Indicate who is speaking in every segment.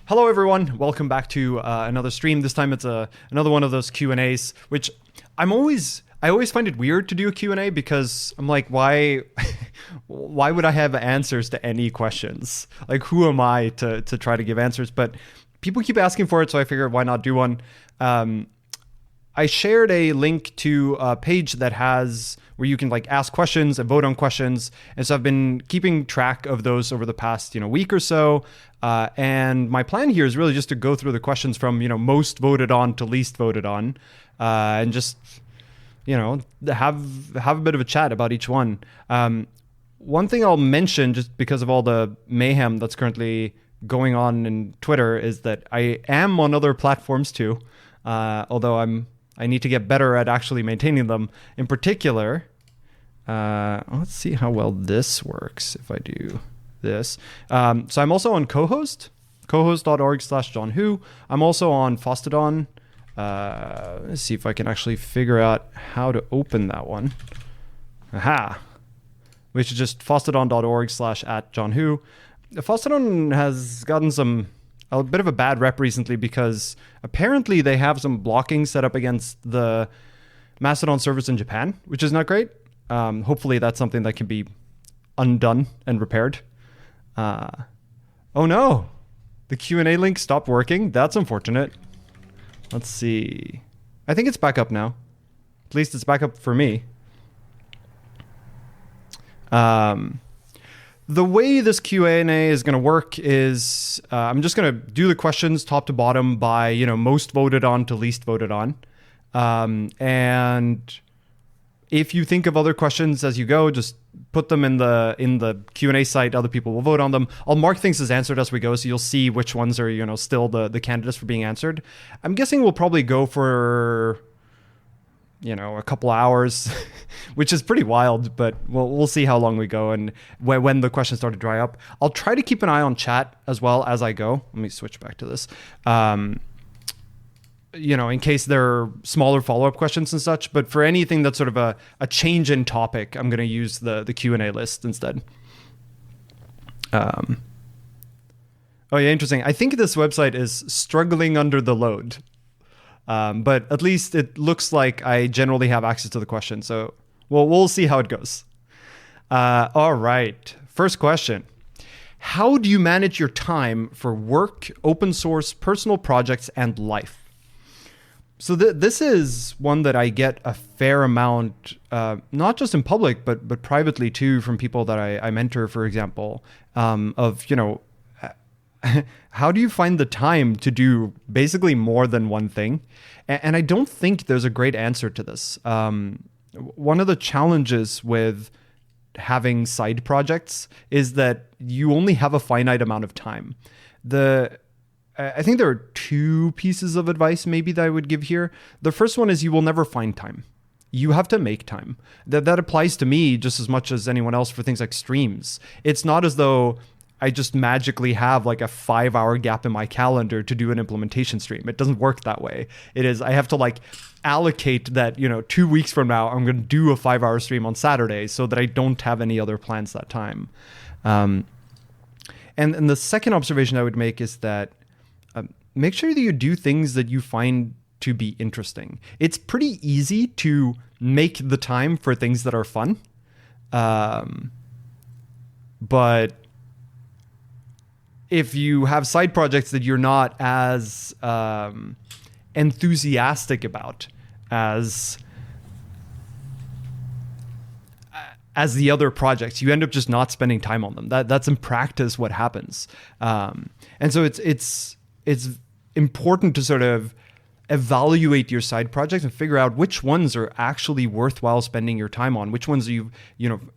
Speaker 1: Hello, everyone. Welcome back to another stream. This time it's another one of those Q&As, which I always find it weird to do a Q&A because I'm like, why would I have answers to any questions? Like, who am I to try to give answers? But people keep asking for it, so I figured why not do one. I shared a link to a page that has where you can like ask questions and vote on questions. And so I've been keeping track of those over the past, week or so. And my plan here is really just to go through the questions from, most voted on to least voted on, and just, have a bit of a chat about each one. One thing I'll mention, just because of all the mayhem that's currently going on in Twitter, is that I am on other platforms too, although I need to get better at actually maintaining them. In particular, let's see how well this works if I do this. So I'm also on cohost, cohost.org/JohnWho. I'm also on Fostodon. Let's see if I can actually figure out how to open that one. Aha. Which is just fostodon.org/@JohnWho. Fostodon has gotten a bit of a bad rep recently because apparently they have some blocking set up against the Mastodon service in Japan, which is not great. Hopefully that's something that can be undone and repaired. Oh no, the Q&A link stopped working. That's unfortunate. Let's see. I think it's back up now. At least it's back up for me. The way this Q&A is going to work is I'm just going to do the questions top to bottom by, most voted on to least voted on. And if you think of other questions as you go, just put them in the Q&A site. Other people will vote on them. I'll mark things as answered as we go, so you'll see which ones are, still the candidates for being answered. I'm guessing we'll probably go for a couple hours, which is pretty wild, but we'll see how long we go and when the questions start to dry up. I'll try to keep an eye on chat as well as I go. Let me switch back to this. In case there are smaller follow-up questions and such, but for anything that's sort of a change in topic, I'm going to use the Q&A list instead. Oh yeah, interesting. I think this website is struggling under the load. But at least it looks like I generally have access to the question. So we'll see how it goes. All right. First question. How do you manage your time for work, open source, personal projects, and life? So this is one that I get a fair amount, not just in public, but privately too, from people that I mentor, for example, how do you find the time to do basically more than one thing? And I don't think there's a great answer to this. One of the challenges with having side projects is that you only have a finite amount of time. I think there are two pieces of advice maybe that I would give here. The first one is you will never find time. You have to make time. That applies to me just as much as anyone else for things like streams. It's not as though I just magically have like a 5-hour gap in my calendar to do an implementation stream. It doesn't work that way. It is, I have to like allocate that, 2 weeks from now, I'm going to do a 5-hour stream on Saturday so that I don't have any other plans that time. And the second observation I would make is that make sure that you do things that you find to be interesting. It's pretty easy to make the time for things that are fun. But if you have side projects that you're not as enthusiastic about as the other projects, you end up just not spending time on them. That's in practice what happens. And so it's important to sort of evaluate your side projects and figure out which ones are actually worthwhile spending your time on, which ones are you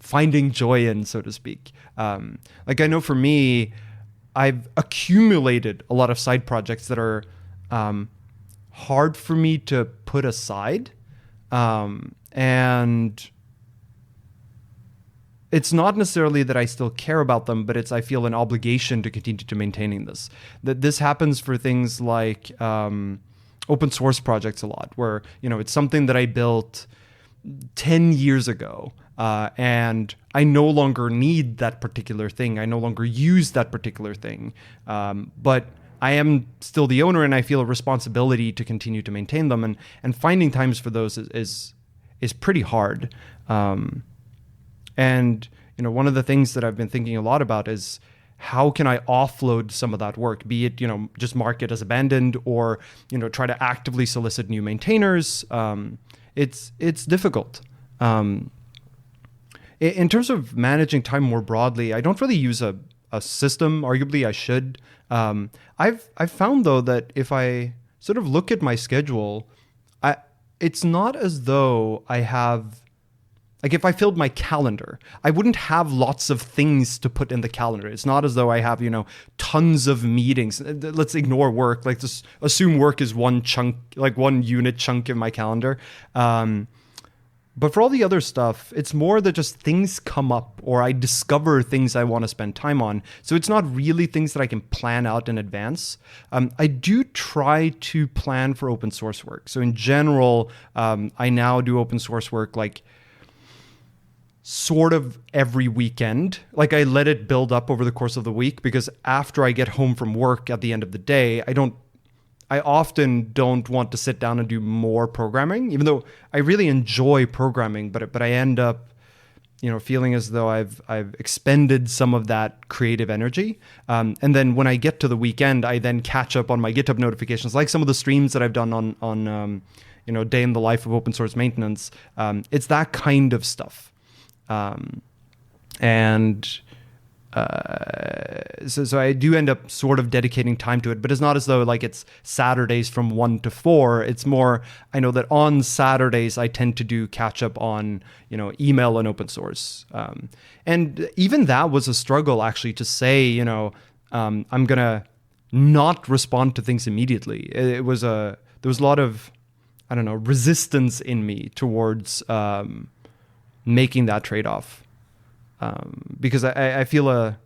Speaker 1: finding joy in, so to speak. Like I know for me, I've accumulated a lot of side projects that are hard for me to put aside. And it's not necessarily that I still care about them, but I feel an obligation to continue to maintaining this. That this happens for things like open source projects a lot, where it's something that I built 10 years ago, and I no longer need that particular thing. I no longer use that particular thing. But I am still the owner, and I feel a responsibility to continue to maintain them. And finding times for those is pretty hard. And one of the things that I've been thinking a lot about is how can I offload some of that work, be it, just mark it as abandoned or, try to actively solicit new maintainers. It's difficult. In terms of managing time more broadly, I don't really use a system. Arguably, I should. I've found, though, that if I sort of look at my schedule, it's not as though I have... Like if I filled my calendar, I wouldn't have lots of things to put in the calendar. It's not as though I have, tons of meetings. Let's ignore work. Like just assume work is one chunk, like one unit chunk in my calendar. But for all the other stuff, it's more that just things come up or I discover things I want to spend time on. So it's not really things that I can plan out in advance. I do try to plan for open source work. So in general, I now do open source work like sort of every weekend. Like I let it build up over the course of the week, because after I get home from work at the end of the day, I often don't want to sit down and do more programming, even though I really enjoy programming, but I end up, feeling as though I've expended some of that creative energy. And then when I get to the weekend, I then catch up on my GitHub notifications, like some of the streams that I've done on day in the life of open source maintenance. It's that kind of stuff. So I do end up sort of dedicating time to it, but it's not as though like it's Saturdays from 1 to 4. It's more, I know that on Saturdays I tend to do catch up on, email and open source. And even that was a struggle actually to say, I'm going to not respond to things immediately. There was a lot of, resistance in me towards, making that trade-off, because I feel a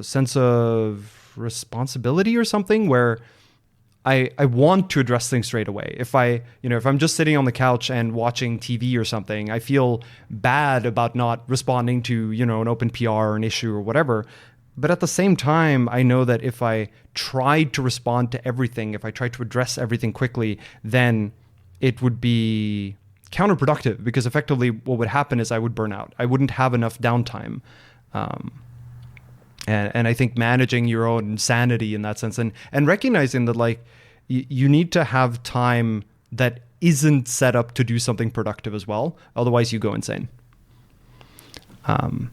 Speaker 1: sense of responsibility or something where I want to address things straight away. If I'm just sitting on the couch and watching TV or something, I feel bad about not responding to, an open PR or an issue or whatever. But at the same time, I know that if I tried to respond to everything, if I tried to address everything quickly, then it would be counterproductive, because effectively what would happen is I would burn out. I wouldn't have enough downtime. And I think managing your own sanity in that sense and recognizing that like you need to have time that isn't set up to do something productive as well. Otherwise you go insane. All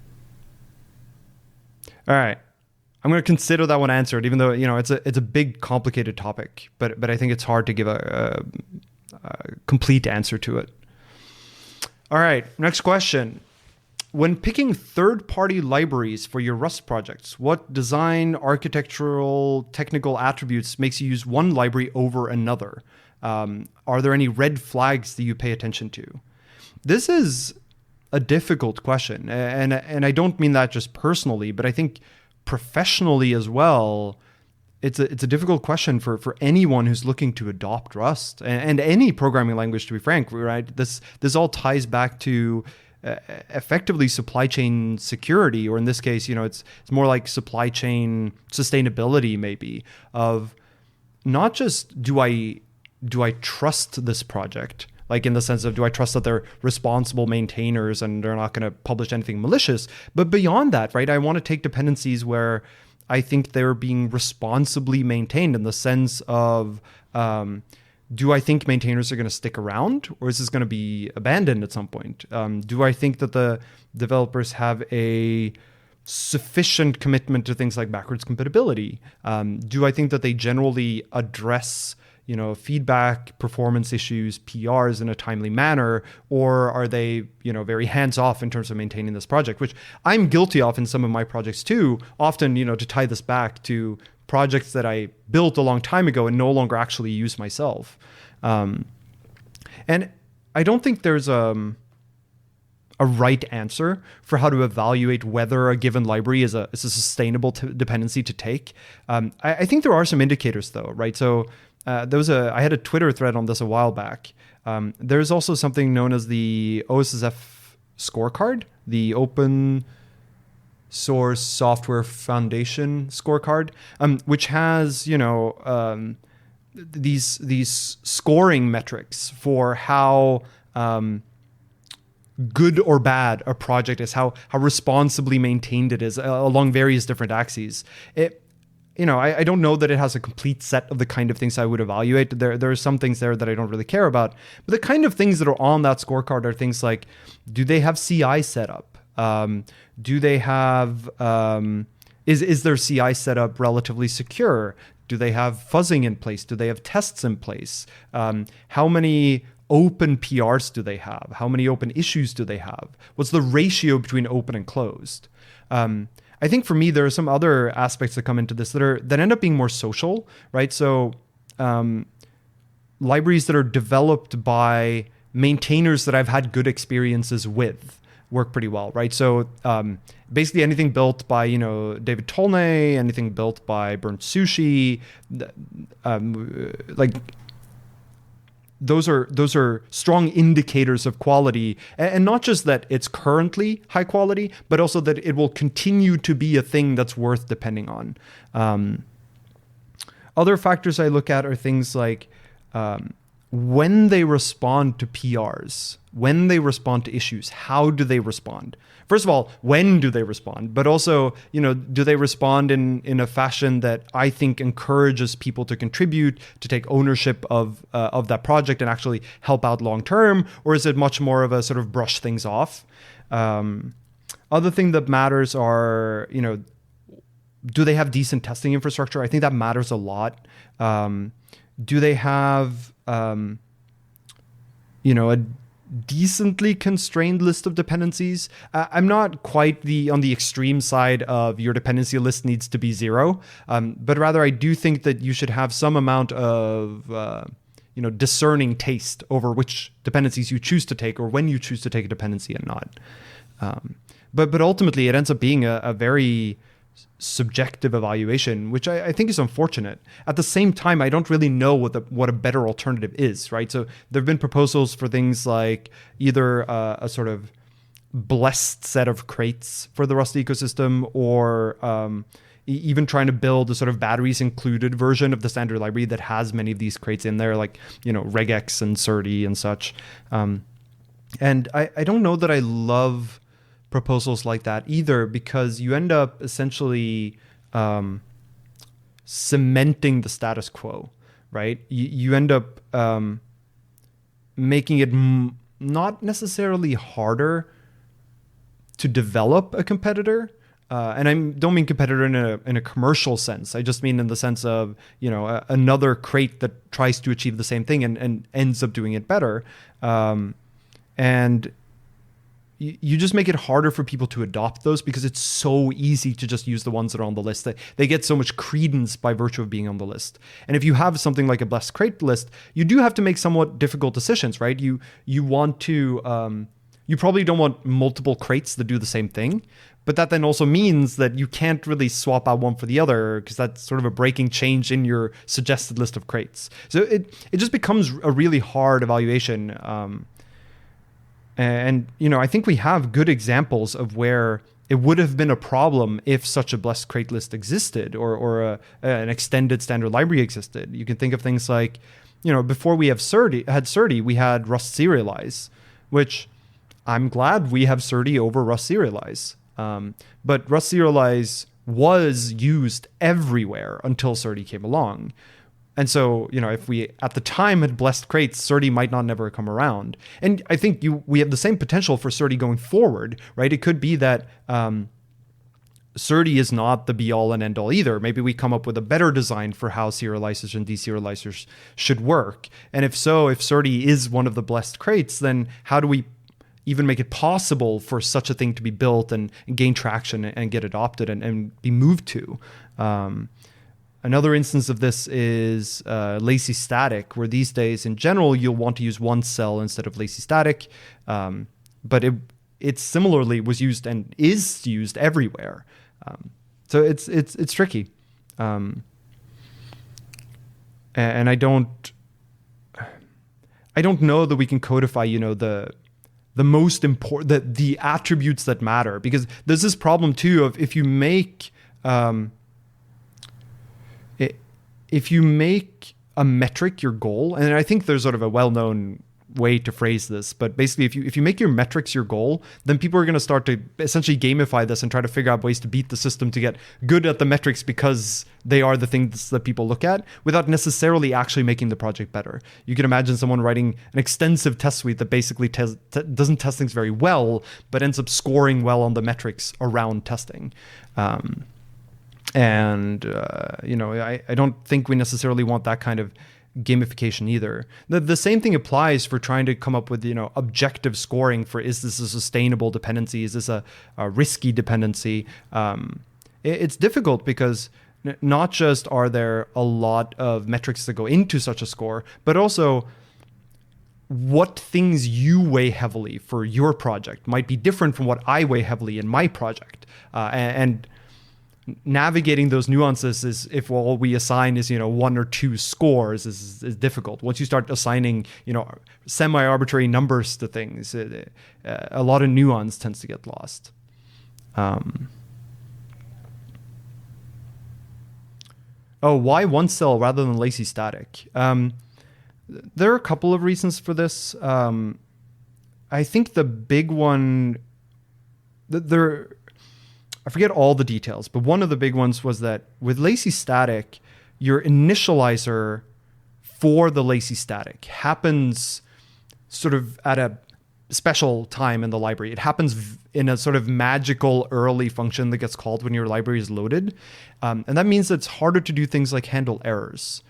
Speaker 1: right. I'm going to consider that one answered, even though, it's a big, complicated topic, but I think it's hard to give a complete answer to it. All right, next question. When picking third-party libraries for your Rust projects, what design, architectural, technical attributes makes you use one library over another? Are there any red flags that you pay attention to? This is a difficult question, and I don't mean that just personally, but I think professionally as well. It's a difficult question for anyone who's looking to adopt Rust and any programming language, to be frank, right? This all ties back to effectively supply chain security, or in this case, it's more like supply chain sustainability, maybe, of not just do I trust this project, like in the sense of do I trust that they're responsible maintainers and they're not going to publish anything malicious, but beyond that, right? I want to take dependencies where I think they're being responsibly maintained, in the sense of, do I think maintainers are going to stick around, or is this going to be abandoned at some point? Do I think that the developers have a sufficient commitment to things like backwards compatibility? Do I think that they generally address feedback, performance issues, PRs in a timely manner, or are they, very hands-off in terms of maintaining this project, which I'm guilty of in some of my projects too, often, to tie this back to projects that I built a long time ago and no longer actually use myself. And I don't think there's a right answer for how to evaluate whether a given library is a sustainable dependency to take. I think there are some indicators though, right? So I had a Twitter thread on this a while back. There's also something known as the OSSF scorecard, the open source software foundation scorecard, which has, these scoring metrics for how good or bad a project is, how responsibly maintained it is along various different axes. I don't know that it has a complete set of the kind of things I would evaluate. There are some things there that I don't really care about. But the kind of things that are on that scorecard are things like, do they have CI set up? Do they have, is their CI setup relatively secure? Do they have fuzzing in place? Do they have tests in place? How many open PRs do they have? How many open issues do they have? What's the ratio between open and closed? I think for me, there are some other aspects that come into this that end up being more social, right? So libraries that are developed by maintainers that I've had good experiences with work pretty well, right? So basically anything built by, David Tolnay, anything built by Burnt Sushi, those are strong indicators of quality, and not just that it's currently high quality, but also that it will continue to be a thing that's worth depending on. Other factors I look at are things like when they respond to PRs, when they respond to issues, how do they respond? First of all, when do they respond? But also, do they respond in a fashion that I think encourages people to contribute, to take ownership of that project and actually help out long term? Or is it much more of a sort of brush things off? Other thing that matters are, do they have decent testing infrastructure? I think that matters a lot. Do they have, a decently constrained list of dependencies? I'm not quite on the extreme side of your dependency list needs to be 0, but rather I do think that you should have some amount of discerning taste over which dependencies you choose to take or when you choose to take a dependency and not. But ultimately it ends up being a very subjective evaluation, which I think is unfortunate. At the same time, I don't really know what a better alternative is, right? So there have been proposals for things like either a sort of blessed set of crates for the Rust ecosystem, or even trying to build a sort of batteries included version of the standard library that has many of these crates in there, like regex and serde and such. And I don't know that I love proposals like that either, because you end up essentially cementing the status quo, right? You end up making it not necessarily harder to develop a competitor. And I don't mean competitor in a commercial sense. I just mean in the sense of, another crate that tries to achieve the same thing and ends up doing it better. And you just make it harder for people to adopt those because it's so easy to just use the ones that are on the list. They get so much credence by virtue of being on the list. And if you have something like a blessed crate list, you do have to make somewhat difficult decisions, right? You want to, you probably don't want multiple crates that do the same thing, but that then also means that you can't really swap out one for the other because that's sort of a breaking change in your suggested list of crates. So it just becomes a really hard evaluation. And, I think we have good examples of where it would have been a problem if such a blessed crate list existed or an extended standard library existed. You can think of things like, before we had serde, we had Rust serialize, which I'm glad we have serde over Rust serialize. But Rust serialize was used everywhere until serde came along. And so, if we at the time had blessed crates, serde might not never come around. And I think we have the same potential for serde going forward, right? It could be that serde is not the be all and end all either. Maybe we come up with a better design for how serializers and deserializers should work. And if serde is one of the blessed crates, then how do we even make it possible for such a thing to be built and gain traction and get adopted and be moved to? Another instance of this is lazy static, where these days, in general, you'll want to use one cell instead of lazy static. But it similarly was used and is used everywhere. So it's tricky. And I don't know that we can codify, the most important, the attributes that matter. Because there's this problem too of if you make a metric your goal, and I think there's sort of a well-known way to phrase this, but basically if you make your metrics your goal, then people are going to start to essentially gamify this and try to figure out ways to beat the system to get good at the metrics because they are the things that people look at without necessarily actually making the project better. You can imagine someone writing an extensive test suite that basically doesn't test things very well, but ends up scoring well on the metrics around testing. I don't think we necessarily want that kind of gamification either. The same thing applies for trying to come up with, objective scoring for, is this a sustainable dependency? Is this a risky dependency? It's difficult because not just are there a lot of metrics that go into such a score, but also what things you weigh heavily for your project might be different from what I weigh heavily in my project. And navigating those nuances is, if all we assign is, one or two scores, is difficult. Once you start assigning, semi-arbitrary numbers to things, a lot of nuance tends to get lost. Why one cell rather than lazy static? There are a couple of reasons for this. I think the big one, I forget all the details, but one of the big ones was that with lazy static, your initializer for the lazy static happens sort of at a special time in the library. It happens in a sort of magical early function that gets called when your library is loaded. And that means that it's harder to do things like handle errors.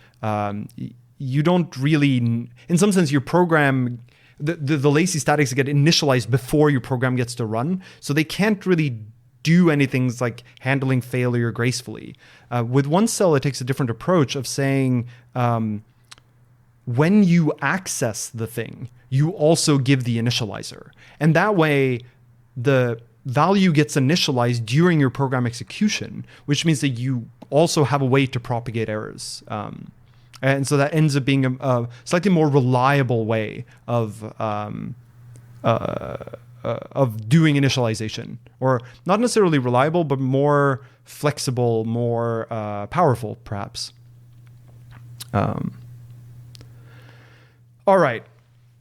Speaker 1: You don't really, in some sense, your program, the lazy statics get initialized before your program gets to run. So they can't really do anything like handling failure gracefully. With one cell, it takes a different approach of saying, when you access the thing, you also give the initializer. And that way, the value gets initialized during your program execution, which means that you also have a way to propagate errors. And so that ends up being a slightly more reliable way of doing initialization, or not necessarily reliable, but more flexible, more powerful, perhaps. All right,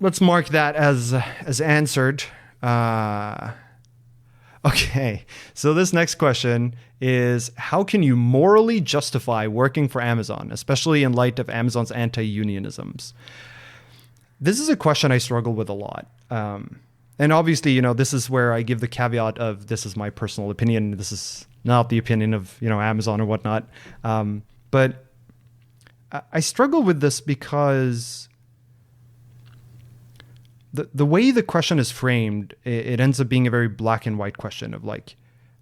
Speaker 1: let's mark that as answered. Okay, so this next question is, how can you morally justify working for Amazon, especially in light of Amazon's anti-unionisms? This is a question I struggle with a lot. And obviously, this is where I give the caveat of, this is my personal opinion. This is not the opinion of, Amazon or whatnot. But I struggle with this because the way the question is framed, it ends up being a very black and white question of like,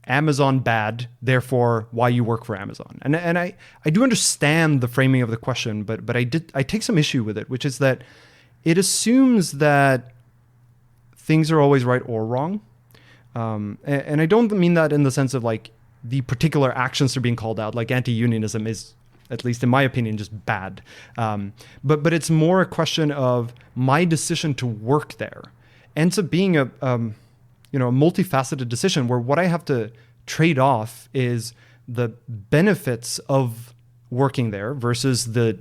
Speaker 1: Amazon bad, therefore why you work for Amazon. And I do understand the framing of the question, but I take some issue with it, which is that it assumes that things are always right or wrong. And I don't mean that in the sense of like the particular actions are being called out, like anti-unionism is, at least in my opinion, just bad. But it's more a question of my decision to work there ends up being a multifaceted decision where what I have to trade off is the benefits of working there versus the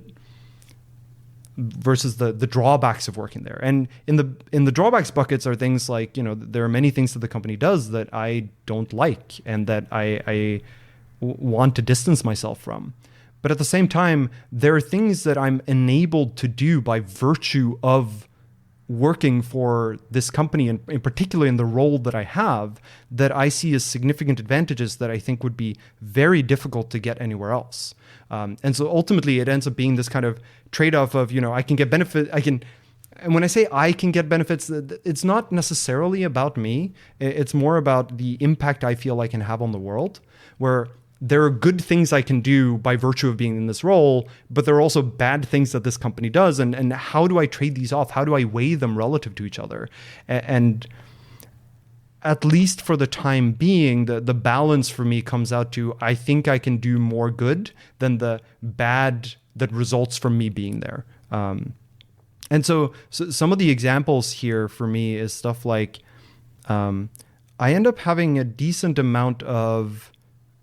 Speaker 1: drawbacks of working there. And in the drawbacks buckets are things like, there are many things that the company does that I don't like and that I want to distance myself from. But at the same time, there are things that I'm enabled to do by virtue of working for this company, and in particular in the role that I have, that I see as significant advantages that I think would be very difficult to get anywhere else. And so ultimately it ends up being this kind of trade-off of, I can get benefit, and when I say I can get benefits, it's not necessarily about me. It's more about the impact I feel I can have on the world, where there are good things I can do by virtue of being in this role, but there are also bad things that this company does. And how do I trade these off? How do I weigh them relative to each other? And at least for the time being, the balance for me comes out to, I think I can do more good than the bad that results from me being there. And so some of the examples here for me is stuff like I end up having a decent amount of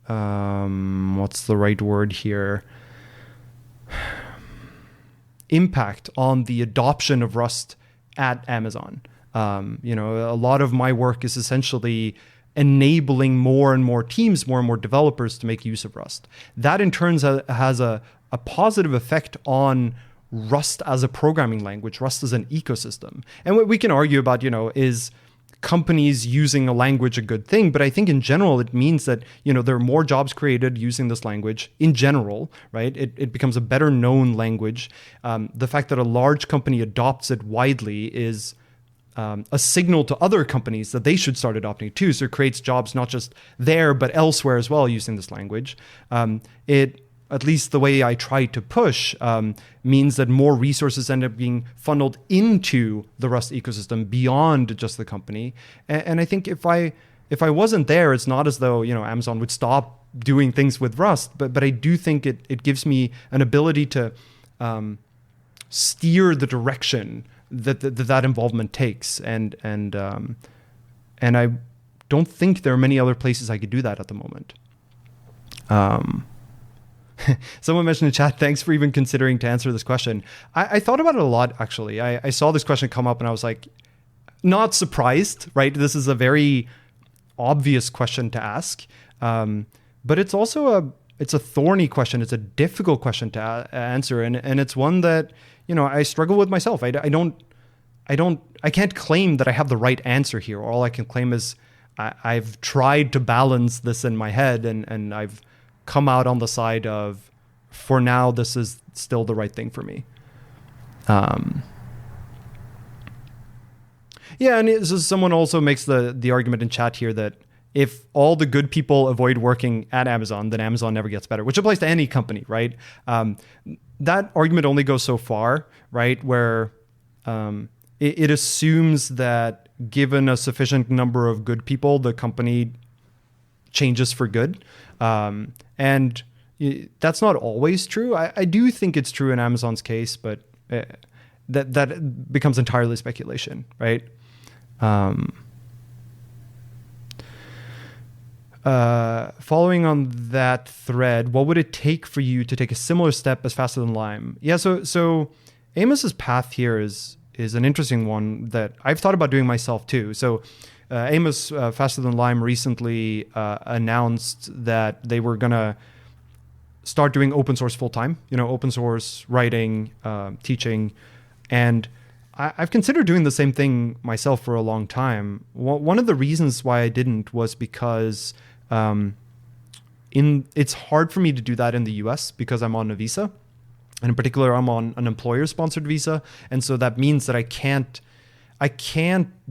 Speaker 1: what's the right word here? Impact on the adoption of Rust at Amazon. A lot of my work is essentially enabling more and more teams, more and more developers to make use of Rust. That in turn has a positive effect on Rust as a programming language, Rust as an ecosystem. And what we can argue about, is companies using a language a good thing, but I think in general it means that there are more jobs created using this language in general, right? It becomes a better known language. The fact that a large company adopts it widely is a signal to other companies that they should start adopting it too. So it creates jobs not just there but elsewhere as well using this language. At least the way I try to push, means that more resources end up being funneled into the Rust ecosystem beyond just the company. And I think if I wasn't there, it's not as though Amazon would stop doing things with Rust, but I do think it gives me an ability to steer the direction that involvement takes, and I don't think there are many other places I could do that at the moment. Someone mentioned in chat, thanks for even considering to answer this question. I thought about it a lot, actually. I saw this question come up and I was like, not surprised, right? This is a very obvious question to ask. But it's also it's a thorny question. It's a difficult question to answer. And it's one that, I struggle with myself. I can't claim that I have the right answer here. All I can claim is I've tried to balance this in my head and I've come out on the side of, for now, this is still the right thing for me. And so someone also makes the argument in chat here that if all the good people avoid working at Amazon, then Amazon never gets better, which applies to any company, right? That argument only goes so far, right? Where it assumes that given a sufficient number of good people, the company changes for good. And that's not always true. I do think it's true in Amazon's case, but that becomes entirely speculation, right? Following on that thread, what would it take for you to take a similar step as Faster Than Lime? Yeah, so Amos's path here is an interesting one that I've thought about doing myself too. So Amos, Faster Than Lime, recently announced that they were going to start doing open source full-time, open source writing, teaching. And I've considered doing the same thing myself for a long time. One of the reasons why I didn't was because it's hard for me to do that in the US because I'm on a visa. And in particular, I'm on an employer-sponsored visa. And so that means that I can't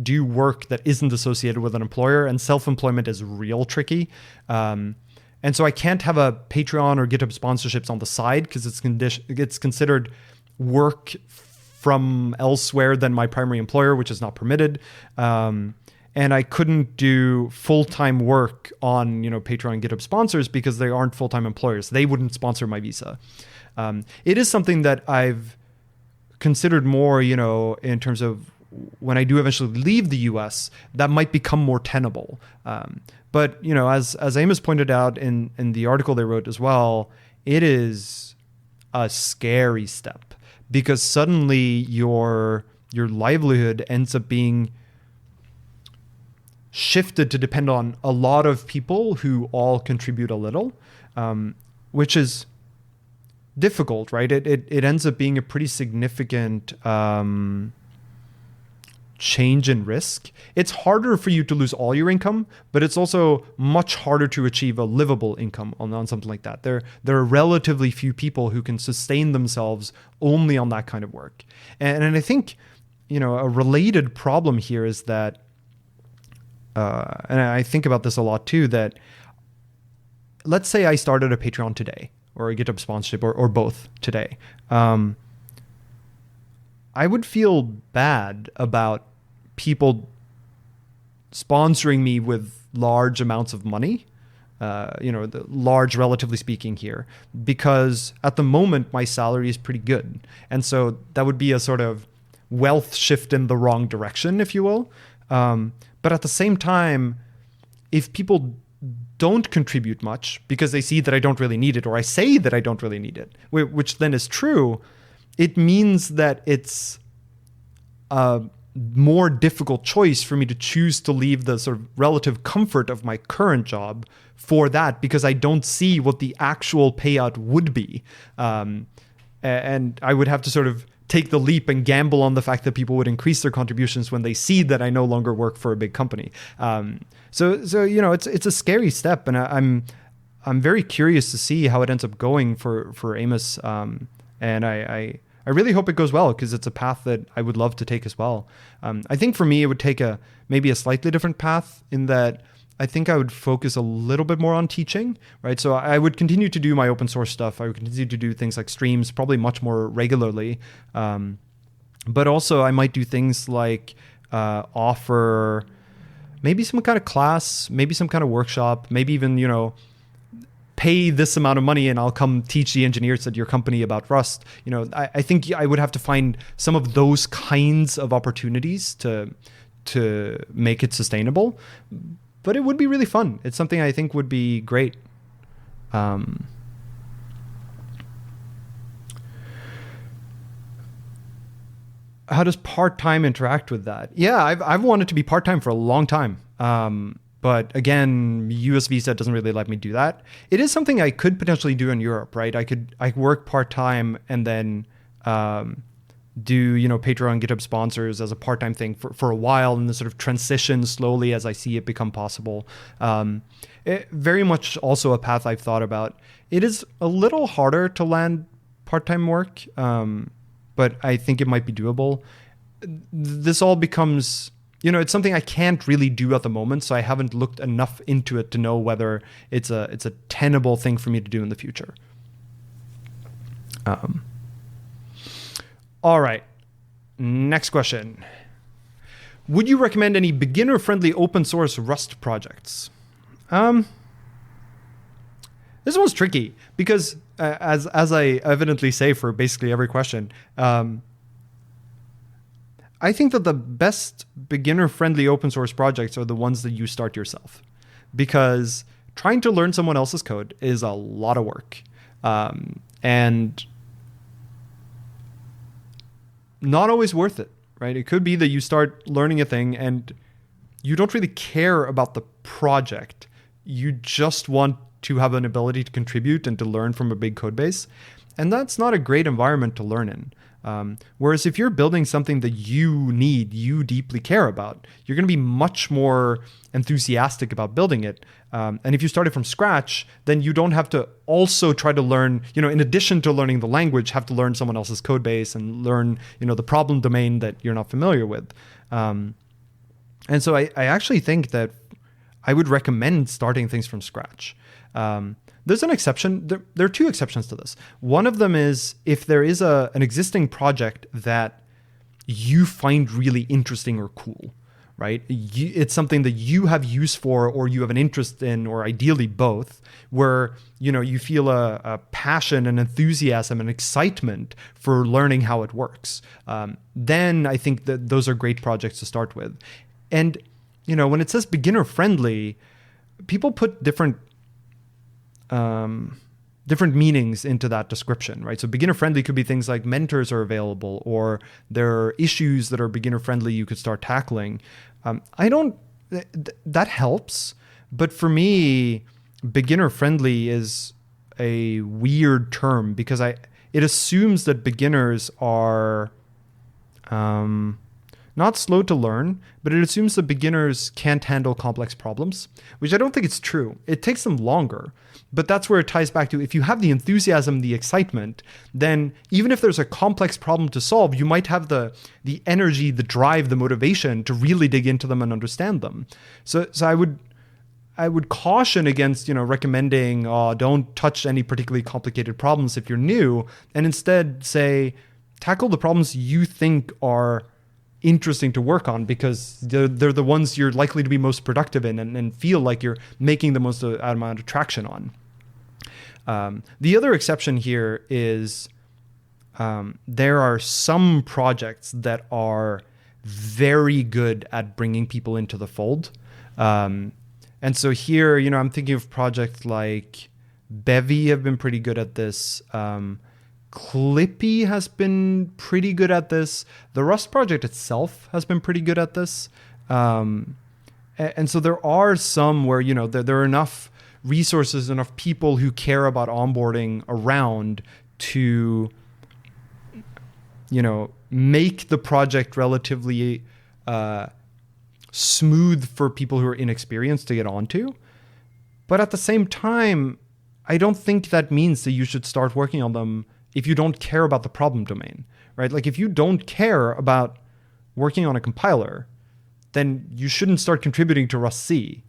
Speaker 1: do work that isn't associated with an employer, and self-employment is real tricky. And so I can't have a Patreon or GitHub sponsorships on the side because it's considered work from elsewhere than my primary employer, which is not permitted. And I couldn't do full-time work on, Patreon and GitHub sponsors because they aren't full-time employers. They wouldn't sponsor my visa. It is something that I've considered more, in terms of when I do eventually leave the US, that might become more tenable. But, as Amos pointed out in the article they wrote as well, it is a scary step because suddenly your livelihood ends up being shifted to depend on a lot of people who all contribute a little, which is difficult, right? It ends up being a pretty significant change in risk. It's harder for you to lose all your income, but it's also much harder to achieve a livable income on something like that. There are relatively few people who can sustain themselves only on that kind of work. And I think, a related problem here is that, and I think about this a lot too, that let's say I started a Patreon today or a GitHub sponsorship or both today. I would feel bad about people sponsoring me with large amounts of money, large relatively speaking here, because at the moment my salary is pretty good. And so that would be a sort of wealth shift in the wrong direction, if you will. But at the same time, if people don't contribute much because they see that I don't really need it, or I say that I don't really need it, which then is true, it means that it's a more difficult choice for me to choose to leave the sort of relative comfort of my current job for that, because I don't see what the actual payout would be. And I would have to sort of take the leap and gamble on the fact that people would increase their contributions when they see that I no longer work for a big company. So it's a scary step, and I'm very curious to see how it ends up going for Amos. And I really hope it goes well, because it's a path that I would love to take as well. I think for me, it would take maybe a slightly different path, in that I think I would focus a little bit more on teaching, right? So I would continue to do my open source stuff. I would continue to do things like streams, probably much more regularly. But also I might do things like offer maybe some kind of class, maybe some kind of workshop, maybe even, pay this amount of money and I'll come teach the engineers at your company about Rust. I think I would have to find some of those kinds of opportunities to make it sustainable. But it would be really fun. It's something I think would be great. How does part-time interact with that? Yeah, I've wanted to be part-time for a long time. But again, US visa doesn't really let me do that. It is something I could potentially do in Europe, right? I work part-time and then do Patreon, GitHub sponsors as a part-time thing for a while, and then sort of transition slowly as I see it become possible. Very much also a path I've thought about. It is a little harder to land part-time work, but I think it might be doable. This all becomes, it's something I can't really do at the moment, so I haven't looked enough into it to know whether it's a tenable thing for me to do in the future. All right, next question. Would you recommend any beginner-friendly open source Rust projects? This one's tricky because, as I evidently say for basically every question, I think that the best beginner-friendly open source projects are the ones that you start yourself, because trying to learn someone else's code is a lot of work, and not always worth it, right? It could be that you start learning a thing and you don't really care about the project. You just want to have an ability to contribute and to learn from a big code base. And that's not a great environment to learn in. Whereas if you're building something that you deeply care about, you're going to be much more enthusiastic about building it. And if you started from scratch, then you don't have to also try to learn, in addition to learning the language, have to learn someone else's code base and learn, the problem domain that you're not familiar with. And so I actually think that I would recommend starting things from scratch. There's an exception. There are two exceptions to this. One of them is if there is an existing project that you find really interesting or cool, right? It's something that you have use for, or you have an interest in, or ideally both, where you feel a passion and enthusiasm and excitement for learning how it works. Then I think that those are great projects to start with. And when it says beginner friendly, people put different meanings into that description, right? So beginner friendly could be things like mentors are available, or there are issues that are beginner friendly you could start tackling. That helps, but for me, beginner friendly is a weird term because it assumes that beginners are not slow to learn, but it assumes that beginners can't handle complex problems, which I don't think it's true. It takes them longer, but that's where it ties back to, if you have the enthusiasm, the excitement, then even if there's a complex problem to solve, you might have the energy, the drive, the motivation to really dig into them and understand them. So I would caution against, recommending, don't touch any particularly complicated problems if you're new, and instead say, tackle the problems you think are interesting to work on, because they're the ones you're likely to be most productive in and feel like you're making the most amount of traction on. The other exception here is there are some projects that are very good at bringing people into the fold. And so here, I'm thinking of projects like Bevy have been pretty good at this. Clippy has been pretty good at this. The Rust project itself has been pretty good at this. And so there are some where, there are enough resources, enough people who care about onboarding around to, make the project relatively smooth for people who are inexperienced to get onto. But at the same time, I don't think that means that you should start working on them if you don't care about the problem domain, right? Like if you don't care about working on a compiler, then you shouldn't start contributing to Rust C.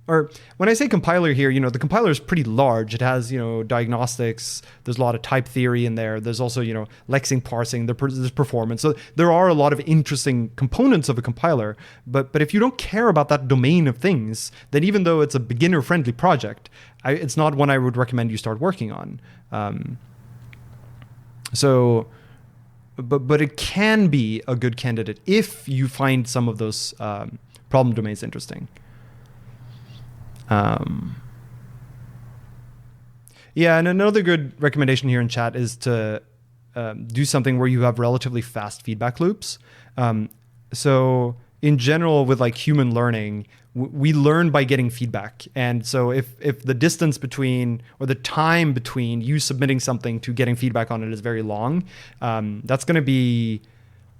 Speaker 1: Or when I say compiler here, the compiler is pretty large. It has, diagnostics. There's a lot of type theory in there. There's also, lexing parsing. There's performance. So there are a lot of interesting components of a compiler. But if you don't care about that domain of things, then even though it's a beginner-friendly project, it's not one I would recommend you start working on. But it can be a good candidate if you find some of those problem domains interesting. And another good recommendation here in chat is to do something where you have relatively fast feedback loops. So in general, with like human learning, we learn by getting feedback. And so if the distance between, or the time between you submitting something to getting feedback on it is very long, that's going to be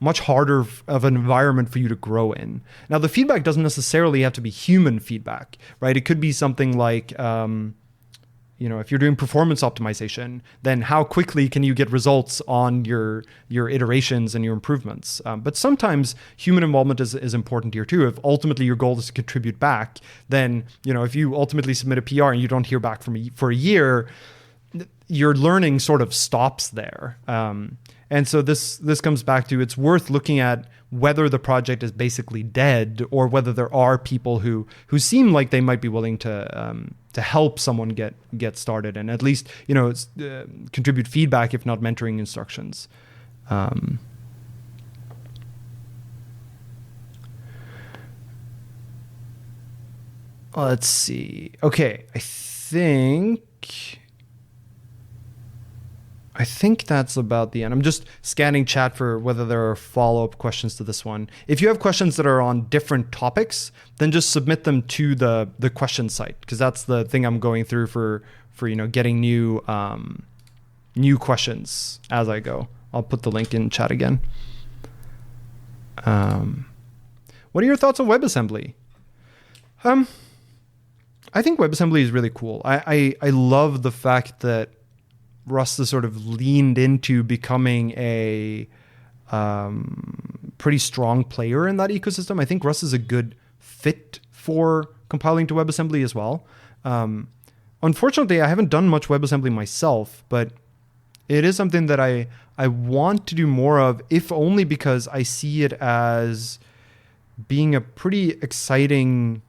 Speaker 1: much harder of an environment for you to grow in. Now, the feedback doesn't necessarily have to be human feedback, right? It could be something like, if you're doing performance optimization, then how quickly can you get results on your iterations and your improvements? But sometimes human involvement is important here too. If ultimately your goal is to contribute back, then, if you ultimately submit a PR and you don't hear back for a year, your learning sort of stops there. And so this comes back to, it's worth looking at whether the project is basically dead or whether there are people who seem like they might be willing to help someone get started and at least contribute feedback, if not mentoring instructions. Let's see. Okay, I think that's about the end. I'm just scanning chat for whether there are follow-up questions to this one. If you have questions that are on different topics, then just submit them to the question site, because that's the thing I'm going through for getting new questions as I go. I'll put the link in chat again. What are your thoughts on WebAssembly? I think WebAssembly is really cool. I love the fact that Rust has sort of leaned into becoming a pretty strong player in that ecosystem. I think Rust is a good fit for compiling to WebAssembly as well. Unfortunately, I haven't done much WebAssembly myself, but it is something that I want to do more of, if only because I see it as being a pretty exciting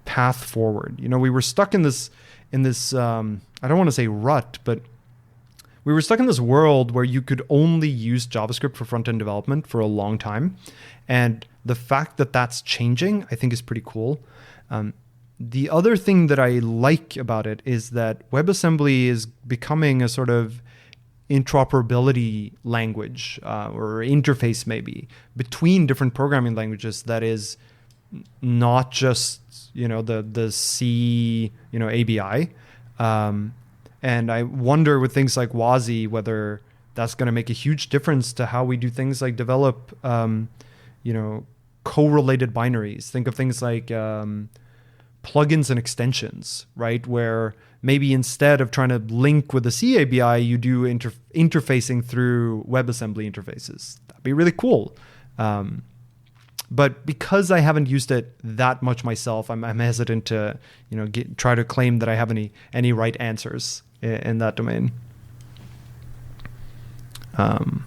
Speaker 1: path forward. We were stuck in this I don't want to say rut, but we were stuck in this world where you could only use JavaScript for front-end development for a long time. And the fact that that's changing, I think, is pretty cool. The other thing that I like about it is that WebAssembly is becoming a sort of interoperability language or interface maybe between different programming languages that is not just the C ABI. And I wonder with things like WASI whether that's going to make a huge difference to how we do things like develop correlated binaries. Think of things like plugins and extensions, right? Where maybe instead of trying to link with the C ABI, you do interfacing through WebAssembly interfaces. That'd be really cool. But because I haven't used it that much myself, I'm hesitant to, try to claim that I have any right answers in that domain. The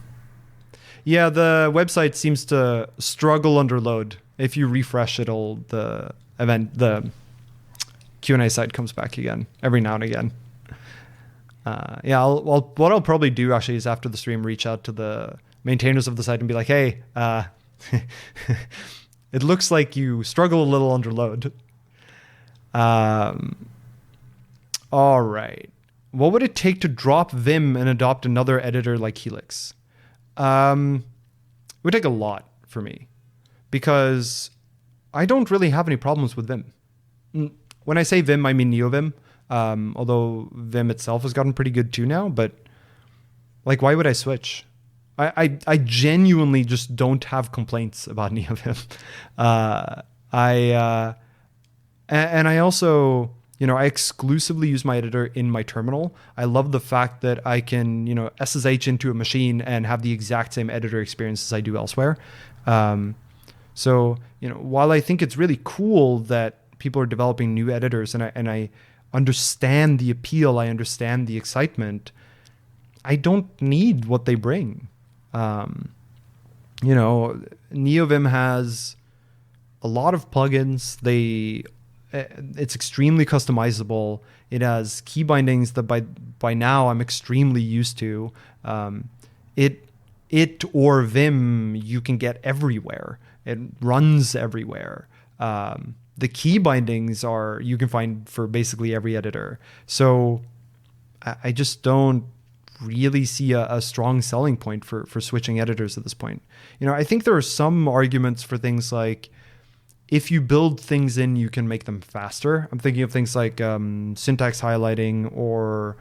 Speaker 1: website seems to struggle under load. If you refresh, the Q&A site comes back again every now and again. What I'll probably do actually is after the stream, reach out to the maintainers of the site and be like, hey, it looks like you struggle a little under load. All right. What would it take to drop Vim and adopt another editor like Helix? It would take a lot for me because I don't really have any problems with Vim. When I say Vim, I mean NeoVim. Although Vim itself has gotten pretty good too now, but like, why would I switch? I genuinely just don't have complaints about NeoVim. And I also, I exclusively use my editor in my terminal. I love the fact that I can, SSH into a machine and have the exact same editor experience as I do elsewhere. So, while I think it's really cool that people are developing new editors and I understand the appeal, I understand the excitement, I don't need what they bring. NeoVim has a lot of plugins. It's extremely customizable. It has key bindings that by now I'm extremely used to. It or Vim you can get everywhere. It runs everywhere. The key bindings you can find for basically every editor. So I just don't really see a strong selling point for switching editors at this point. I think there are some arguments for things like, if you build things in, you can make them faster. I'm thinking of things like syntax highlighting or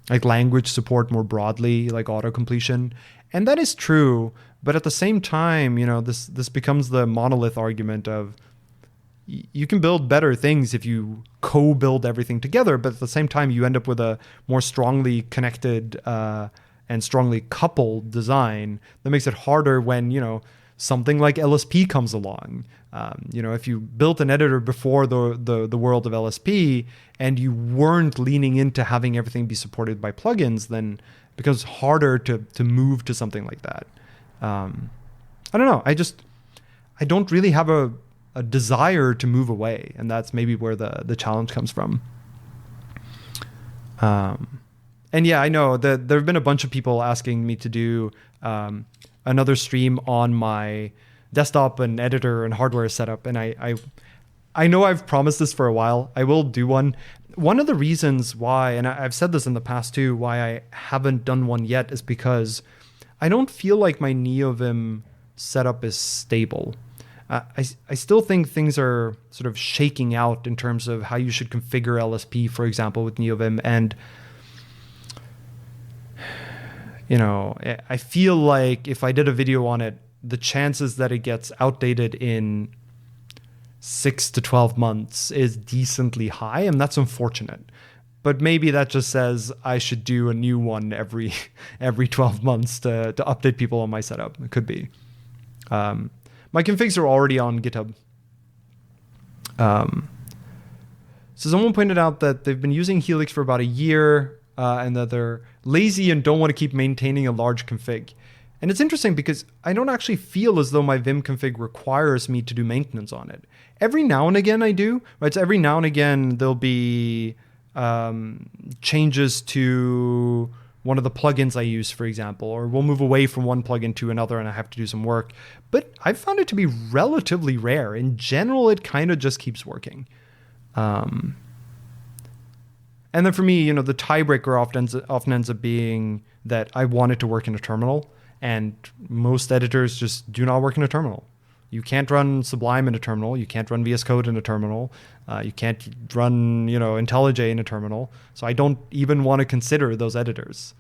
Speaker 1: like language support more broadly, like auto-completion. And that is true. But at the same time, this becomes the monolith argument of you can build better things if you co-build everything together. But at the same time, you end up with a more strongly connected and strongly coupled design that makes it harder when, something like LSP comes along. If you built an editor before the world of LSP and you weren't leaning into having everything be supported by plugins, then it becomes harder to move to something like that. I don't know. I don't really have a desire to move away, and that's maybe where the challenge comes from. And yeah, I know that there have been a bunch of people asking me to do another stream on my desktop and editor and hardware setup. And I know I've promised this for a while. I will do one. One of the reasons why, and I've said this in the past too, why I haven't done one yet is because I don't feel like my NeoVim setup is stable. I still think things are sort of shaking out in terms of how you should configure LSP, for example, with NeoVim. And I feel like if I did a video on it, the chances that it gets outdated in 6 to 12 months is decently high, and that's unfortunate. But maybe that just says I should do a new one every 12 months to update people on my setup. It could be. My configs are already on GitHub. So someone pointed out that they've been using Helix for about a year, and that they're lazy and don't want to keep maintaining a large config. And it's interesting because I don't actually feel as though my Vim config requires me to do maintenance on it. Every now and again I do, right? So every now and again there'll be changes to one of the plugins I use, for example, or we'll move away from one plugin to another and I have to do some work. But I've found it to be relatively rare. In general, it kind of just keeps working. And then for me, the tiebreaker often ends up being that I want it to work in a terminal, and most editors just do not work in a terminal. You can't run Sublime in a terminal. You can't run VS Code in a terminal. You can't run, IntelliJ in a terminal. So I don't even want to consider those editors.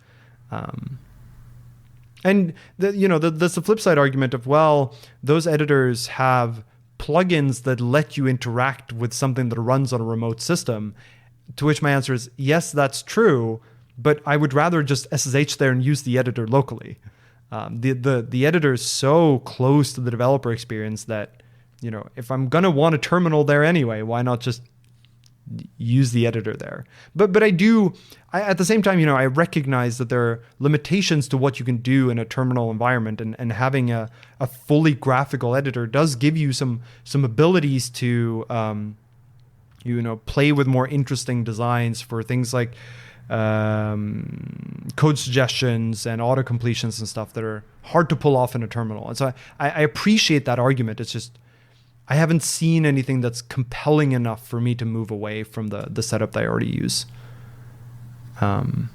Speaker 1: And that's the flip side argument of, well, those editors have plugins that let you interact with something that runs on a remote system. To which my answer is, yes, that's true, but I would rather just SSH there and use the editor locally. The editor is so close to the developer experience that, if I'm going to want a terminal there anyway, why not just use the editor there? But I at the same time, I recognize that there are limitations to what you can do in a terminal environment, and having a fully graphical editor does give you some abilities to play with more interesting designs for things like code suggestions and auto completions and stuff that are hard to pull off in a terminal. And so I appreciate that argument. It's just I haven't seen anything that's compelling enough for me to move away from the setup that I already use. Have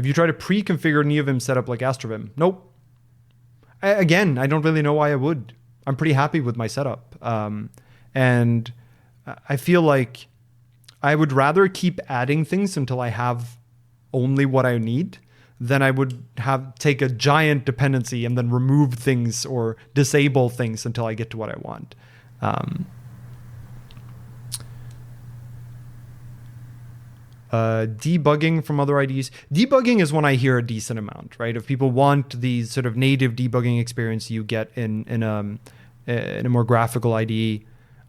Speaker 1: you tried a pre-configured NeoVim setup like AstroVim? Nope. I don't really know why I would. I'm pretty happy with my setup. And I feel like I would rather keep adding things until I have only what I need than I would take a giant dependency and then remove things or disable things until I get to what I want. Debugging from other IDEs. Debugging is one I hear a decent amount, right? If people want the sort of native debugging experience you get in a more graphical IDE,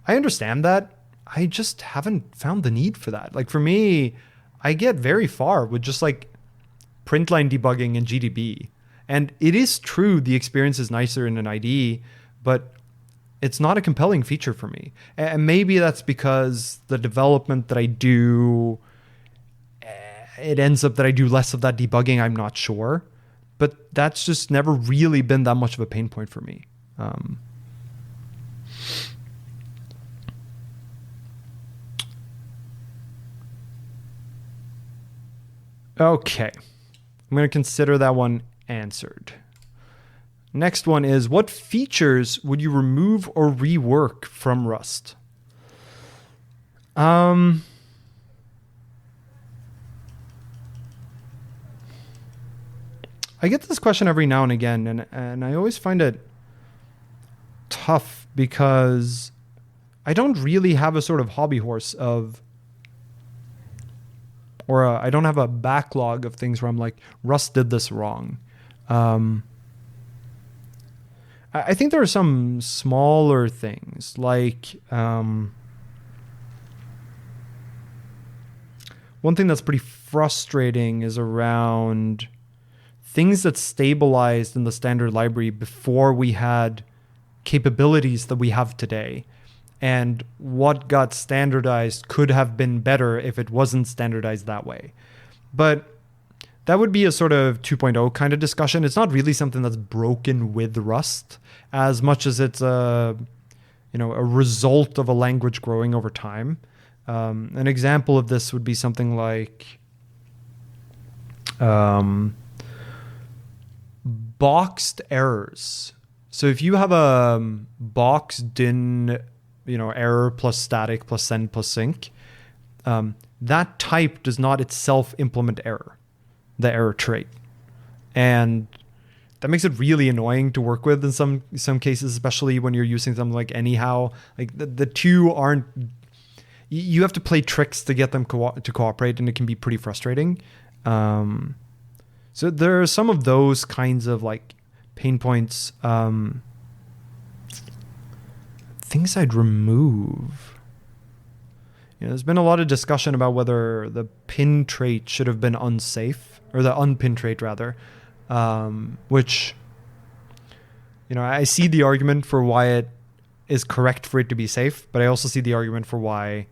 Speaker 1: I understand that. I just haven't found the need for that. Like for me, I get very far with just like print line debugging in GDB. And it is true the experience is nicer in an IDE, but it's not a compelling feature for me. And maybe that's because the development that I do, it ends up that I do less of that debugging. I'm not sure. But that's just never really been that much of a pain point for me. Okay. I'm going to consider that one answered. Next one is, what features would you remove or rework from Rust? I get this question every now and again, and I always find it tough because I don't really have a sort of hobby horse of, or I don't have a backlog of things where I'm like, Rust did this wrong. I think there are some smaller things like one thing that's pretty frustrating is around things that stabilized in the standard library before we had capabilities that we have today. And what got standardized could have been better if it wasn't standardized that way. But that would be a sort of 2.0 kind of discussion. It's not really something that's broken with Rust as much as it's a result of a language growing over time. An example of this would be something like boxed errors. So if you have a boxed in error plus static plus send plus sync, that type does not itself implement error, the error trait. And that makes it really annoying to work with in some cases, especially when you're using something like anyhow. Like the two aren't, you have to play tricks to get them to cooperate, and it can be pretty frustrating. So there are some of those kinds of like pain points. Things I'd remove. There's been a lot of discussion about whether the pin trait should have been unsafe, or the unpin trait rather, which, I see the argument for why it is correct for it to be safe, but I also see the argument for why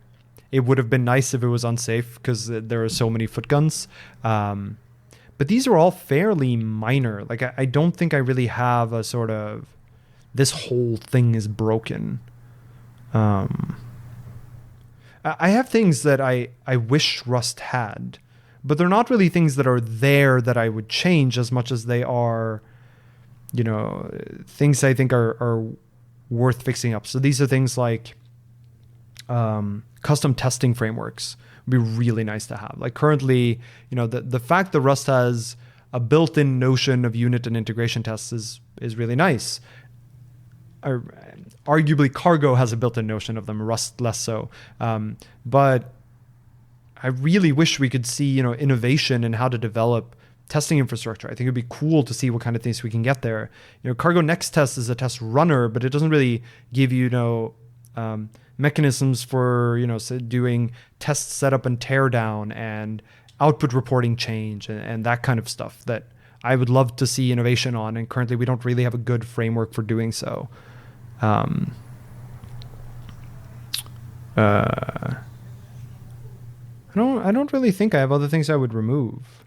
Speaker 1: it would have been nice if it was unsafe because there are so many footguns. But these are all fairly minor. Like I don't think I really have a sort of, this whole thing is broken. I have things that I wish Rust had, but they're not really things that are there that I would change as much as they are, things I think are worth fixing up. So these are things like custom testing frameworks would be really nice to have. Like currently, the fact that Rust has a built-in notion of unit and integration tests is really nice. Arguably, Cargo has a built-in notion of them, Rust less so. But I really wish we could see, innovation in how to develop testing infrastructure. I think it'd be cool to see what kind of things we can get there. Cargo Next Test is a test runner, but it doesn't really give you, mechanisms for, doing test setup and teardown and output reporting change and that kind of stuff that I would love to see innovation on. And currently we don't really have a good framework for doing so. Um, I don't really think I have other things I would remove.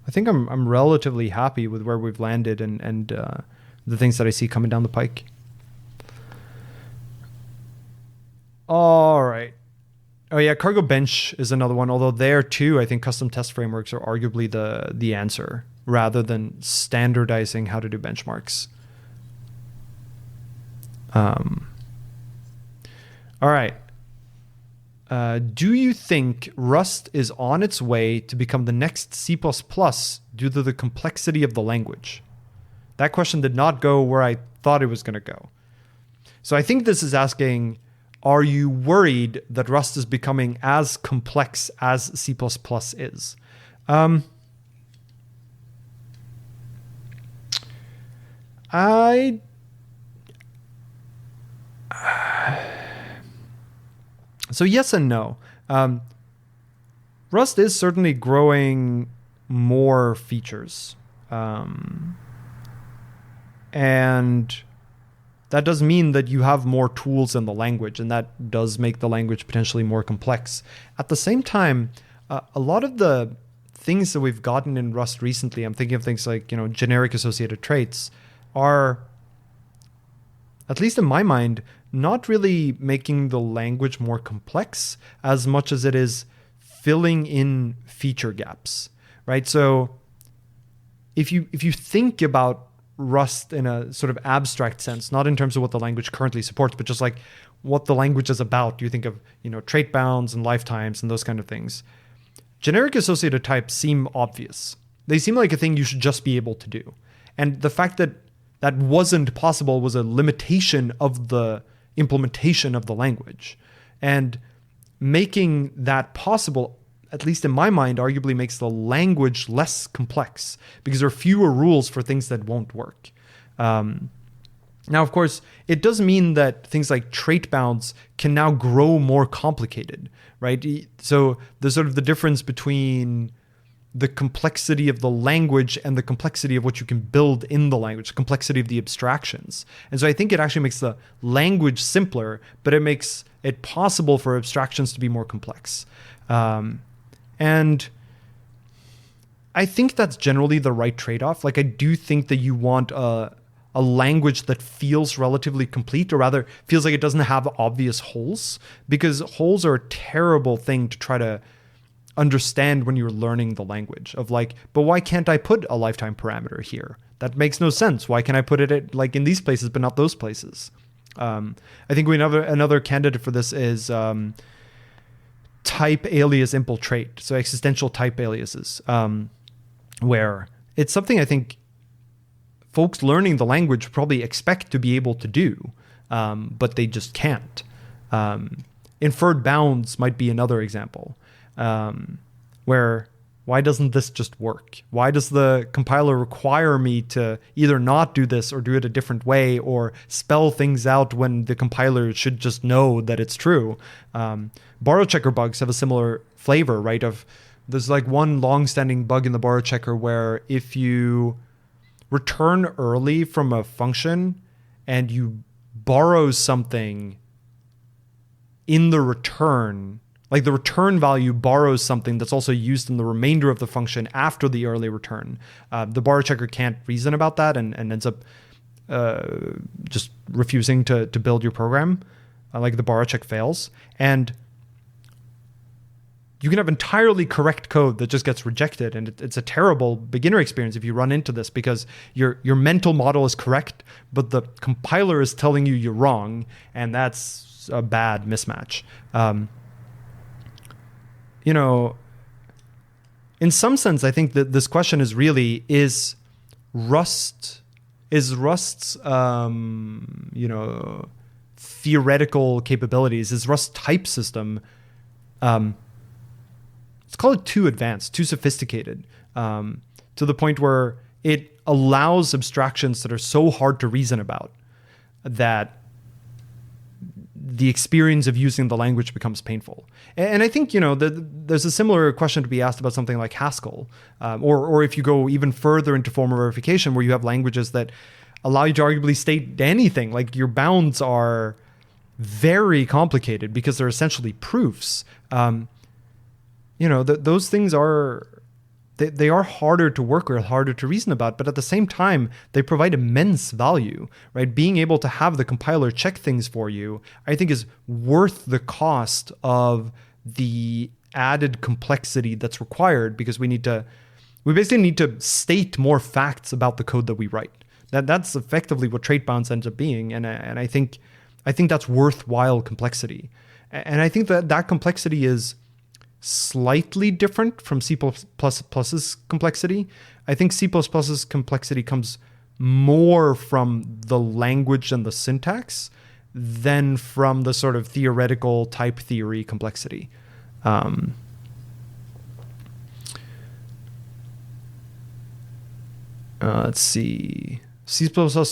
Speaker 1: I think I'm relatively happy with where we've landed and the things that I see coming down the pike. All right. Oh yeah, Cargo Bench is another one. Although there too, I think custom test frameworks are arguably the answer rather than standardizing how to do benchmarks. All right. Do you think Rust is on its way to become the next C++ due to the complexity of the language? That question did not go where I thought it was going to go. So I think this is asking, are you worried that Rust is becoming as complex as C++ is? So yes and no. Rust is certainly growing more features. And that does mean that you have more tools in the language, and that does make the language potentially more complex. At the same time, a lot of the things that we've gotten in Rust recently, I'm thinking of things like, generic associated traits, are, at least in my mind, not really making the language more complex as much as it is filling in feature gaps, right? So if you think about Rust in a sort of abstract sense, not in terms of what the language currently supports, but just like what the language is about. You think of, trait bounds and lifetimes and those kind of things. Generic associated types seem obvious. They seem like a thing you should just be able to do. And the fact that that wasn't possible was a limitation of the implementation of the language. And making that possible, at least in my mind, arguably makes the language less complex because there are fewer rules for things that won't work. Now, of course, it does mean that things like trait bounds can now grow more complicated, right? So there's sort of the difference between the complexity of the language and the complexity of what you can build in the language, the complexity of the abstractions. And so I think it actually makes the language simpler, but it makes it possible for abstractions to be more complex. And I think that's generally the right trade-off. Like, I do think that you want a language that feels relatively complete, or rather feels like it doesn't have obvious holes, because holes are a terrible thing to try to understand when you're learning the language of like, but why can't I put a lifetime parameter here? That makes no sense. Why can I put it in these places, but not those places? I think another candidate for this is type alias impl trait. So existential type aliases, where it's something I think folks learning the language probably expect to be able to do, but they just can't. Inferred bounds might be another example. Where why doesn't this just work? Why does the compiler require me to either not do this or do it a different way or spell things out when the compiler should just know that it's true? Borrow checker bugs have a similar flavor, right? There's like one long-standing bug in the borrow checker where if you return early from a function and you borrow something in the return, like the return value borrows something that's also used in the remainder of the function after the early return. The borrow checker can't reason about that and ends up just refusing to build your program. Like the borrow check fails. And you can have entirely correct code that just gets rejected. And it's a terrible beginner experience if you run into this, because your mental model is correct, but the compiler is telling you you're wrong. And that's a bad mismatch. In some sense, I think that this question is really, is Rust's, theoretical capabilities, is Rust type system, let's call it too advanced, too sophisticated, to the point where it allows abstractions that are so hard to reason about that the experience of using the language becomes painful. And I think, there's a similar question to be asked about something like Haskell, or if you go even further into formal verification, where you have languages that allow you to arguably state anything. Like your bounds are very complicated because they're essentially proofs. Those things are, they are harder to work with, harder to reason about, but at the same time, they provide immense value, right? Being able to have the compiler check things for you, I think is worth the cost of the added complexity that's required, because we basically need to state more facts about the code that we write. That's effectively what trait bounds ends up being. And I think that's worthwhile complexity. And I think that complexity is slightly different from C++'s complexity. I think C++'s complexity comes more from the language and the syntax than from the sort of theoretical type theory complexity. Let's see. C++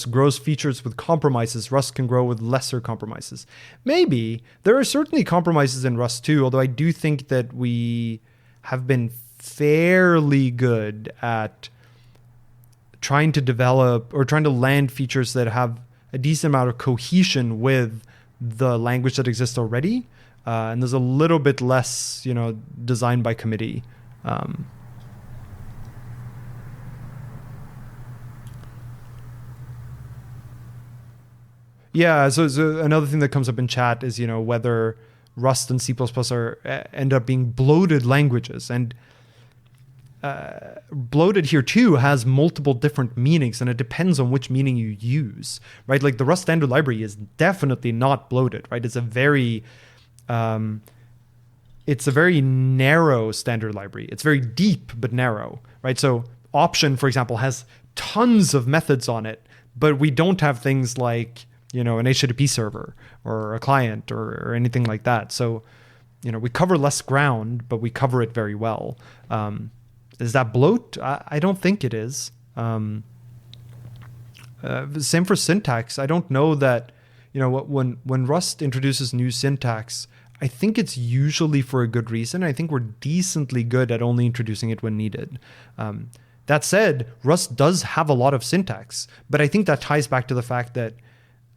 Speaker 1: grows features with compromises. Rust can grow with lesser compromises. Maybe. There are certainly compromises in Rust too, although I do think that we have been fairly good at trying to develop or trying to land features that have a decent amount of cohesion with the language that exists already. And there's a little bit less, design by committee. Yeah, so another thing that comes up in chat is, whether Rust and C++ end up being bloated languages. And bloated here too has multiple different meanings, and it depends on which meaning you use, right? Like the Rust standard library is definitely not bloated, right? It's a very narrow standard library. It's very deep but narrow, right? So option, for example, has tons of methods on it, but we don't have things like an HTTP server or a client or anything like that. So, we cover less ground, but we cover it very well. Is that bloat? I don't think it is. Same for syntax. I don't know that, when Rust introduces new syntax, I think it's usually for a good reason. I think we're decently good at only introducing it when needed. That said, Rust does have a lot of syntax, but I think that ties back to the fact that,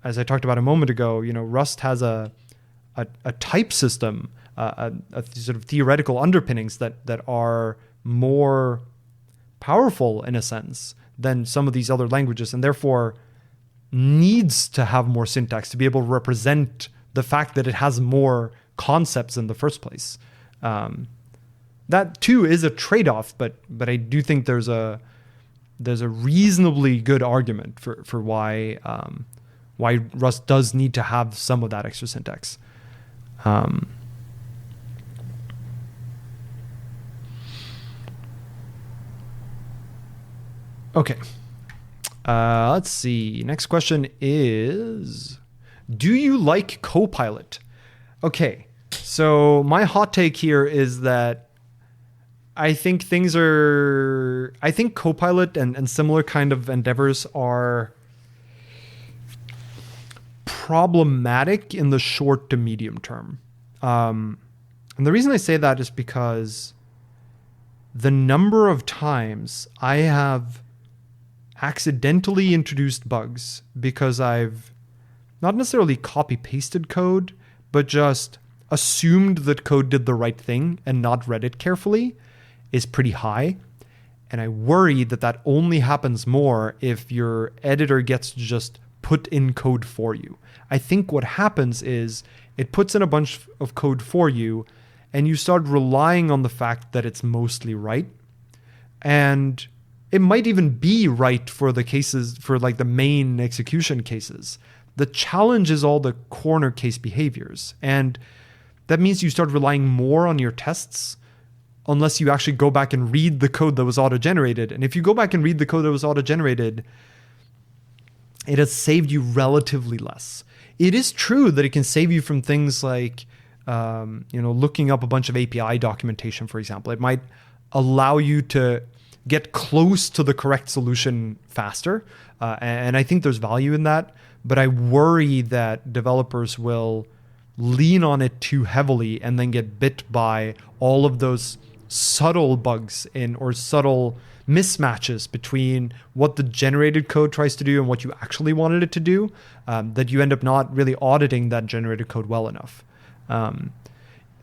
Speaker 1: as I talked about a moment ago, Rust has a type system, a sort of theoretical underpinnings that are more powerful in a sense than some of these other languages, and therefore needs to have more syntax to be able to represent the fact that it has more concepts in the first place. That too is a trade-off, but I do think there's a reasonably good argument for why Rust does need to have some of that extra syntax. Okay. Let's see. Next question is, do you like Copilot? Okay. So my hot take here is that I think Copilot and similar kind of endeavors are problematic in the short to medium term. And the reason I say that is because the number of times I have accidentally introduced bugs because I've not necessarily copy-pasted code, but just assumed that code did the right thing and not read it carefully is pretty high. And I worry that only happens more if your editor gets to just put in code for you. I think what happens is it puts in a bunch of code for you, and you start relying on the fact that it's mostly right. And it might even be right for the cases, for like the main execution cases. The challenge is all the corner case behaviors. And that means you start relying more on your tests unless you actually go back and read the code that was auto-generated. And if you go back and read the code that was auto-generated, it has saved you relatively less. It is true that it can save you from things like, looking up a bunch of API documentation, for example. It might allow you to get close to the correct solution faster. And I think there's value in that. But I worry that developers will lean on it too heavily and then get bit by all of those subtle bugs in or subtle mismatches between what the generated code tries to do and what you actually wanted it to do, that you end up not really auditing that generated code well enough.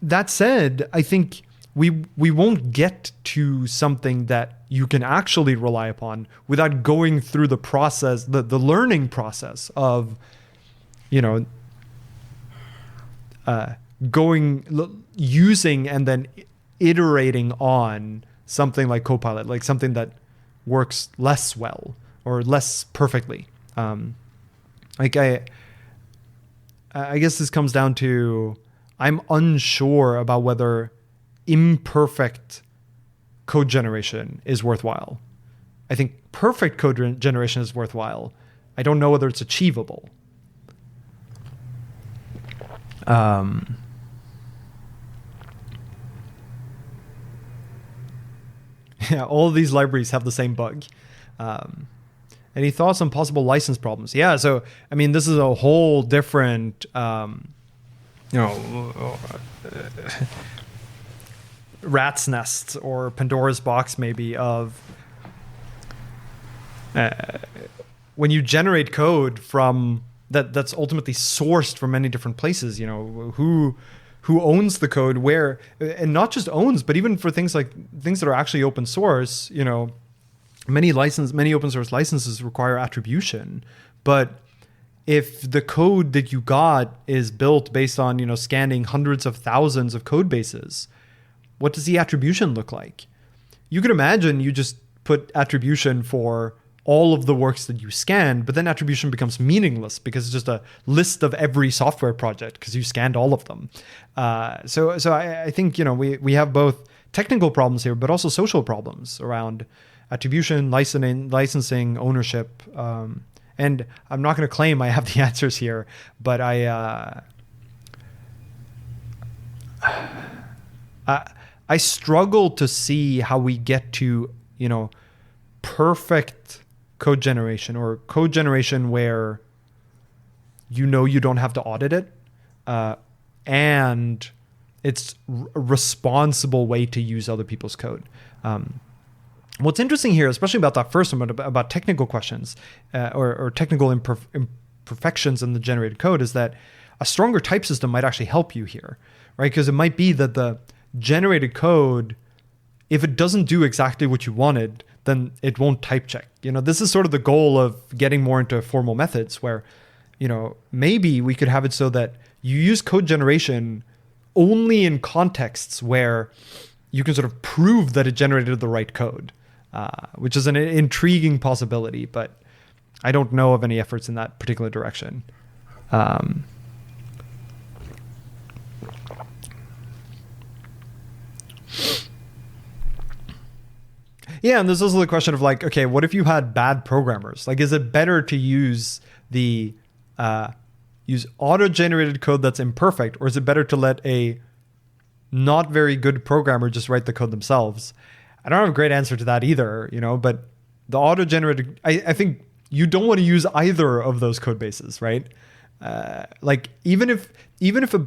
Speaker 1: That said, I think we won't get to something that you can actually rely upon without going through the process, the learning process of, using and then iterating on something like Copilot, like something that works less well or less perfectly. I guess this comes down to, I'm unsure about whether imperfect code generation is worthwhile. I think perfect code generation is worthwhile. I don't know whether it's achievable. Yeah, all of these libraries have the same bug. Any thoughts on possible license problems? Yeah, so I mean, this is a whole different, rat's nest or Pandora's box maybe of when you generate code from that's ultimately sourced from many different places. Who owns the code, where, and not just owns, but even for things that are actually open source, many open source licenses require attribution. But if the code that you got is built based on, scanning hundreds of thousands of code bases, what does the attribution look like? You could imagine you just put attribution for all of the works that you scan, but then attribution becomes meaningless because it's just a list of every software project because you scanned all of them. So I think, we have both technical problems here, but also social problems around attribution, licensing, ownership. And I'm not going to claim I have the answers here, but I struggle to see how we get to, perfect code generation, or code generation where you don't have to audit it, and it's a responsible way to use other people's code. What's interesting here, especially about that first one, about technical questions or technical imperfections in the generated code, is that a stronger type system might actually help you here, right? Because it might be that the generated code, if it doesn't do exactly what you wanted, then it won't type check. This is sort of the goal of getting more into formal methods where, maybe we could have it so that you use code generation only in contexts where you can sort of prove that it generated the right code, which is an intriguing possibility, but I don't know of any efforts in that particular direction. Yeah, and there's also the question of okay, what if you had bad programmers? Is it better to use auto-generated code that's imperfect, or is it better to let a not very good programmer just write the code themselves? I don't have a great answer to that either, but the auto-generated, I think you don't want to use either of those code bases, right? Even if a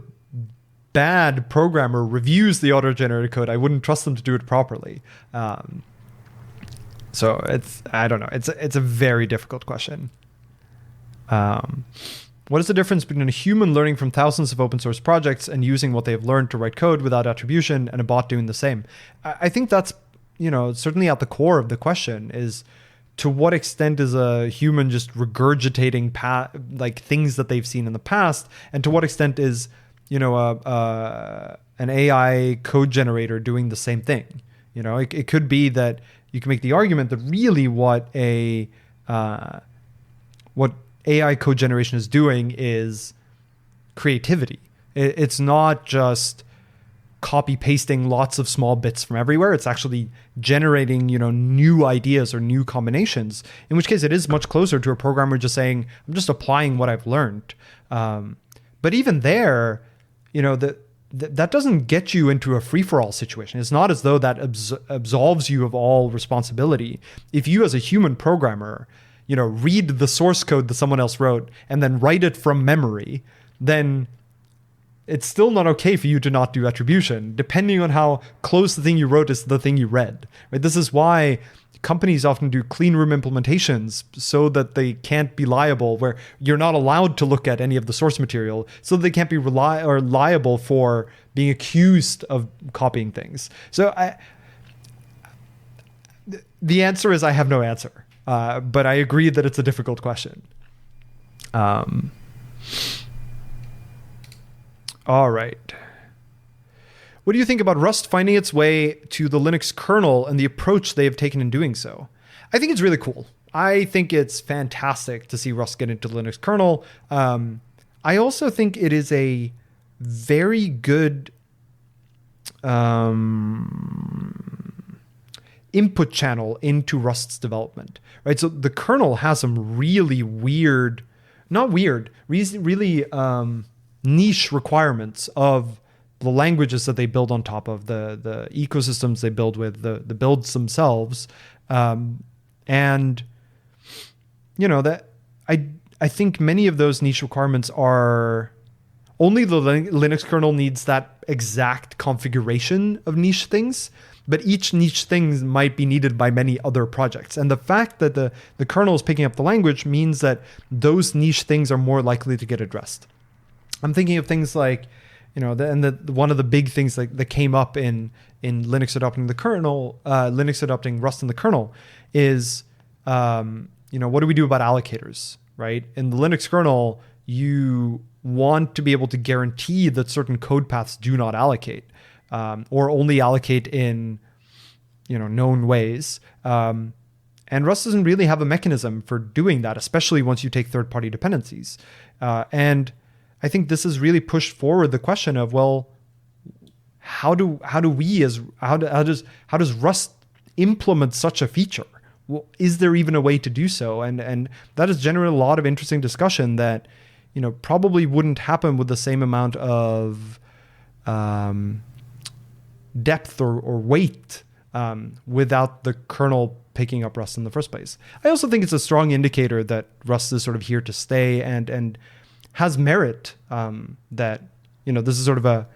Speaker 1: bad programmer reviews the auto-generated code, I wouldn't trust them to do it properly. So I don't know. It's a very difficult question. What is the difference between a human learning from thousands of open source projects and using what they have learned to write code without attribution, and a bot doing the same? I think that's, certainly at the core of the question is, to what extent is a human just regurgitating things that they've seen in the past, and to what extent is, an AI code generator doing the same thing? It could be that you can make the argument that really what AI code generation is doing is creativity. It's not just copy pasting lots of small bits from everywhere. It's actually generating, new ideas or new combinations, in which case it is much closer to a programmer just saying, I'm just applying what I've learned. But even there, that doesn't get you into a free-for-all situation. It's not as though that absolves you of all responsibility. If you as a human programmer, read the source code that someone else wrote and then write it from memory, then it's still not okay for you to not do attribution, depending on how close the thing you wrote is to the thing you read. Right? This is why companies often do clean room implementations so that they can't be liable, where you're not allowed to look at any of the source material, so that they can't be liable for being accused of copying things. So the answer is I have no answer, but I agree that it's a difficult question. All right. What do you think about Rust finding its way to the Linux kernel and the approach they have taken in doing so? I think it's really cool. I think it's fantastic to see Rust get into the Linux kernel. I also think it is a very good input channel into Rust's development, right? So the kernel has some really weird, really niche requirements of the languages that they build on top of, the ecosystems they build with, the builds themselves. And, that I think many of those niche requirements are only the Linux kernel needs that exact configuration of niche things, but each niche thing might be needed by many other projects. And the fact that the kernel is picking up the language means that those niche things are more likely to get addressed. I'm thinking of things like, one of the big things that came up in Linux adopting the kernel, Linux adopting Rust in the kernel is, what do we do about allocators, right? In the Linux kernel, you want to be able to guarantee that certain code paths do not allocate, or only allocate in, known ways. And Rust doesn't really have a mechanism for doing that, especially once you take third-party dependencies. And I think this has really pushed forward the question of, well, how does Rust implement such a feature? Well, is there even a way to do so? And that has generated a lot of interesting discussion that, probably wouldn't happen with the same amount of depth or weight without the kernel picking up Rust in the first place. I also think it's a strong indicator that Rust is sort of here to stay and has merit, that, this is sort of a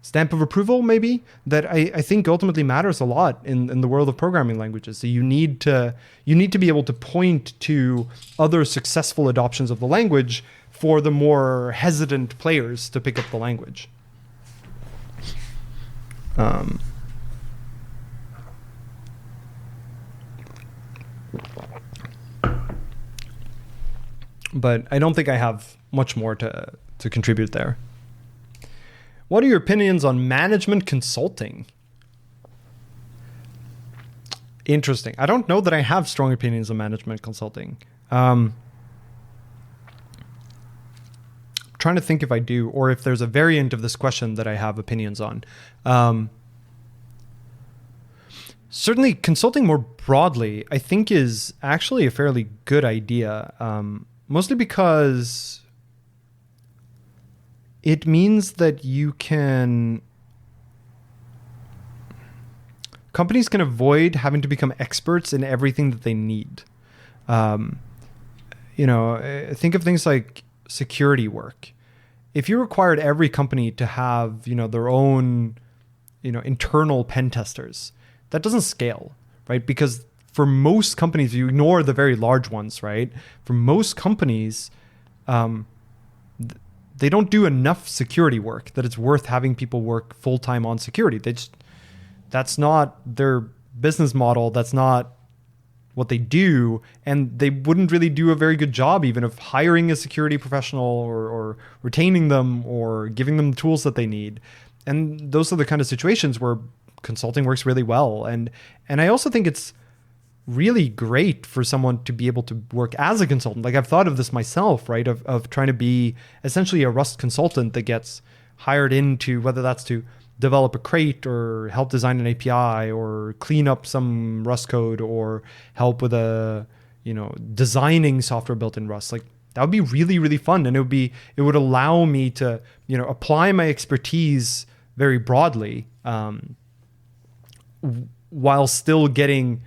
Speaker 1: stamp of approval, maybe, that I think ultimately matters a lot in the world of programming languages. So you need to be able to point to other successful adoptions of the language for the more hesitant players to pick up the language. But I don't think I have much more to contribute there. What are your opinions on management consulting? Interesting. I don't know that I have strong opinions on management consulting. Trying to think if I do, or if there's a variant of this question that I have opinions on. Certainly, consulting more broadly, I think, is actually a fairly good idea. Mostly because it means that companies can avoid having to become experts in everything that they need. Think of things like security work. If you required every company to have, their own, internal pen testers, that doesn't scale, right? Because for most companies, you ignore the very large ones, right? For most companies, they don't do enough security work that it's worth having people work full-time on security. That's not their business model. That's not what they do. And they wouldn't really do a very good job even of hiring a security professional or retaining them or giving them the tools that they need. And those are the kind of situations where consulting works really well. And I also think it's really great for someone to be able to work as a consultant. Like, I've thought of this myself, right? Of trying to be essentially a Rust consultant that gets hired into, whether that's to develop a crate or help design an API or clean up some Rust code or help with designing software built in Rust. Like, that would be really, really fun. And it would allow me to, apply my expertise very broadly, while still getting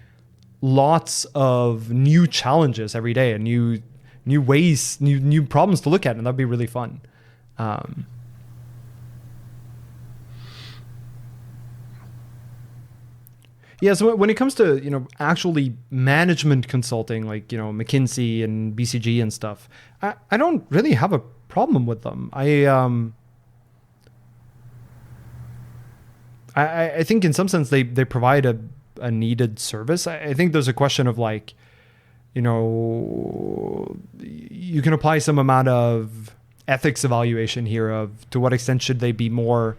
Speaker 1: lots of new challenges every day and new ways, new problems to look at, and that'd be really fun. Yeah, so when it comes to, actually management consulting, like, McKinsey and BCG and stuff, I don't really have a problem with them. I think in some sense they provide a needed service. I think there's a question of like, you can apply some amount of ethics evaluation here of to what extent should they be more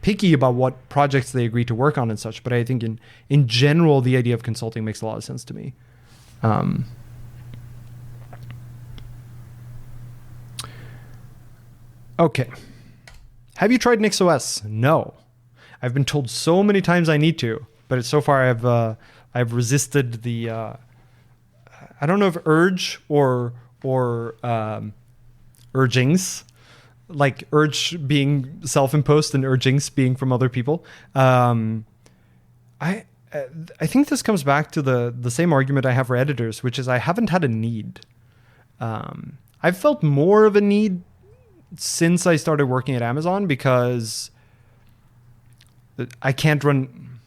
Speaker 1: picky about what projects they agree to work on and such. But I think in general, the idea of consulting makes a lot of sense to me. Okay. Have you tried NixOS? No. I've been told so many times I need to, but so far I've resisted the I don't know if urge or urgings, like urge being self-imposed and urgings being from other people. I think this comes back to the same argument I have for editors, which is I haven't had a need. I've felt more of a need since I started working at Amazon because I can't run.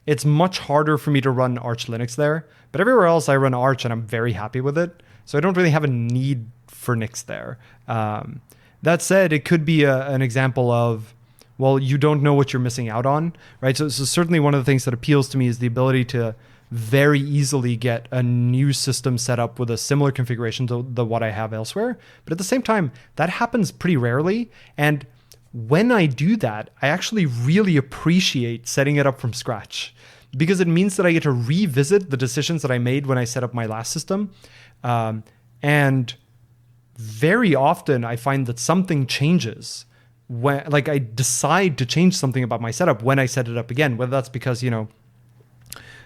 Speaker 1: It's much harder for me to run Arch Linux there, but everywhere else I run Arch and I'm very happy with it. So I don't really have a need for Nix there. That said, it could be an example of, well, you don't know what you're missing out on, right? So certainly one of the things that appeals to me is the ability to very easily get a new system set up with a similar configuration to what I have elsewhere. But at the same time, that happens pretty rarely. And when I do that, I actually really appreciate setting it up from scratch because it means that I get to revisit the decisions that I made when I set up my last system. And very often I find that something changes when, like, I decide to change something about my setup when I set it up again, whether that's because,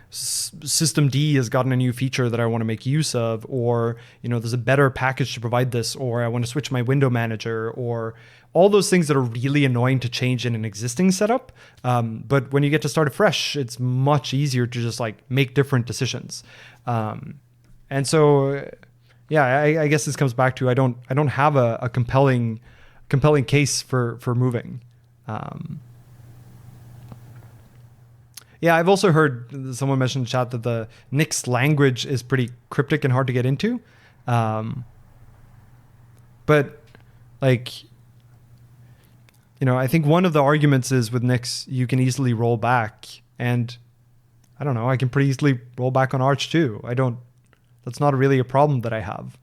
Speaker 1: System D has gotten a new feature that I want to make use of, or, there's a better package to provide this, or I want to switch my window manager, or all those things that are really annoying to change in an existing setup. But when you get to start afresh, it's much easier to just like make different decisions. And so, yeah, I guess this comes back to I don't have a compelling case for moving. Yeah, I've also heard someone mention in the chat that the Nix language is pretty cryptic and hard to get into. But like, I think one of the arguments is with Nix, you can easily roll back, and I don't know, I can pretty easily roll back on Arch too. That's not really a problem that I have.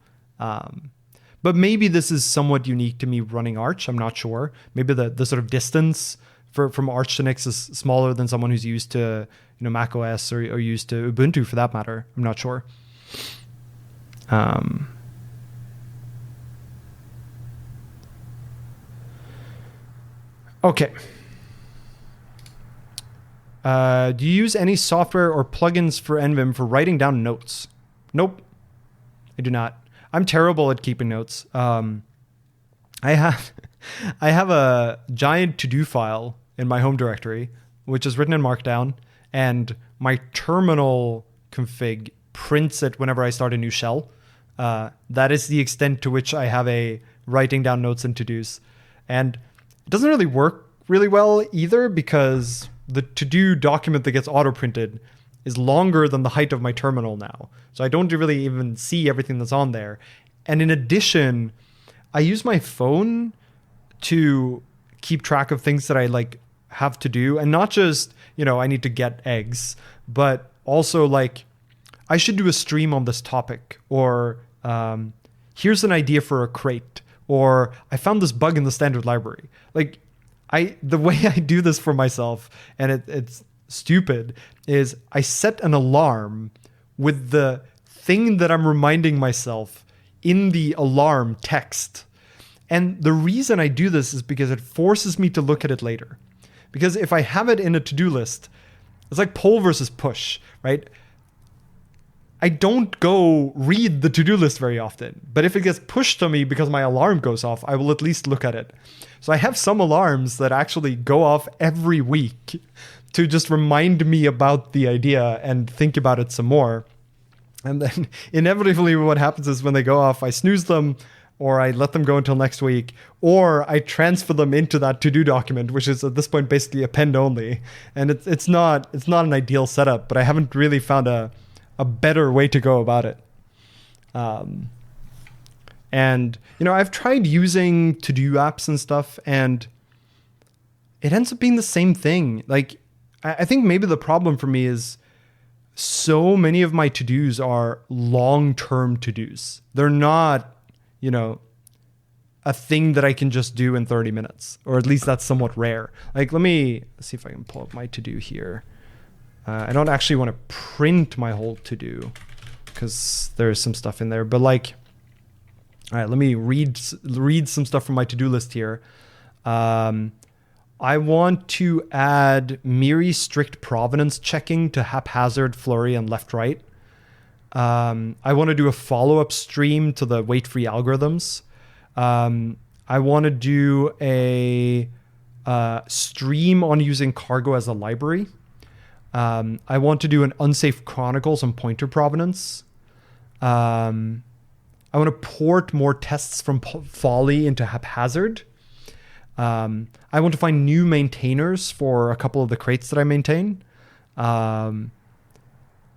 Speaker 1: But maybe this is somewhat unique to me running Arch. I'm not sure. Maybe the sort of distance from Arch to Nix is smaller than someone who's used to Mac OS or used to Ubuntu for that matter. I'm not sure. Okay. Do you use any software or plugins for NVim for writing down notes? Nope, I do not. I'm terrible at keeping notes. I have a giant to-do file in my home directory, which is written in Markdown, and my terminal config prints it whenever I start a new shell. That is the extent to which I have a writing down notes and to-dos. And it doesn't really work really well either because the to-do document that gets auto-printed is longer than the height of my terminal now. So I don't really even see everything that's on there. And in addition, I use my phone to keep track of things that I like have to do. And not just, I need to get eggs, but also like I should do a stream on this topic, or here's an idea for a crate, or I found this bug in the standard library. Like the way I do this for myself, and it's stupid, is I set an alarm with the thing that I'm reminding myself in the alarm text. And the reason I do this is because it forces me to look at it later. Because if I have it in a to-do list, it's like pull versus push, right? I don't go read the to-do list very often, but if it gets pushed to me because my alarm goes off, I will at least look at it. So I have some alarms that actually go off every week to just remind me about the idea and think about it some more. And then inevitably what happens is when they go off, I snooze them, or I let them go until next week, or I transfer them into that to-do document, which is at this point basically append only. And it's not an ideal setup, but I haven't really found a better way to go about it. And, I've tried using to-do apps and stuff, and it ends up being the same thing. Like, I think maybe the problem for me is so many of my to-dos are long-term to-dos. They're not, a thing that I can just do in 30 minutes, or at least that's somewhat rare. Like, let's see if I can pull up my to-do here. I don't actually want to print my whole to-do because there's some stuff in there, but like, all right, let me read some stuff from my to-do list here. I want to add Miri strict provenance checking to haphazard flurry and left-right. I want to do a follow-up stream to the weight-free algorithms. I want to do a stream on using cargo as a library. I want to do an unsafe chronicles on pointer provenance. I want to port more tests from Folly into haphazard. I want to find new maintainers for a couple of the crates that I maintain.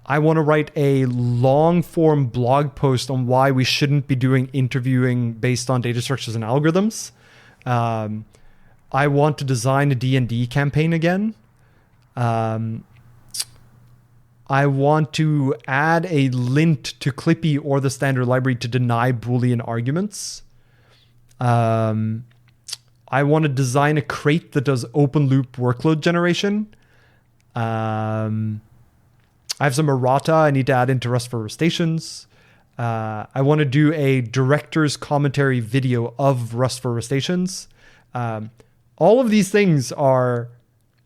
Speaker 1: I want to write a long-form blog post on why we shouldn't be doing interviewing based on data structures and algorithms. I want to design a D&D campaign again. I want to add a lint to Clippy or the standard library to deny Boolean arguments. I want to design a crate that does open loop workload generation. I have some errata I need to add into Rust for Rustations. I want to do a director's commentary video of Rust for Rustations. All of these things are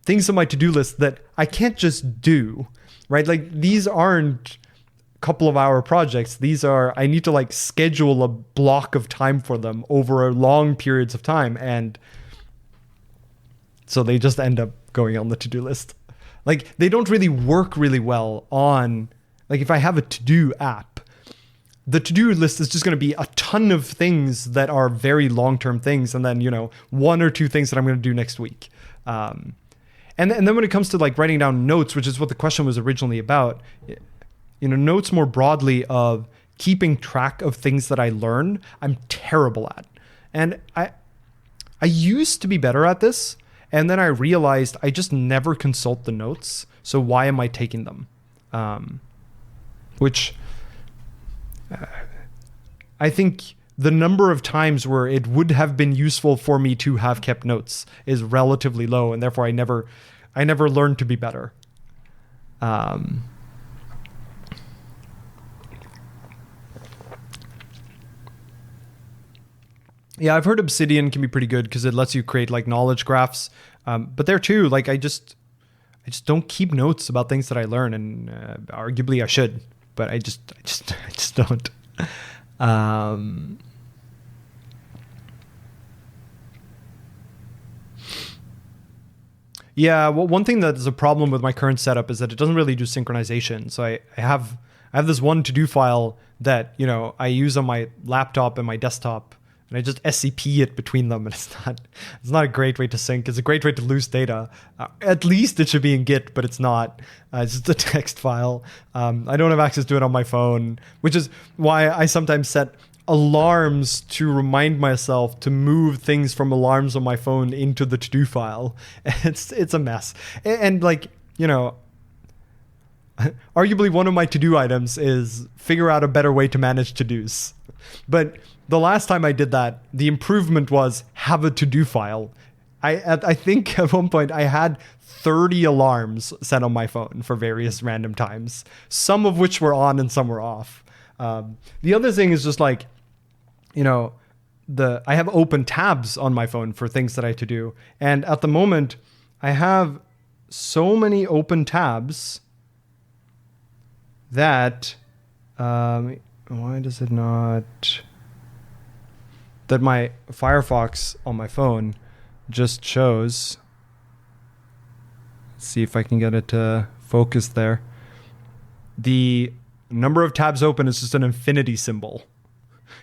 Speaker 1: things on my to-do list that I can't just do, right? Like, these aren't couple of hour projects. These are, I need to like schedule a block of time for them over long periods of time. And so they just end up going on the to-do list. Like, they don't really work really well on, like, if I have a to-do app, the to-do list is just going to be a ton of things that are very long-term things. And then, one or two things that I'm going to do next week. And then when it comes to like writing down notes, which is what the question was originally about, notes more broadly of keeping track of things that I learn, I'm terrible at. And I used to be better at this, and then I realized I just never consult the notes. So why am I taking them? Which I think the number of times where it would have been useful for me to have kept notes is relatively low, and therefore I never learned to be better. Yeah, I've heard Obsidian can be pretty good because it lets you create like knowledge graphs. But there too, like I just don't keep notes about things that I learn, and arguably I should, but I just don't. Yeah, well, one thing that is a problem with my current setup is that it doesn't really do synchronization. So I have this one to-do file that I use on my laptop and my desktop. And I just SCP it between them, and it's not a great way to sync. It's a great way to lose data. At least it should be in Git, but it's not. It's just a text file. I don't have access to it on my phone, which is why I sometimes set alarms to remind myself to move things from alarms on my phone into the to-do file. It's a mess. And like, arguably one of my to-do items is figure out a better way to manage to-dos. But the last time I did that, the improvement was have a to-do file. I think at one point I had 30 alarms set on my phone for various random times, some of which were on and some were off. The other thing is just like, I have open tabs on my phone for things that I have to do. And at the moment, I have so many open tabs that, why does it not... that my Firefox on my phone just shows. Let's see if I can get it to focus there. The number of tabs open is just an infinity symbol.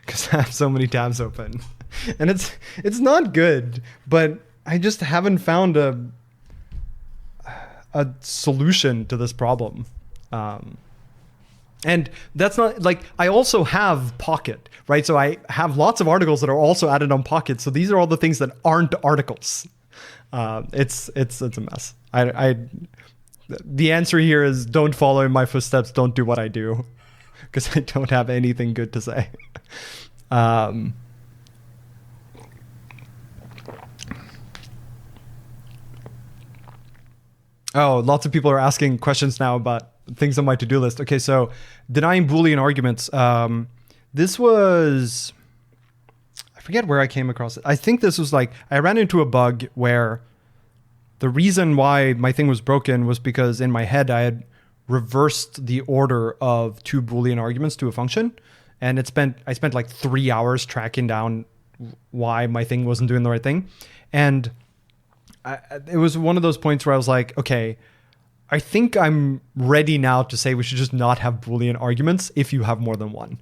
Speaker 1: because I have so many tabs open. And it's not good, but I just haven't found a solution to this problem. And that's not like, I also have Pocket, right? So I have lots of articles that are also added on Pocket. So these are all the things that aren't articles. It's a mess. The answer here is don't follow in my footsteps. Don't do what I do, because I don't have anything good to say. Oh, lots of people are asking questions now about things on my to-do list. Okay, so denying Boolean arguments. This was, I forget where I came across it. I think this was like, I ran into a bug where the reason why my thing was broken was because in my head I had reversed the order of two Boolean arguments to a function. And I spent like 3 hours tracking down why my thing wasn't doing the right thing. And it was one of those points where I was like, okay, I think I'm ready now to say we should just not have Boolean arguments if you have more than one.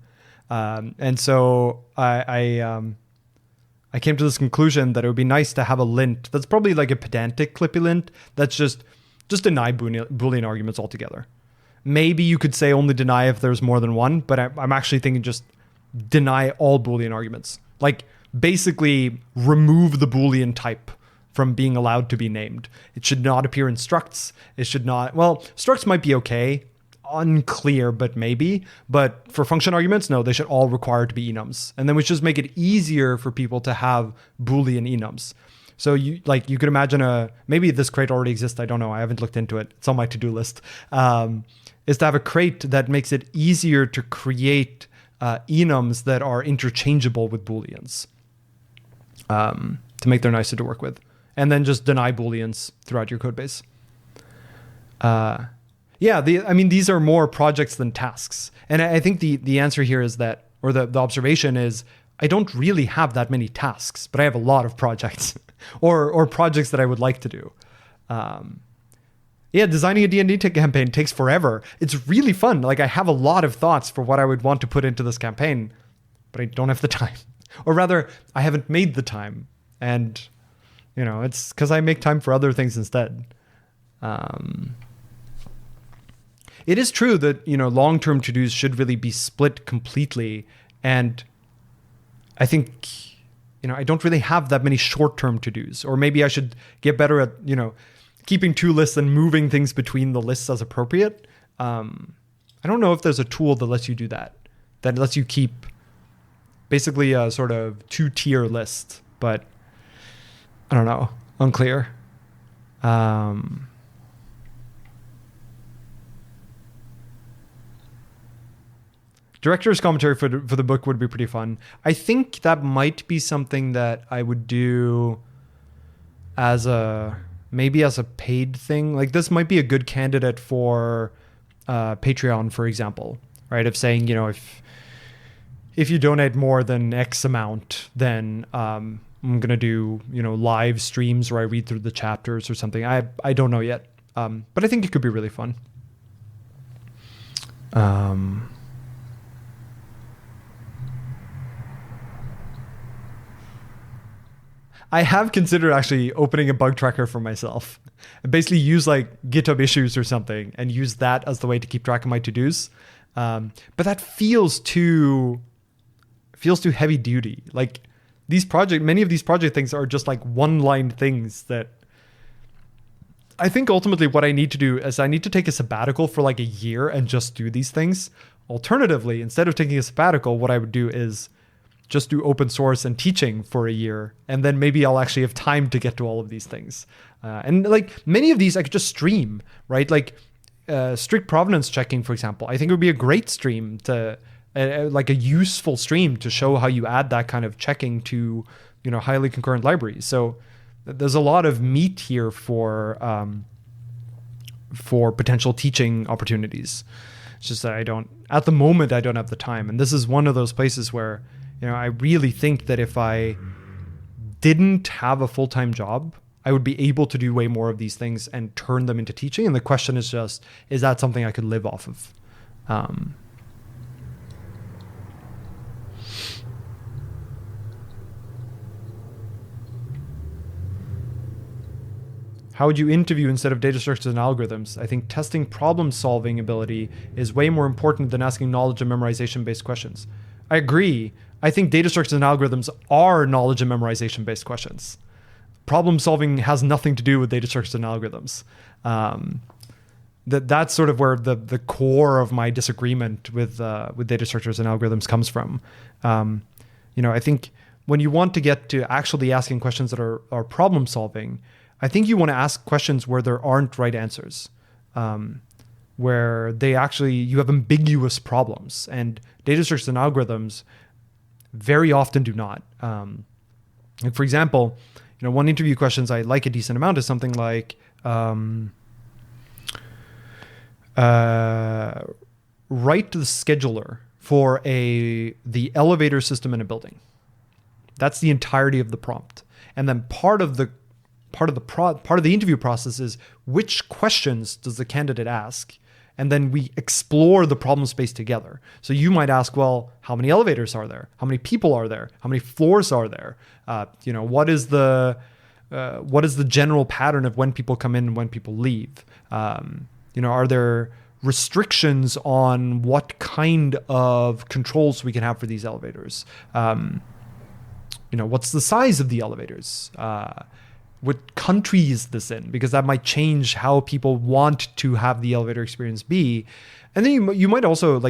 Speaker 1: And so I came to this conclusion that it would be nice to have a lint that's probably like a pedantic Clippy lint that's just deny Boolean arguments altogether. Maybe you could say only deny if there's more than one, but I'm actually thinking just deny all Boolean arguments. Like basically remove the Boolean type from being allowed to be named. It should not appear in structs. It should not, well, structs might be okay. Unclear, but maybe. But for function arguments, no, they should all require to be enums. And then we should just make it easier for people to have Boolean enums. So you could imagine maybe this crate already exists. I don't know. I haven't looked into it. It's on my to-do list. Is to have a crate that makes it easier to create enums that are interchangeable with Booleans to make them nicer to work with. And then just deny Booleans throughout your code base. These are more projects than tasks. And I think the answer here is that, or the observation is, I don't really have that many tasks, but I have a lot of projects or projects that I would like to do. Designing a D&D campaign takes forever. It's really fun. Like I have a lot of thoughts for what I would want to put into this campaign, but I don't have the time. Or rather, I haven't made the time. And it's because I make time for other things instead. It is true that, long-term to-dos should really be split completely. And I think, I don't really have that many short-term to-dos. Or maybe I should get better at, keeping two lists and moving things between the lists as appropriate. I don't know if there's a tool that lets you do that lets you keep basically a sort of two-tier list. But I don't know. Unclear. Director's commentary for the book would be pretty fun. I think that might be something that I would do maybe as a paid thing. Like this might be a good candidate for Patreon, for example, right? Of saying, if you donate more than X amount, then I'm going to do, live streams where I read through the chapters or something. I don't know yet. But I think it could be really fun. I have considered actually opening a bug tracker for myself. I basically use like GitHub issues or something and use that as the way to keep track of my to-dos. But that feels too heavy duty. Like many of these project things are just like one-line things that I think ultimately what I need to do is I need to take a sabbatical for like a year and just do these things. Alternatively, instead of taking a sabbatical, what I would do is just do open source and teaching for a year. And then maybe I'll actually have time to get to all of these things. And like many of these I could just stream, right? Like strict provenance checking, for example, I think it would be a great stream to like a useful stream to show how you add that kind of checking to, highly concurrent libraries. So there's a lot of meat here for potential teaching opportunities. It's just that at the moment, I don't have the time. And this is one of those places where, I really think that if I didn't have a full-time job, I would be able to do way more of these things and turn them into teaching. And the question is just, is that something I could live off of? How would you interview instead of data structures and algorithms? I think testing problem-solving ability is way more important than asking knowledge and memorization-based questions. I agree. I think data structures and algorithms are knowledge and memorization-based questions. Problem-solving has nothing to do with data structures and algorithms. That's sort of where the core of my disagreement with data structures and algorithms comes from. I think when you want to get to actually asking questions that are problem-solving, I think you want to ask questions where there aren't right answers, where you have ambiguous problems, and data structures and algorithms very often do not. Like for example, one interview questions I like a decent amount is something like, write the scheduler for the elevator system in a building. That's the entirety of the prompt, and then part of the interview process is which questions does the candidate ask, and then we explore the problem space together. So you might ask, well, how many elevators are there? How many people are there? How many floors are there? What is the general pattern of when people come in and when people leave? Are there restrictions on what kind of controls we can have for these elevators? What's the size of the elevators? What country is this in? Because that might change how people want to have the elevator experience be. And then you might also,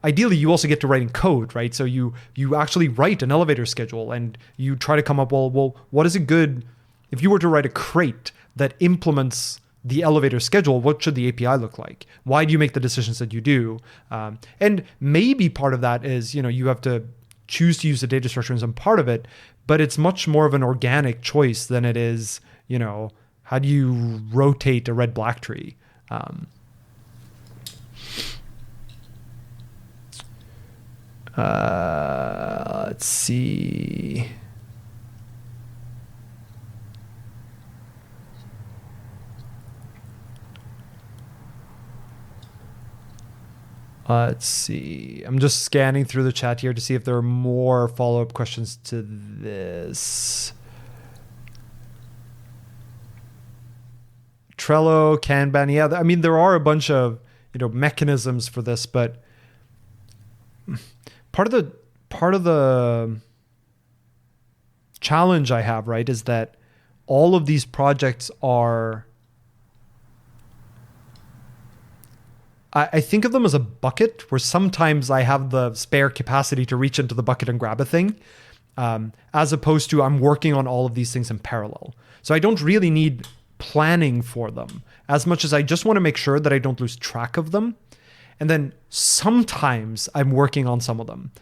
Speaker 1: ideally you also get to writing code, right? So you actually write an elevator schedule and you try to come up, well, what is it good? If you were to write a crate that implements the elevator schedule, what should the API look like? Why do you make the decisions that you do? And maybe part of that is, you have to choose to use the data structure in some part of it, but it's much more of an organic choice than it is, how do you rotate a red-black tree? Let's see. Let's see. I'm just scanning through the chat here to see if there are more follow-up questions to this. Trello, Kanban. Yeah, I mean, there are a bunch of mechanisms for this, but part of the challenge I have, right, is that all of these projects are. I think of them as a bucket where sometimes I have the spare capacity to reach into the bucket and grab a thing, as opposed to I'm working on all of these things in parallel. So I don't really need planning for them as much as I just want to make sure that I don't lose track of them. And then sometimes I'm working on some of them.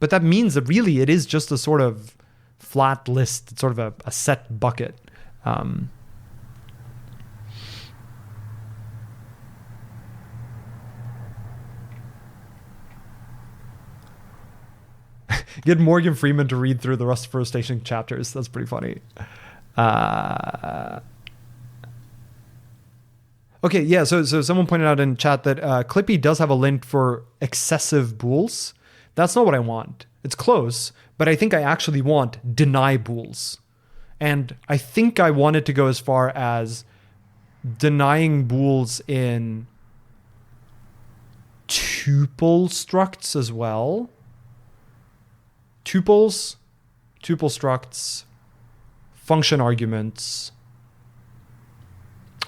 Speaker 1: But that means that really it is just a sort of flat list, sort of a set bucket. Get Morgan Freeman to read through the Reforestation chapters. That's pretty funny. Okay, yeah, so someone pointed out in chat that Clippy does have a link for excessive bools. That's not what I want. It's close, but I think I actually want deny bools. And I think I wanted to go as far as denying bools in tuple structs as well. Tuples, tuple structs, function arguments,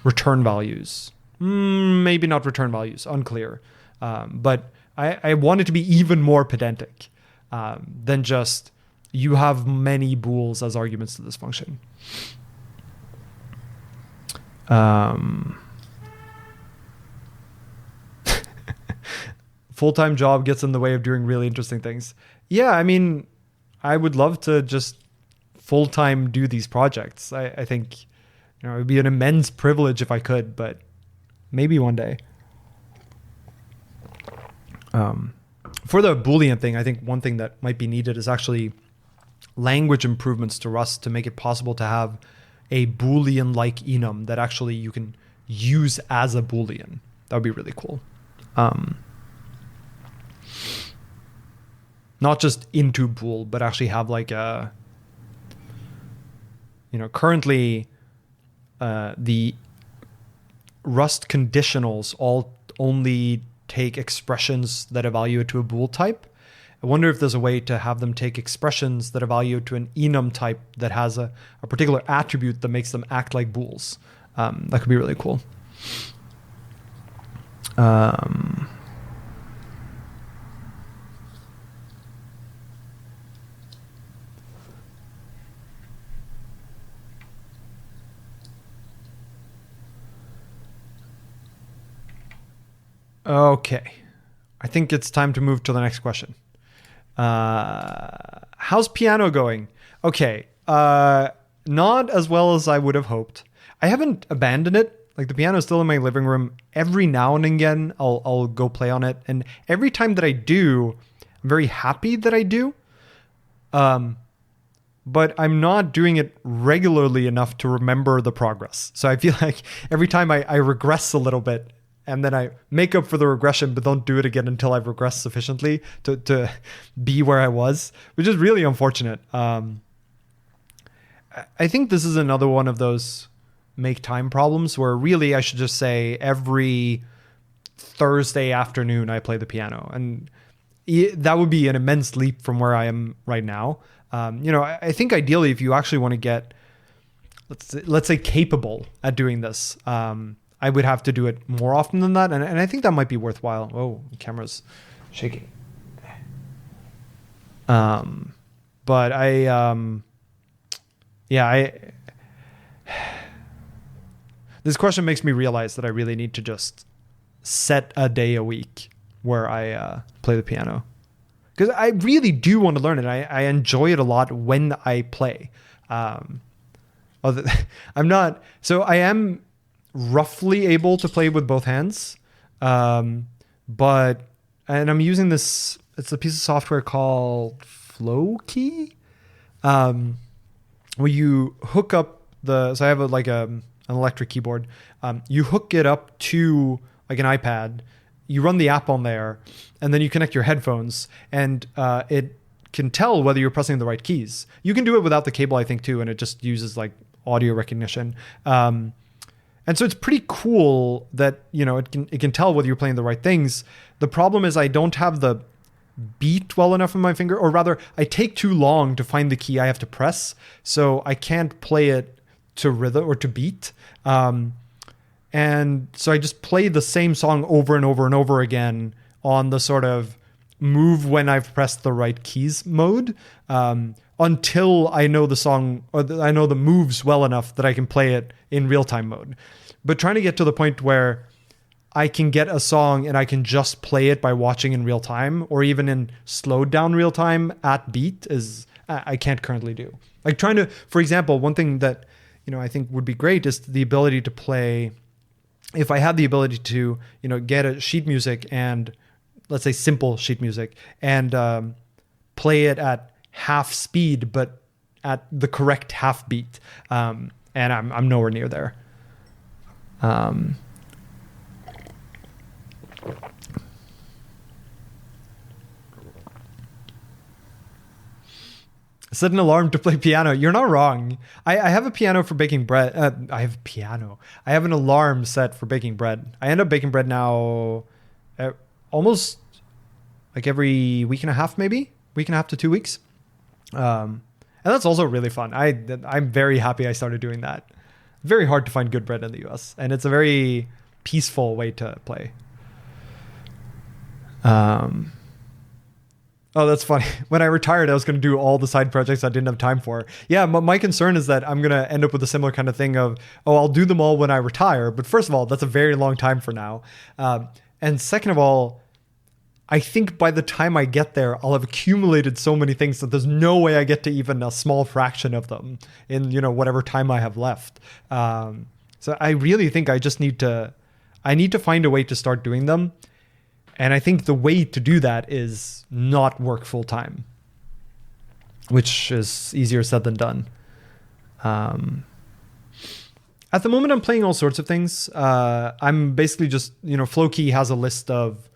Speaker 1: return values. Maybe not return values, unclear. But I want it to be even more pedantic than just you have many bools as arguments to this function. Full-time job gets in the way of doing really interesting things. Yeah, I mean, I would love to just full-time do these projects. I think, it would be an immense privilege if I could, but maybe one day. For the Boolean thing, I think one thing that might be needed is actually language improvements to Rust to make it possible to have a Boolean-like enum that actually you can use as a Boolean. That would be really cool. Not just into bool, but actually have like a, currently the Rust conditionals all only take expressions that evaluate to a bool type. I wonder if there's a way to have them take expressions that evaluate to an enum type that has a particular attribute that makes them act like bools. That could be really cool. Okay. I think it's time to move to the next question. How's piano going? Okay. Not as well as I would have hoped. I haven't abandoned it. Like, the piano is still in my living room. Every now and again, I'll go play on it. And every time that I do, I'm very happy that I do. But I'm not doing it regularly enough to remember the progress. So I feel like every time I regress a little bit, and then I make up for the regression, but don't do it again until I've regressed sufficiently to be where I was, which is really unfortunate. I think this is another one of those make time problems where really I should just say every Thursday afternoon I play the piano. And that would be an immense leap from where I am right now. I think ideally if you actually want to get, let's say capable at doing this, I would have to do it more often than that. And I think that might be worthwhile. Oh, the camera's shaking. But this question makes me realize that I really need to just set a day a week where I play the piano. Because I really do want to learn it. I enjoy it a lot when I play. I am roughly able to play with both hands. And I'm using this, it's a piece of software called Flowkey, where you hook up so I have an electric keyboard. You hook it up to like an iPad, you run the app on there, and then you connect your headphones, and it can tell whether you're pressing the right keys. You can do it without the cable, I think, too, and it just uses like audio recognition. And so it's pretty cool that, it can tell whether you're playing the right things. The problem is I don't have the beat well enough in my finger, or rather I take too long to find the key I have to press. So I can't play it to rhythm or to beat. And so I just play the same song over and over and over again on the sort of move when I've pressed the right keys mode, until I know the song or I know the moves well enough that I can play it in real-time mode. But trying to get to the point where I can get a song and I can just play it by watching in real time, or even in slowed down real time at beat, is I can't currently do. Like trying to, for example, one thing that, I think would be great is the ability to play, if I had the ability to, get a sheet music and let's say simple sheet music and play it at half speed, but at the correct half beat. And I'm nowhere near there. Set an alarm to play piano. You're not wrong. I have a piano for baking bread. I have an alarm set for baking bread. I end up baking bread now almost like every week and a half, maybe. Week and a half to 2 weeks. And that's also really fun. I'm very happy I started doing that. Very hard to find good bread in the US. And it's a very peaceful way to play. Oh, that's funny. When I retired, I was going to do all the side projects I didn't have time for. Yeah, my concern is that I'm going to end up with a similar kind of thing of, I'll do them all when I retire. But first of all, that's a very long time for now. And second of all, I think by the time I get there, I'll have accumulated so many things that there's no way I get to even a small fraction of them in, whatever time I have left. So I really think I just need to find a way to start doing them. And I think the way to do that is not work full time, which is easier said than done. At the moment, I'm playing all sorts of things. I'm basically just, Flowkey has a list of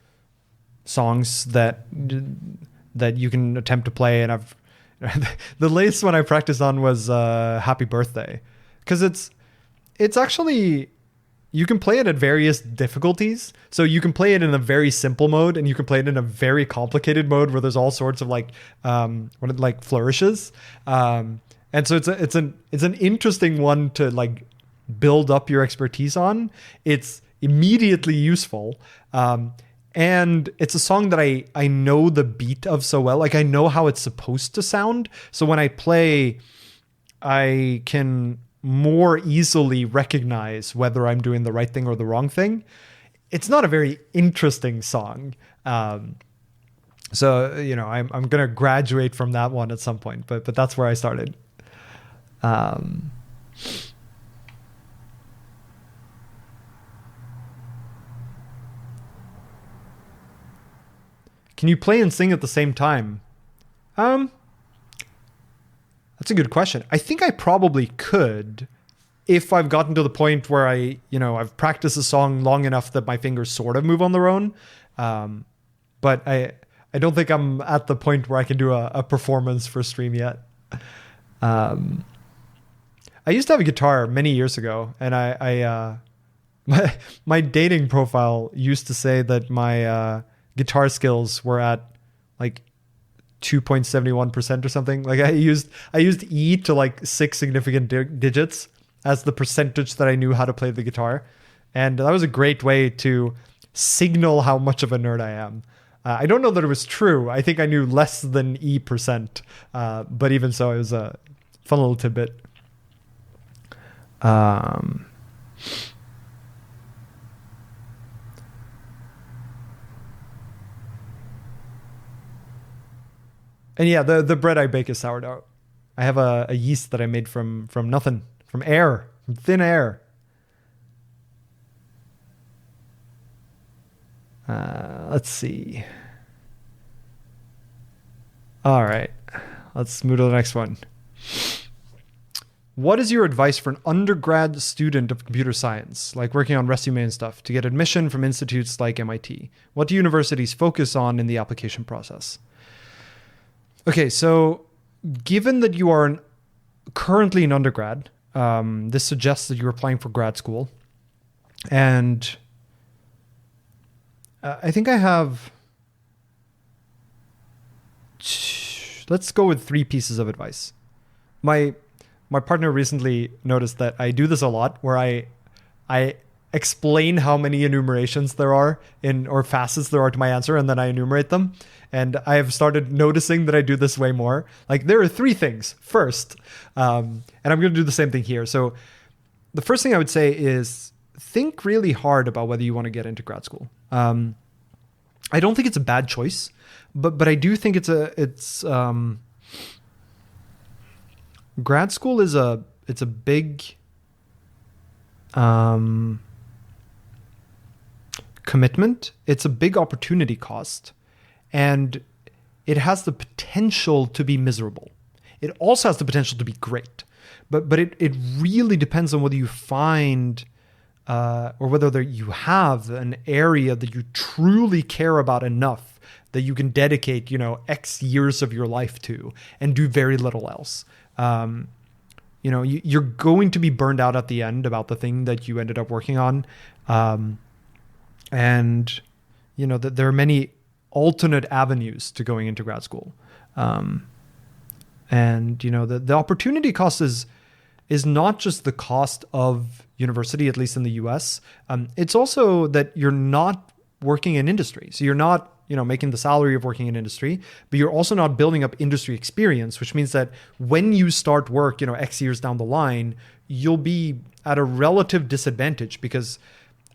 Speaker 1: songs that you can attempt to play. And the latest one I practiced on was Happy Birthday. Because It's actually, you can play it at various difficulties. So you can play it in a very simple mode, and you can play it in a very complicated mode where there's all sorts of like flourishes. And so it's an interesting one to like build up your expertise on. It's immediately useful. And it's a song that I know the beat of so well. Like I know how it's supposed to sound. So when I play, I can more easily recognize whether I'm doing the right thing or the wrong thing. It's not a very interesting song. So, you know, I'm going to graduate from that one at some point, but that's where I started. Can you play and sing at the same time? That's a good question. I think I probably could if I've gotten to the point where I've practiced a song long enough that my fingers sort of move on their own. But I don't think I'm at the point where I can do a performance for stream yet. I used to have a guitar many years ago, and my dating profile used to say that my guitar skills were at like 2.71% or something. Like I used E to like 6 significant digits as the percentage that I knew how to play the guitar. And that was a great way to signal how much of a nerd I am. I don't know that it was true. I think I knew less than E%. But even so, it was a fun little tidbit. And yeah, the bread I bake is sourdough. I have a yeast that I made from nothing, from air, from thin air. Let's see. All right, let's move to the next one. What is your advice for an undergrad student of computer science, like working on resume and stuff, to get admission from institutes like MIT? What do universities focus on in the application process? Okay, so given that you are currently an undergrad, this suggests that you're applying for grad school. And I think I have, let's go with 3 pieces of advice. My partner recently noticed that I do this a lot, where I explain how many enumerations there are or facets there are to my answer, and then I enumerate them. And I have started noticing that I do this way more. Like there are 3 things. First, and I'm going to do the same thing here. So the first thing I would say is think really hard about whether you want to get into grad school. I don't think it's a bad choice, but I do think it's grad school is a big commitment. It's a big opportunity cost, and it has the potential to be miserable. It also has the potential to be great, but it really depends on whether you find or whether you have an area that you truly care about enough that you can dedicate, X years of your life to and do very little else. You're going to be burned out at the end about the thing that you ended up working on. And there are many alternate avenues to going into grad school. The opportunity cost is not just the cost of university, at least in the US. It's also that you're not working in industry. So you're not, making the salary of working in industry, but you're also not building up industry experience, which means that when you start work, X years down the line, you'll be at a relative disadvantage because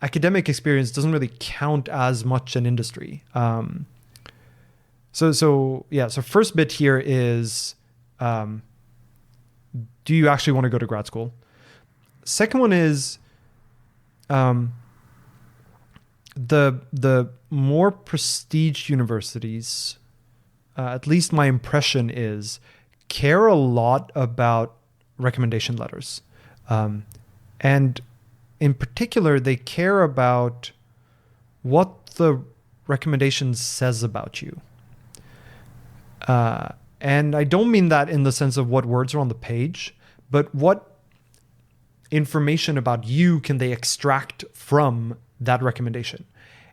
Speaker 1: academic experience doesn't really count as much in industry. So first bit here is, do you actually want to go to grad school? Second one is, the more prestige universities, at least my impression is, care a lot about recommendation letters. And in particular, they care about what the recommendation says about you. And I don't mean that in the sense of what words are on the page, but what information about you can they extract from that recommendation?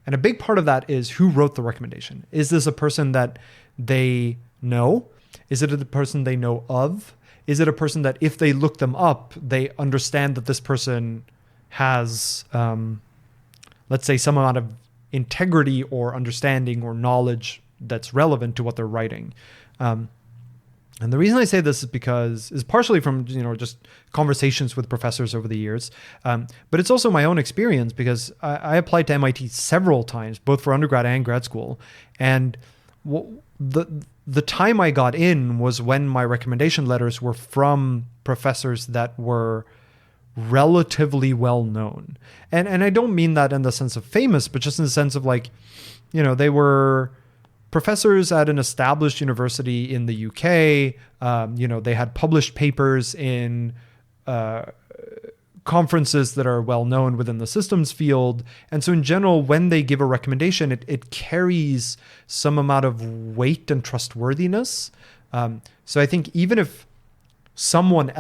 Speaker 1: And a big part of that is who wrote the recommendation. Is this a person that they know? Is it a person they know of? Is it a person that if they look them up, they understand that this person has, let's say, some amount of integrity or understanding or knowledge that's relevant to what they're writing? And the reason I say this is partially from, just conversations with professors over the years. But it's also my own experience because I applied to MIT several times, both for undergrad and grad school. And the time I got in was when my recommendation letters were from professors that were relatively well known. And I don't mean that in the sense of famous, but just in the sense of they were professors at an established university in the UK. They had published papers in conferences that are well known within the systems field. And so in general, when they give a recommendation, it carries some amount of weight and trustworthiness. So I think even if someone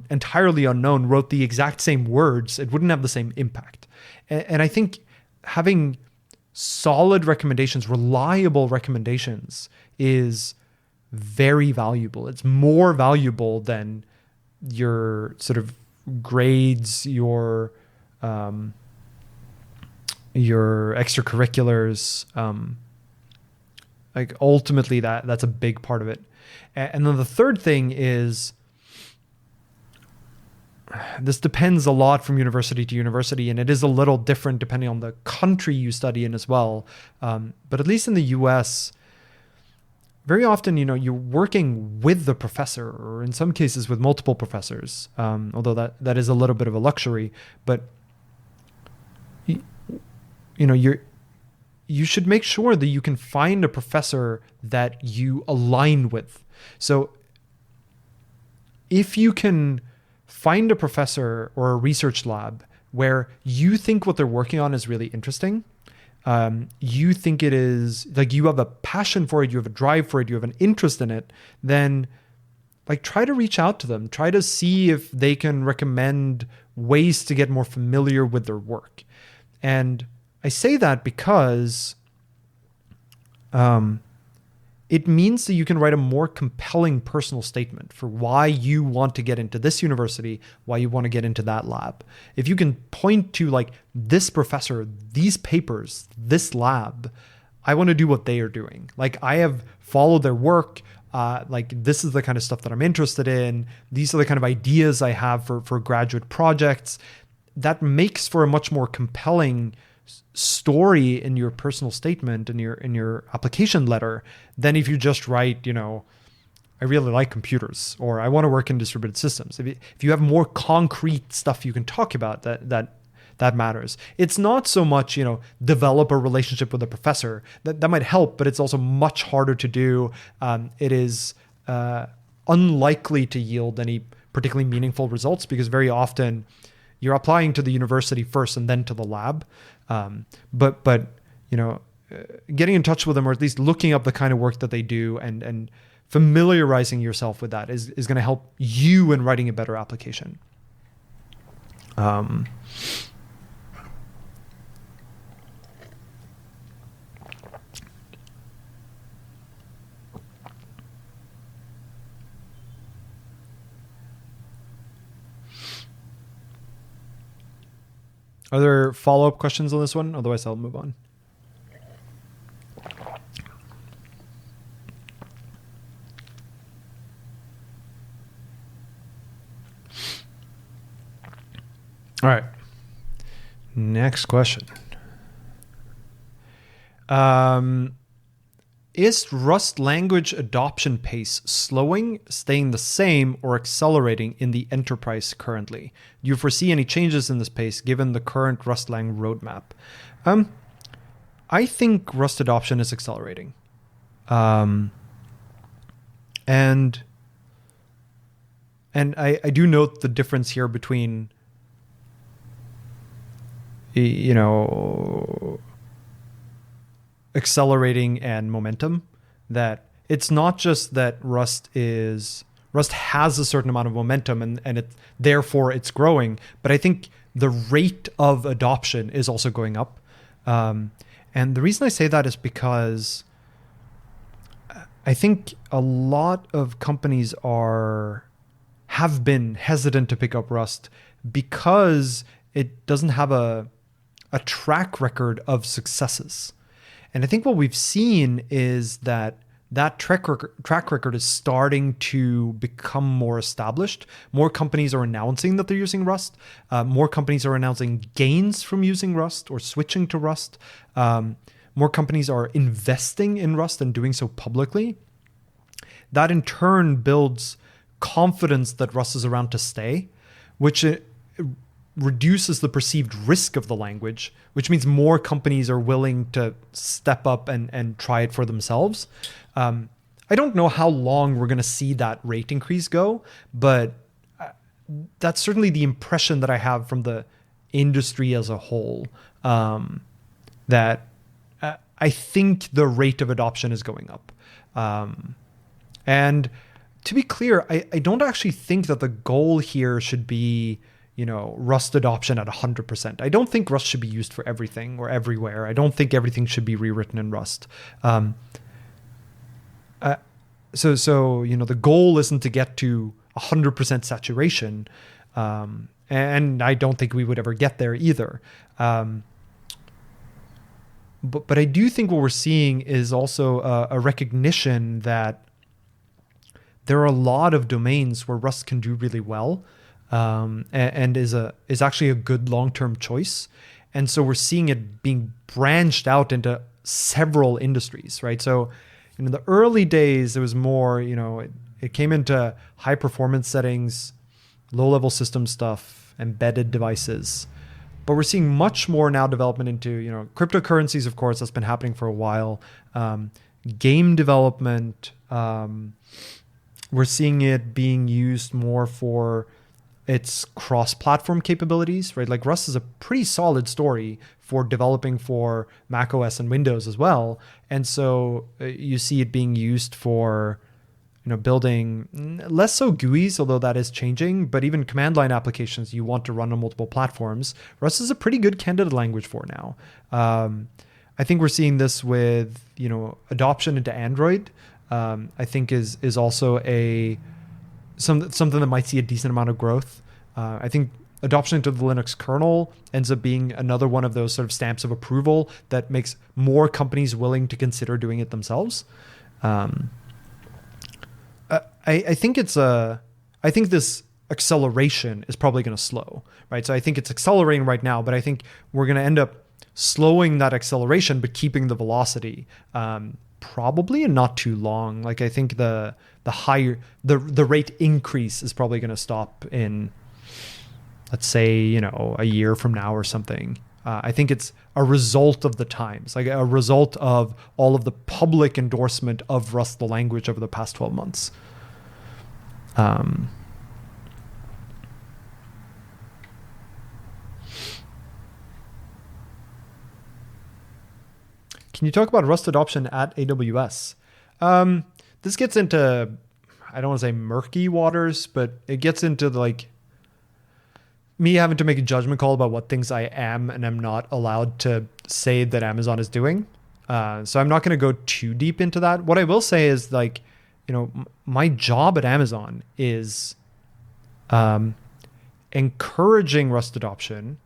Speaker 1: entirely unknown wrote the exact same words, it wouldn't have the same impact. And I think having solid recommendations, reliable recommendations is very valuable. It's more valuable than your sort of grades, your extracurriculars. Ultimately that's a big part of it. And then the third thing is, this depends a lot from university to university, and it is a little different depending on the country you study in as well. But at least in the US, very often, you're working with the professor, or in some cases with multiple professors, although that is a little bit of a luxury. But you should make sure that you can find a professor that you align with. So if you can find a professor or a research lab where you think what they're working on is really interesting, you think it is, you have a passion for it, you have a drive for it, you have an interest in it, then try to reach out to them. Try to see if they can recommend ways to get more familiar with their work. And I say that because it means that you can write a more compelling personal statement for why you want to get into this university, why you want to get into that lab. If you can point to this professor, these papers, this lab, I want to do what they are doing. I have followed their work. This is the kind of stuff that I'm interested in. These are the kind of ideas I have for graduate projects. That makes for a much more compelling story in your personal statement, in your application letter, than if you just write, I really like computers, or I want to work in distributed systems. If you have more concrete stuff you can talk about, that matters. It's not so much, develop a relationship with a professor. That might help, but it's also much harder to do. It is unlikely to yield any particularly meaningful results because very often you're applying to the university first and then to the lab. But getting in touch with them, or at least looking up the kind of work that they do and familiarizing yourself with that is going to help you in writing a better application. Are there follow-up questions on this one? Otherwise, I'll move on. All right. Next question. Is Rust language adoption pace slowing, staying the same, or accelerating in the enterprise currently? Do you foresee any changes in this pace given the current Rust lang roadmap? I think Rust adoption is accelerating. And I do note the difference here between, accelerating and momentum, that it's not just that Rust is Rust has a certain amount of momentum, and therefore it's growing. But I think the rate of adoption is also going up. And the reason I say that is because I think a lot of companies have been hesitant to pick up Rust because it doesn't have a track record of successes. And I think what we've seen is that track record is starting to become more established. More companies are announcing that they're using Rust. More companies are announcing gains from using Rust or switching to Rust. More companies are investing in Rust and doing so publicly. That in turn builds confidence that Rust is around to stay, which reduces the perceived risk of the language, which means more companies are willing to step up and try it for themselves. I don't know how long we're going to see that rate increase go, but that's certainly the impression that I have from the industry as a whole, that I think the rate of adoption is going up. And to be clear, I don't actually think that the goal here should be, Rust adoption at 100%. I don't think Rust should be used for everything or everywhere. I don't think everything should be rewritten in Rust. So the goal isn't to get to 100% saturation. And I don't think we would ever get there either. But I do think what we're seeing is also a recognition that there are a lot of domains where Rust can do really well, and is actually a good long-term choice. And so we're seeing it being branched out into several industries, right? So in the early days, it was more, it came into high performance settings, low-level system stuff, embedded devices. But we're seeing much more now development into, cryptocurrencies, of course, that's been happening for a while. Game development. We're seeing it being used more for its cross-platform capabilities, right? Like Rust is a pretty solid story for developing for macOS and Windows as well. And so you see it being used for, building less so GUIs, although that is changing, but even command line applications you want to run on multiple platforms. Rust is a pretty good candidate language for now. I think we're seeing this with, adoption into Android. I think is also something that might see a decent amount of growth. I think adoption into the Linux kernel ends up being another one of those sort of stamps of approval that makes more companies willing to consider doing it themselves. I think this acceleration is probably going to slow, right? So I think it's accelerating right now, but I think we're going to end up slowing that acceleration, but keeping the velocity, probably in not too long. Like I think the rate increase is probably going to stop in, let's say, a year from now or something. I think it's a result of the times, like a result of all of the public endorsement of Rust, the language, over the past 12 months. Can you talk about Rust adoption at AWS? This gets into, I don't want to say murky waters, but it gets into me having to make a judgment call about what things I am and am not allowed to say that Amazon is doing. So I'm not going to go too deep into that. What I will say is my job at Amazon is encouraging Rust adoption,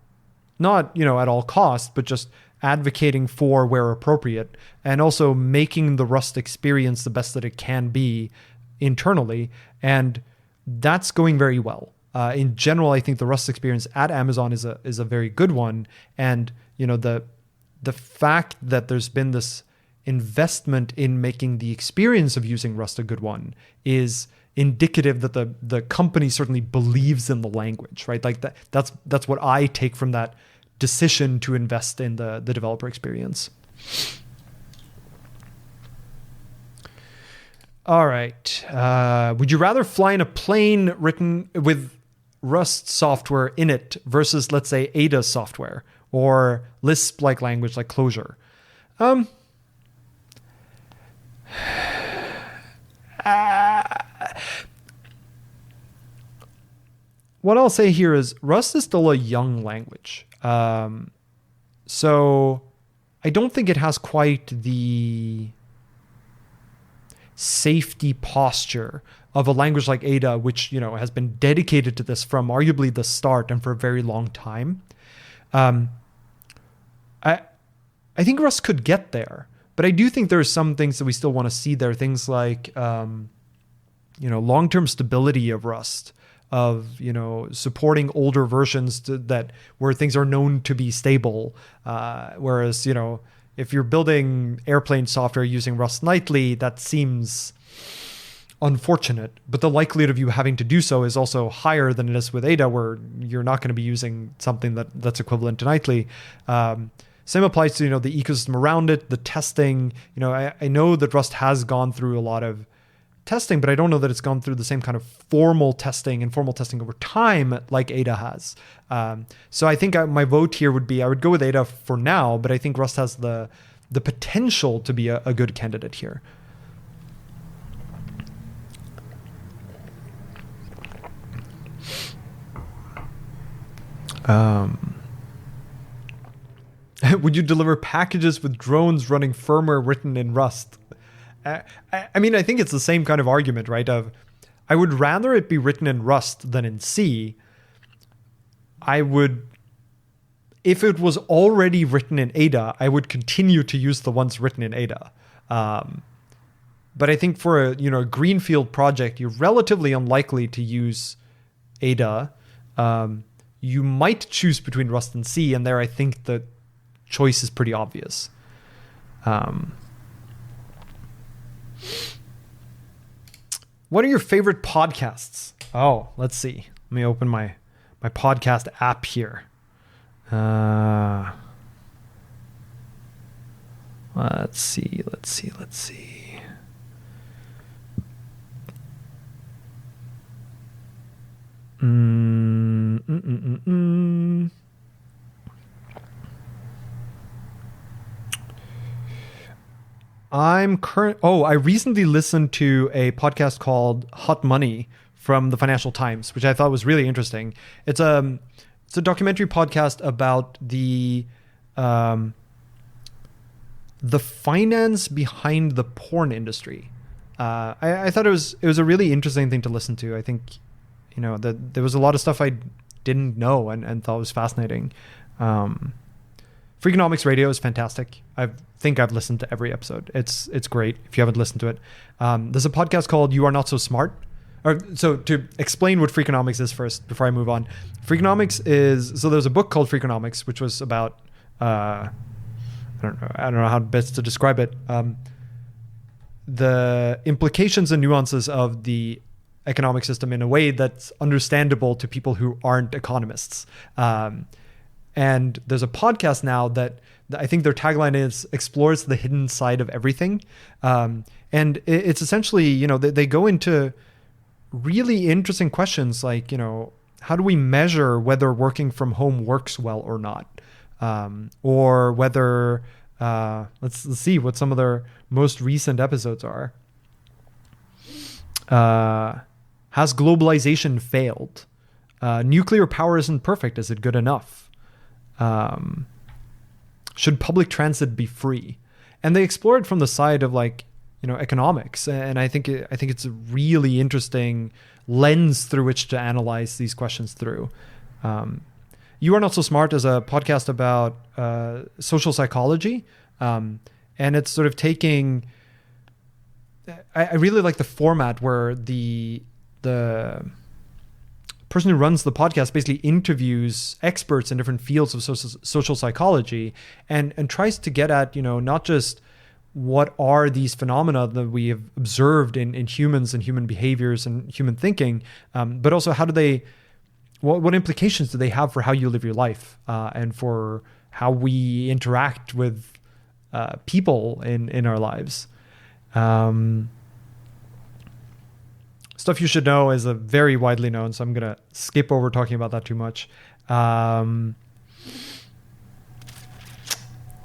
Speaker 1: not, at all costs, but just advocating for where appropriate, and also making the Rust experience the best that it can be internally. And that's going very well. In general, I think the Rust experience at Amazon is a very good one. And, the fact that there's been this investment in making the experience of using Rust a good one is indicative that the company certainly believes in the language, right? Like that's what I take from that decision to invest in the developer experience. All right. Would you rather fly in a plane written with Rust software in it versus, let's say, Ada software or Lisp-like language like Clojure?
Speaker 2: what I'll say here is Rust is still a young language. So I don't think it has quite the safety posture of a language like Ada, which, has been dedicated to this from arguably the start and for a very long time. I think Rust could get there, but I do think there are some things that we still want to see there. Things like, long-term stability of Rust, of, supporting older versions where things are known to be stable. Whereas, if you're building airplane software using Rust nightly, that seems unfortunate, but the likelihood of you having to do so is also higher than it is with Ada, where you're not going to be using something that's equivalent to nightly. Same applies to, the ecosystem around it, the testing. I know that Rust has gone through a lot of testing, but I don't know that it's gone through the same kind of formal testing over time like Ada has. So I think my vote here would be, I would go with Ada for now, but I think Rust has the potential to be a good candidate here. Would you deliver packages with drones running firmware written in Rust? I think it's the same kind of argument, right? I would rather it be written in Rust than in C. If it was already written in Ada, I would continue to use the ones written in Ada. But I think for a greenfield project, you're relatively unlikely to use Ada. You might choose between Rust and C, and there I think the choice is pretty obvious. What are your favorite podcasts? Oh, let's see. Let me open my podcast app here. Let's see. I recently listened to a podcast called Hot Money from the Financial Times, which I thought was really interesting. It's a documentary podcast about the finance behind the porn industry. I thought it was a really interesting thing to listen to. I think, that there was a lot of stuff I didn't know and thought was fascinating. Freakonomics Radio is fantastic. I think I've listened to every episode. It's great if you haven't listened to it. There's a podcast called You Are Not So Smart. So to explain what Freakonomics is first, before I move on. Freakonomics there's a book called Freakonomics, which was about, I don't know how best to describe it. The implications and nuances of the economic system in a way that's understandable to people who aren't economists. And there's a podcast now that I think their tagline is explores the hidden side of everything. And it's essentially, they go into really interesting questions like, how do we measure whether working from home works well or not? Or whether, let's see what some of their most recent episodes are. Has globalization failed? Nuclear power isn't perfect. Is it good enough? Should public transit be free? And they explore it from the side of economics. And I think it's a really interesting lens through which to analyze these questions through. You Are Not So Smart is a podcast about social psychology. And it's sort of taking, I really like the format where the person who runs the podcast basically interviews experts in different fields of social psychology and tries to get at, not just what are these phenomena that we have observed in humans and human behaviors and human thinking, but also what implications do they have for how you live your life and for how we interact with people in our lives. Stuff You Should Know is a very widely known, so I'm going to skip over talking about that too much.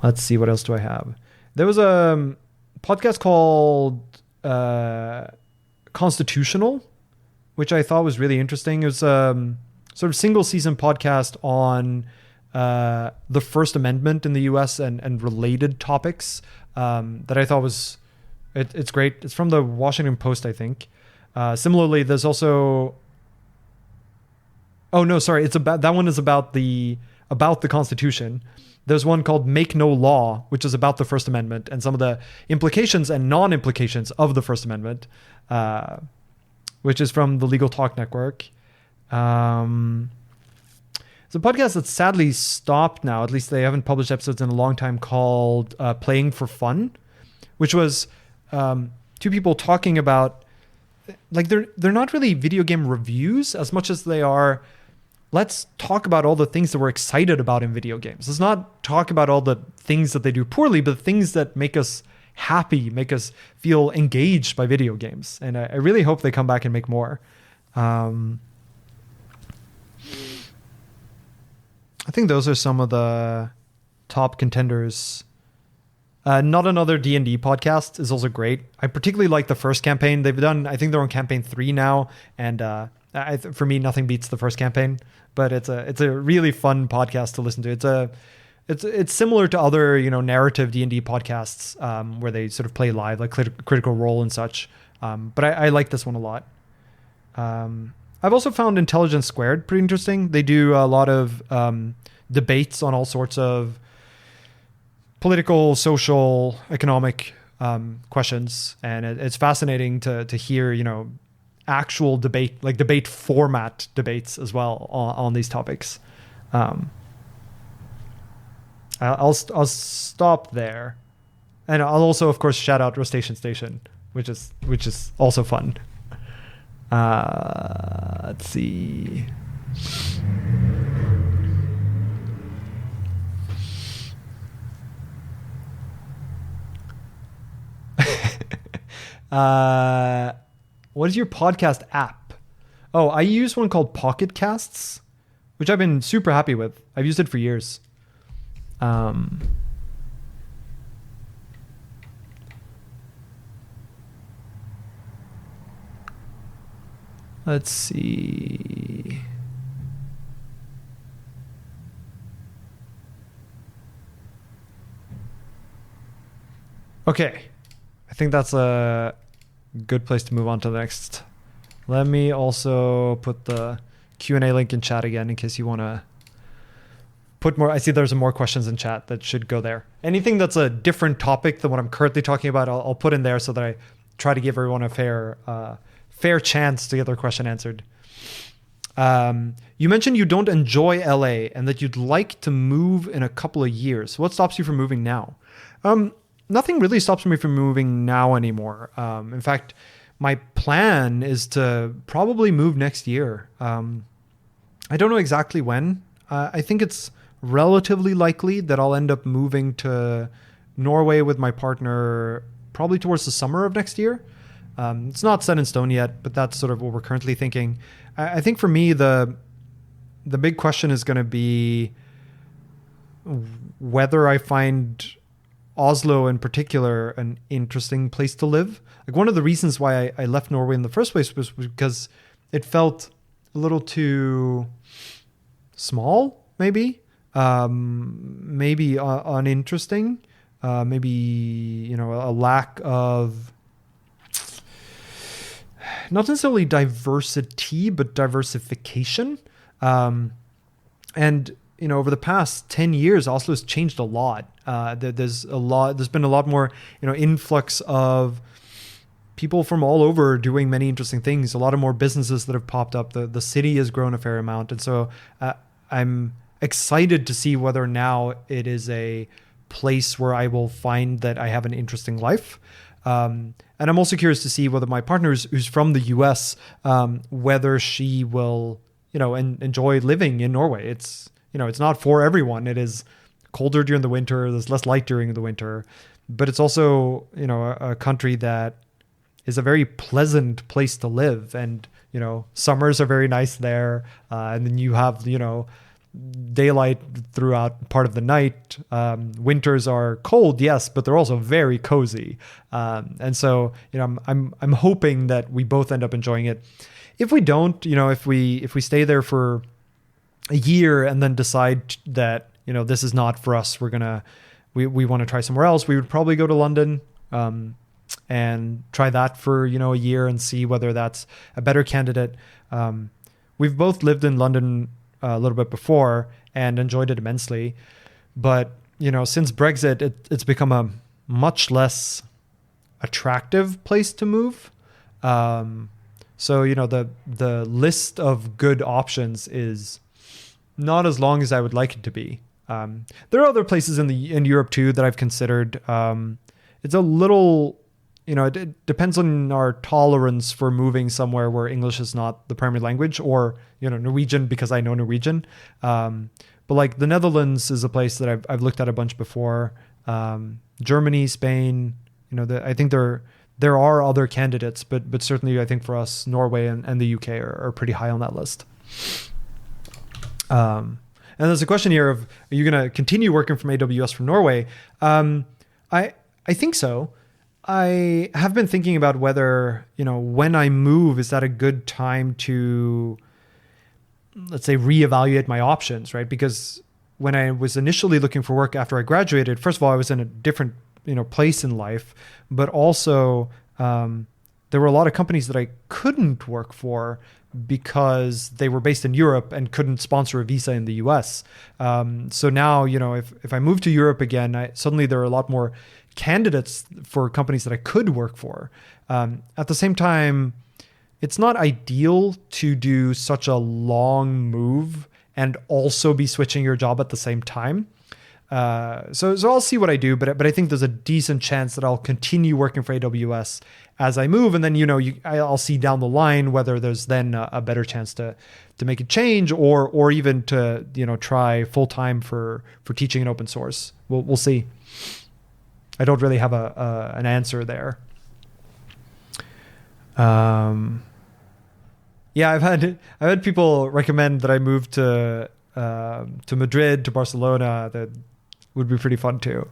Speaker 2: Let's see, what else do I have? There was a podcast called Constitutional, which I thought was really interesting. It was sort of single season podcast on the First Amendment in the US and related topics that I thought was, it's great. It's from the Washington Post, I think. Similarly, there's also, oh no, sorry, it's about, that one is about the Constitution. There's one called Make No Law, which is about the First Amendment and some of the implications and non-implications of the First Amendment, which is from the Legal Talk Network. It's a podcast that's sadly stopped now. At least they haven't published episodes in a long time, called Playing for Fun, which was two people talking about, like, they're not really video game reviews as much as they are, let's talk about all the things that we're excited about in video games. Let's not talk about all the things that they do poorly, but the things that make us happy, make us feel engaged by video games. And I really hope they come back and make more. I think those are some of the top contenders. Not Another D&D podcast is also great. I particularly like the first campaign. They've done, I think they're on campaign 3 now. And for me, nothing beats the first campaign. But it's a really fun podcast to listen to. It's similar to other, narrative D&D podcasts where they sort of play live, like Critical Role and such. But I like this one a lot. I've also found Intelligence Squared pretty interesting. They do a lot of debates on all sorts of political, social, economic questions, and it's fascinating to hear, actual debate, like debate format debates as well on these topics. I'll stop there, and I'll also, of course, shout out Rotation Station, which is also fun. Let's see. What is your podcast app? Oh, I use one called Pocket Casts, which I've been super happy with. I've used it for years. Let's see. Okay. I think that's a good place to move on to the next. Let me also put the Q&A link in chat again in case you want to put more. I see there's more questions in chat that should go there. Anything that's a different topic than what I'm currently talking about, I'll put in there so that I try to give everyone a fair chance to get their question answered. You mentioned you don't enjoy LA and that you'd like to move in a couple of years. What stops you from moving now? Nothing really stops me from moving now anymore. In fact, my plan is to probably move next year. I don't know exactly when. I think it's relatively likely that I'll end up moving to Norway with my partner probably towards the summer of next year. It's not set in stone yet, but that's sort of what we're currently thinking. I think for me, the big question is going to be whether I find Oslo in particular an interesting place to live. Like, one of the reasons why I left Norway in the first place was because it felt a little too small, maybe uninteresting, maybe a lack of, not necessarily diversity, but diversification. And over the past 10 years, Oslo has changed a lot. There's been a lot more, influx of people from all over doing many interesting things. A lot of more businesses that have popped up. The city has grown a fair amount. And so I'm excited to see whether now it is a place where I will find that I have an interesting life. And I'm also curious to see whether my partner, who's from the US, whether she will, enjoy living in Norway. It's not for everyone. It is colder during the winter. There's less light during the winter, but it's also, a country that is a very pleasant place to live. And, summers are very nice there. And then you have, daylight throughout part of the night. Winters are cold, yes, but they're also very cozy. And so, I'm hoping that we both end up enjoying it. If we don't, if we stay there for a year and then decide that, this is not for us, we want to try somewhere else, we would probably go to London and try that for, a year and see whether that's a better candidate. We've both lived in London a little bit before and enjoyed it immensely. But, since Brexit, it's become a much less attractive place to move. So, the list of good options is not as long as I would like it to be. There are other places in Europe too that I've considered. It's a little, it depends on our tolerance for moving somewhere where English is not the primary language, or, Norwegian because I know Norwegian. But like the Netherlands is a place that I've looked at a bunch before. Germany, Spain, I think there are other candidates, but certainly I think for us, Norway and the UK are pretty high on that list. And there's a question here of, are you going to continue working from AWS from Norway? I think so. I have been thinking about whether, when I move, is that a good time to, let's say, reevaluate my options, right? Because when I was initially looking for work after I graduated, first of all, I was in a different, place in life, but also there were a lot of companies that I couldn't work for because they were based in Europe and couldn't sponsor a visa in the US. So now, if I move to Europe again, suddenly there are a lot more candidates for companies that I could work for. At the same time, it's not ideal to do such a long move and also be switching your job at the same time. So I'll see what I do, but I think there's a decent chance that I'll continue working for AWS as I move. And then, I'll see down the line whether there's then a better chance to make a change or even to, try full time for teaching in open source. We'll see. I don't really have an answer there. Yeah, I've had people recommend that I move to Madrid, to Barcelona. That would be pretty fun too.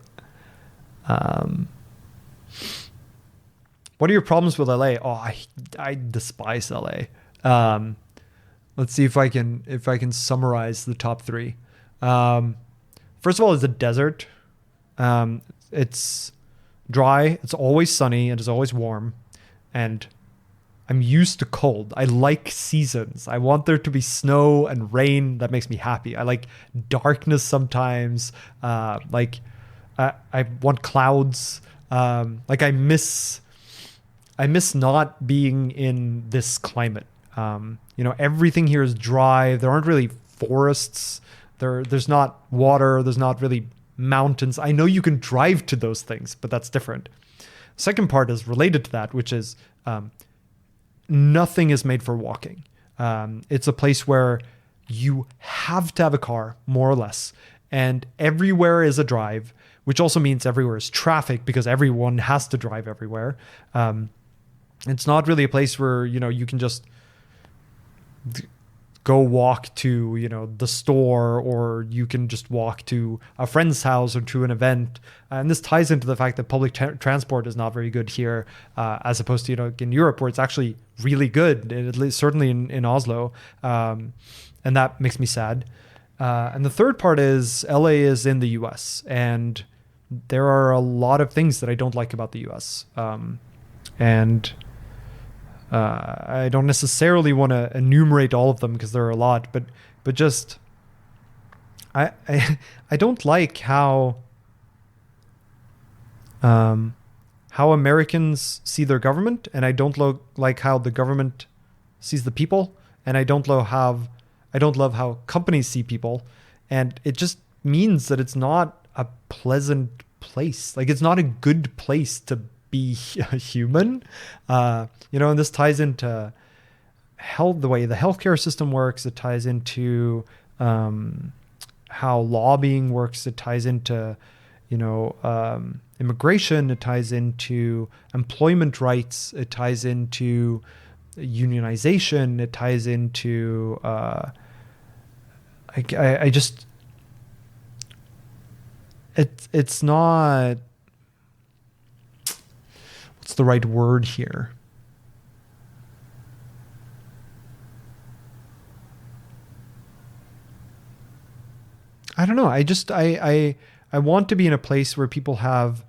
Speaker 2: What are your problems with LA? Oh, I despise LA. Let's see if I can summarize the top three. First of all, it's a desert. It's dry. It's always sunny and it's always warm, and I'm used to cold. I like seasons. I want there to be snow and rain. That makes me happy. I like darkness sometimes. I want clouds. I miss not being in this climate. Everything here is dry. There aren't really forests. There's not water. There's not really mountains. I know you can drive to those things, but that's different. Second part is related to that, which is nothing is made for walking. It's a place where you have to have a car, more or less, and everywhere is a drive, which also means everywhere is traffic because everyone has to drive everywhere. It's not really a place where, you can just go walk to, the store, or you can just walk to a friend's house or to an event. And this ties into the fact that public transport is not very good here, as opposed to, in Europe, where it's actually really good, at least certainly in Oslo. And that makes me sad. And the third part is LA is in the US, and there are a lot of things that I don't like about the US. I don't necessarily want to enumerate all of them because there are a lot, but just I don't like how Americans see their government, and I don't like how the government sees the people, and I don't love how companies see people, and it just means that it's not a pleasant place. Like, it's not a good place to be a human, and this ties into the way the healthcare system works. It ties into how lobbying works. It ties into immigration. It ties into employment rights. It ties into unionization. It ties into it's not. What's the right word here? I don't know. I want to be in a place where people have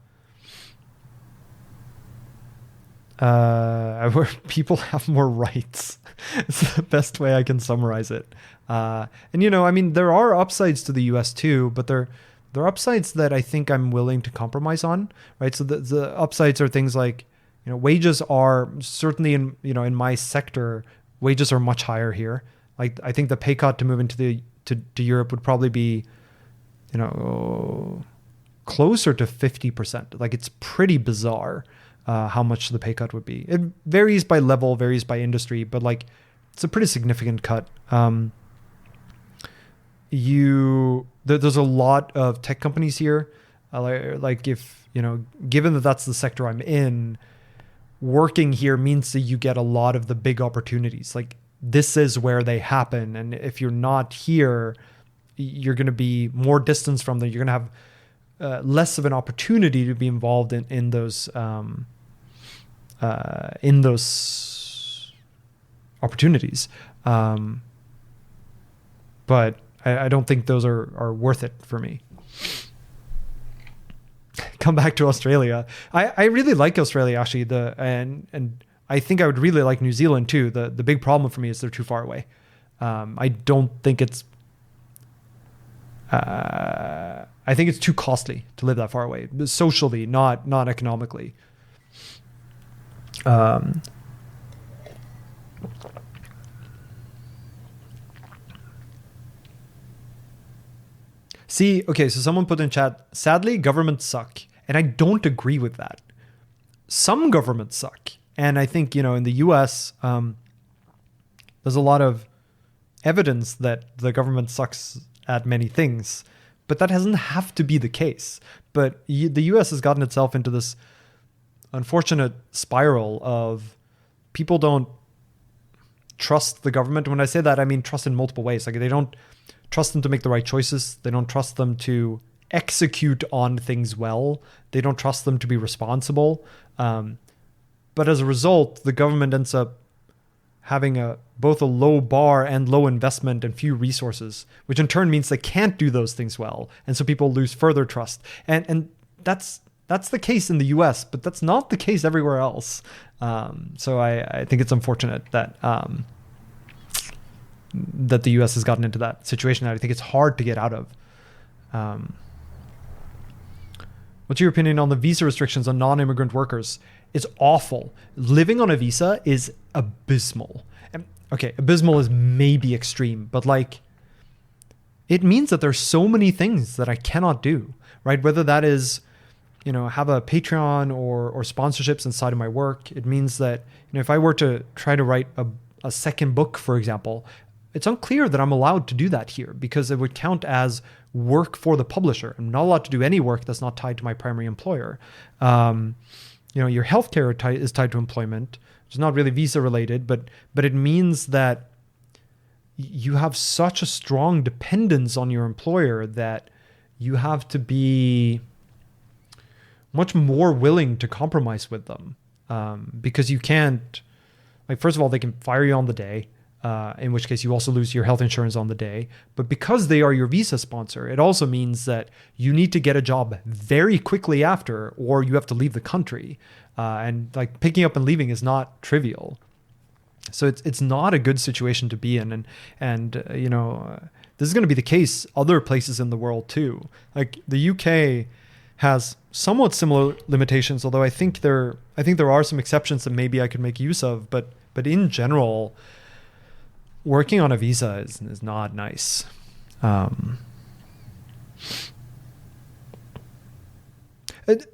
Speaker 2: where people have more rights. It's the best way I can summarize it. And I mean, there are upsides to the US too, but there are upsides that I think I'm willing to compromise on, right? So the upsides are things like, wages are certainly in my sector, wages are much higher here. Like, I think the pay cut to move into to Europe would probably be, closer to 50%. Like, it's pretty bizarre how much the pay cut would be. It varies by level, varies by industry, but like, it's a pretty significant cut. There's a lot of tech companies here. Like if, given that that's the sector I'm in, working here means that you get a lot of the big opportunities. Like, this is where they happen. And if you're not here, you're going to be more distance from them. You're going to have less of an opportunity to be involved in those opportunities. But I don't think those are worth it for me. Come back to Australia. I really like Australia, actually. And I think I would really like New Zealand too. The big problem for me is they're too far away. I don't think it's. I think it's too costly to live that far away, socially, not economically. See, okay, so someone put in chat, sadly, governments suck. And I don't agree with that. Some governments suck. And I think, in the US, there's a lot of evidence that the government sucks at many things. But that doesn't have to be the case. But the US has gotten itself into this unfortunate spiral of people don't trust the government. When I say that, I mean trust in multiple ways. Like, they don't trust them to make the right choices. They don't trust them to execute on things well. They don't trust them to be responsible. But as a result, the government ends up having both a low bar and low investment and few resources, which in turn means they can't do those things well. And so people lose further trust. And that's the case in the US, but that's not the case everywhere else. So I think it's unfortunate that that the US has gotten into that situation that I think it's hard to get out of. What's your opinion on the visa restrictions on non-immigrant workers? It's awful. Living on a visa is abysmal. And, okay, abysmal is maybe extreme, but like, it means that there's so many things that I cannot do, right? Whether that is, have a Patreon or sponsorships inside of my work. It means that, if I were to try to write a second book, for example, it's unclear that I'm allowed to do that here because it would count as work for the publisher. I'm not allowed to do any work that's not tied to my primary employer. Your healthcare is tied to employment. It's not really visa related, but it means that you have such a strong dependence on your employer that you have to be much more willing to compromise with them because you can't, like, first of all, they can fire you on the day, in which case you also lose your health insurance on the day. But because they are your visa sponsor, it also means that you need to get a job very quickly after, or you have to leave the country. And like, picking up and leaving is not trivial. So it's not a good situation to be in. And this is going to be the case other places in the world too. Like, the UK has somewhat similar limitations, although I think there are some exceptions that maybe I could make use of. But in general, working on a visa is not nice.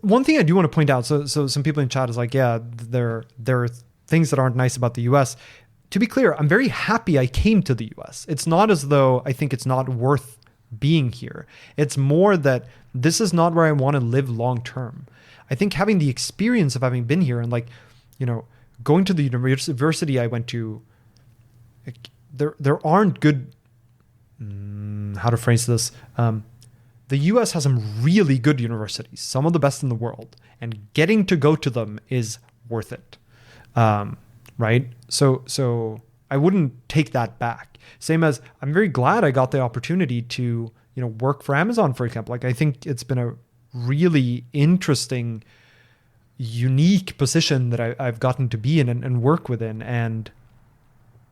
Speaker 2: One thing I do want to point out, so some people in chat is like, yeah, there are things that aren't nice about the US. To be clear, I'm very happy I came to the US. It's not as though I think it's not worth being here. It's more that this is not where I want to live long term. I think having the experience of having been here and going to the university I went to, there aren't good, how to phrase this. The US has some really good universities, some of the best in the world, and getting to go to them is worth it. Right? So I wouldn't take that back. Same as I'm very glad I got the opportunity to, work for Amazon, for example. Like, I think it's been a really interesting, unique position that I've gotten to be in and work within. And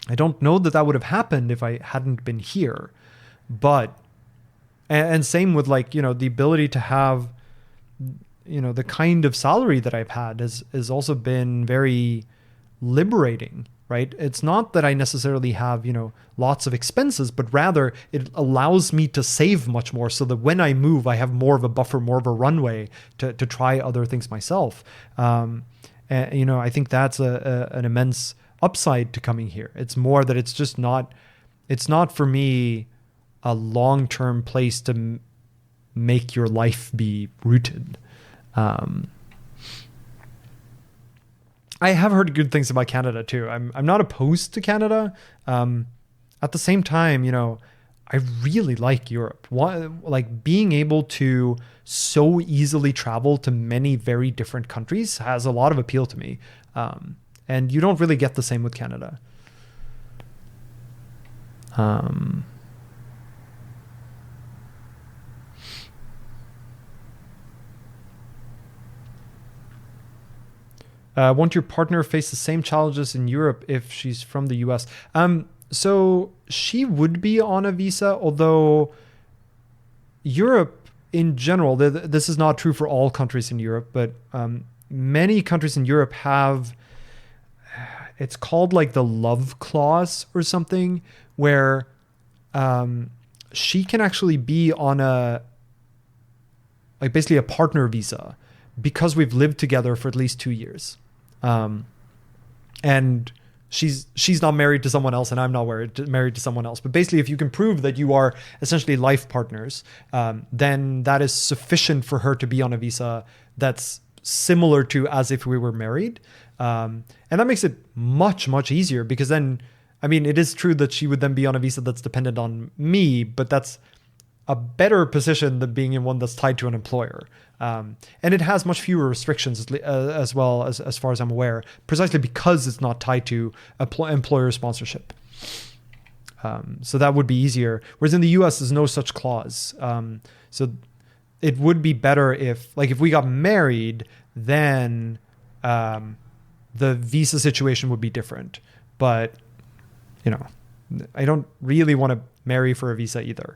Speaker 2: I don't know that would have happened if I hadn't been here. But, and same with like, the ability to have, the kind of salary that I've had has also been very liberating, right? It's not that I necessarily have, lots of expenses, but rather it allows me to save much more so that when I move, I have more of a buffer, more of a runway to try other things myself. And, I think that's an immense upside to coming here. It's more that it's not for me a long-term place to make your life be rooted. I have heard good things about Canada too. I'm not opposed to Canada. At the same time, I really like Europe. Like being able to so easily travel to many very different countries has a lot of appeal to me. And you don't really get the same with Canada. Won't your partner face the same challenges in Europe if she's from the US? So she would be on a visa, although Europe in general, this is not true for all countries in Europe, but many countries in Europe have, it's called like the love clause or something, where she can actually be on basically a partner visa because we've lived together for at least 2 years. And she's not married to someone else and I'm not married to someone else. But basically, if you can prove that you are essentially life partners, then that is sufficient for her to be on a visa that's similar to as if we were married. And that makes it much, much easier because then, I mean, it is true that she would then be on a visa that's dependent on me, but that's a better position than being in one that's tied to an employer. And it has much fewer restrictions as well as far as I'm aware, precisely because it's not tied to employer sponsorship. So that would be easier. Whereas in the US, there's no such clause. So it would be better if we got married, then the visa situation would be different. But, I don't really want to marry for a visa either.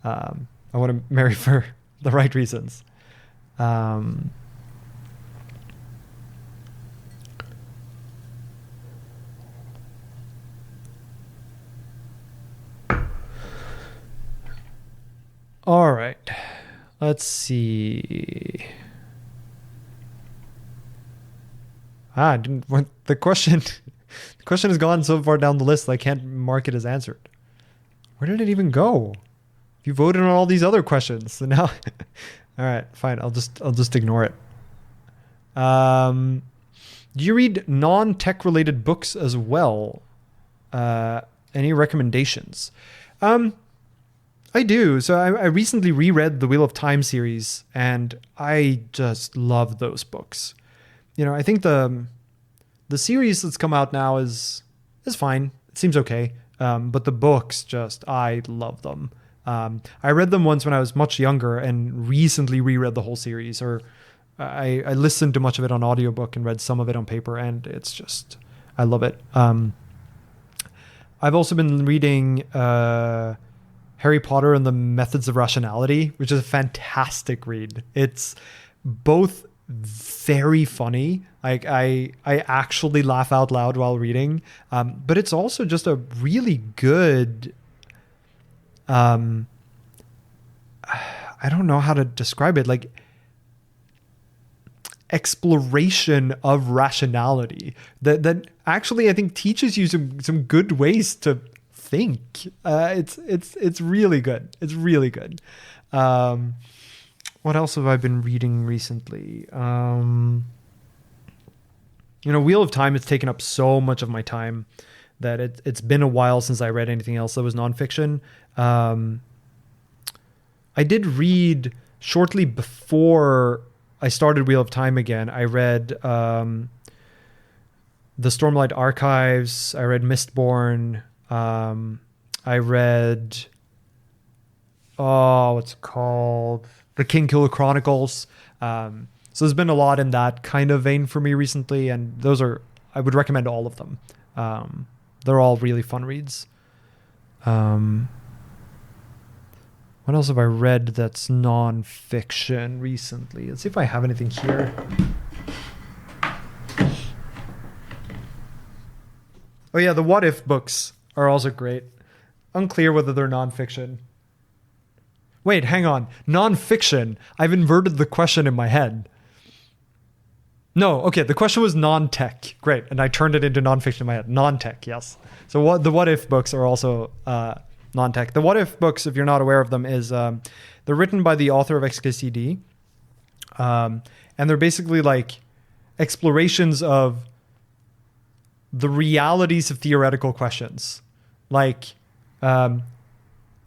Speaker 2: I want to marry for the right reasons. All right. Let's see. The question has gone so far down the list that I can't mark it as answered. Where did it even go? You voted on all these other questions, so now, all right, fine. I'll just ignore it. Do you read non-tech related books as well? Any recommendations? I do. So I recently reread the Wheel of Time series, and I just love those books. I think the series that's come out now is fine. It seems okay. But the books, I love them. I read them once when I was much younger and recently reread the whole series, or I listened to much of it on audiobook and read some of it on paper, and I love it. I've also been reading Harry Potter and the Methods of Rationality, which is a fantastic read. It's both very funny. Like I actually laugh out loud while reading, but it's also just a really good, I don't know how to describe it, like exploration of rationality that actually I think teaches you some good ways to think. It's really good. It's really good. What else have I been reading recently? Wheel of Time has taken up so much of my time that it's been a while since I read anything else that was nonfiction. I did read shortly before I started Wheel of Time again. I read the Stormlight Archives. I read Mistborn. I read what's it called? The King Killer Chronicles. So there's been a lot in that kind of vein for me recently, and I would recommend all of them. They're all really fun reads. What else have I read that's non-fiction recently? Let's see if I have anything here. Oh yeah, the What If books are also great. Unclear whether they're non-fiction. Wait, hang on. Non-fiction. I've inverted the question in my head. No, okay, the question was non-tech. Great, and I turned it into non-fiction in my head. Non-tech, yes. So the What If books are also non-tech. The What If books, if you're not aware of them, is they're written by the author of XKCD. And they're basically like explorations of the realities of theoretical questions. Like,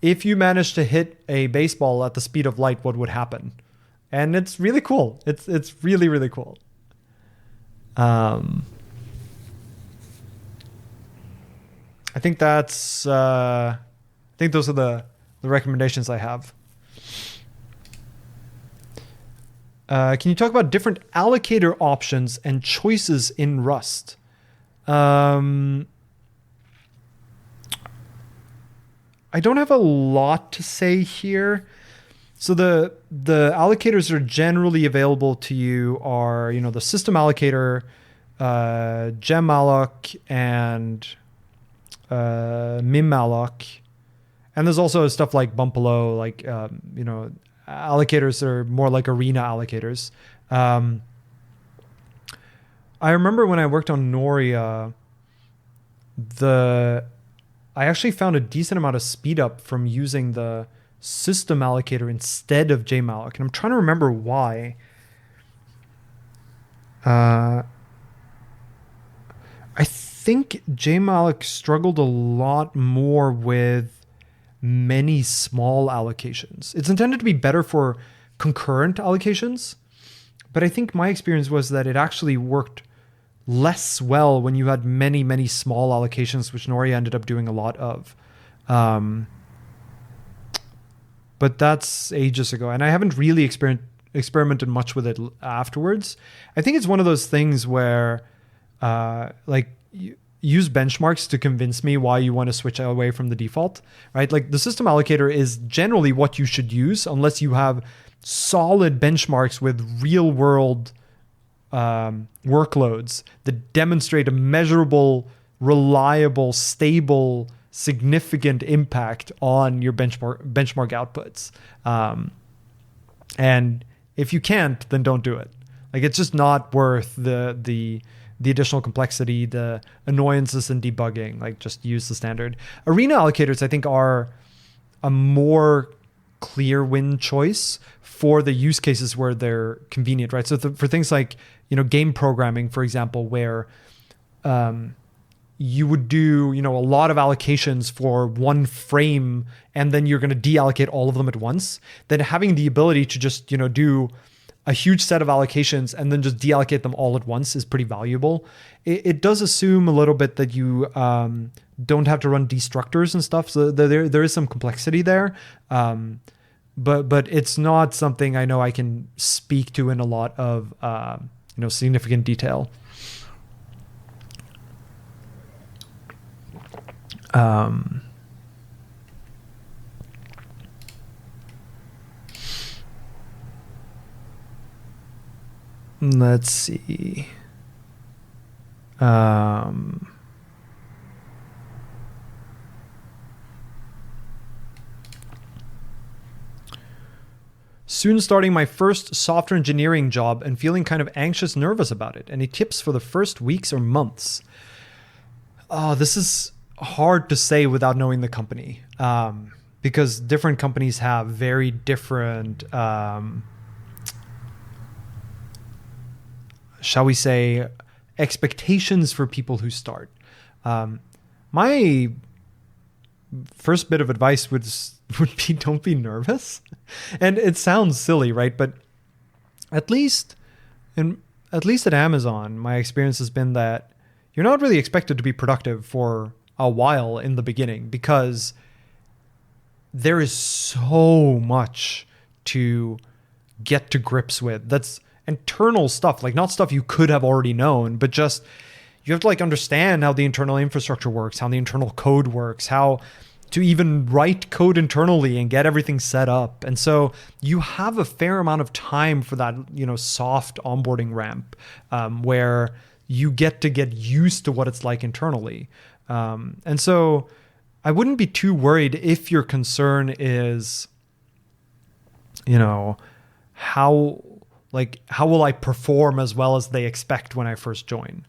Speaker 2: if you managed to hit a baseball at the speed of light, what would happen? And it's really cool. It's really, really cool. I think those are the recommendations I have. Can you talk about different allocator options and choices in Rust? I don't have a lot to say here. So the allocators that are generally available to you are, the system allocator, gemmalloc, and mimmalloc. And there's also stuff like bumpalo, like allocators that are more like arena allocators. I remember when I worked on Noria, I actually found a decent amount of speed up from using the system allocator instead of jmalloc, and I'm trying to remember why. I think jmalloc struggled a lot more with many small allocations. It's intended to be better for concurrent allocations, but I think my experience was that it actually worked less well when you had many, many small allocations, which Noria ended up doing a lot of. But that's ages ago, and I haven't really experimented much with it afterwards. I think it's one of those things where use benchmarks to convince me why you want to switch away from the default, right? Like the system allocator is generally what you should use unless you have solid benchmarks with real world workloads that demonstrate a measurable, reliable, stable, significant impact on your benchmark outputs. And if you can't, then don't do it. Like it's just not worth the additional complexity, the annoyances and debugging. Like just use the standard. Arena allocators, I think, are a more clear win choice for the use cases where they're convenient, right? So for things like, game programming, for example, where you would do, a lot of allocations for one frame, and then you're going to deallocate all of them at once, then having the ability to just, do a huge set of allocations and then just deallocate them all at once is pretty valuable. It does assume a little bit that you don't have to run destructors and stuff. So there is some complexity there. But it's not something I know I can speak to in a lot of, significant detail. Let's see. Soon starting my first software engineering job and feeling kind of anxious, nervous about it. Any tips for the first weeks or months? Oh, this is hard to say without knowing the company, because different companies have very different, shall we say, expectations for people who start. My first bit of advice would be don't be nervous. And it sounds silly, right? But at least at Amazon, my experience has been that you're not really expected to be productive for a while in the beginning, because there is so much to get to grips with. That's internal stuff, like not stuff you could have already known, but just you have to like understand how the internal infrastructure works, how the internal code works, how to even write code internally and get everything set up. And so you have a fair amount of time for that, soft onboarding ramp, where you get used to what it's like internally. And so I wouldn't be too worried if your concern is, how will I perform as well as they expect when I first join?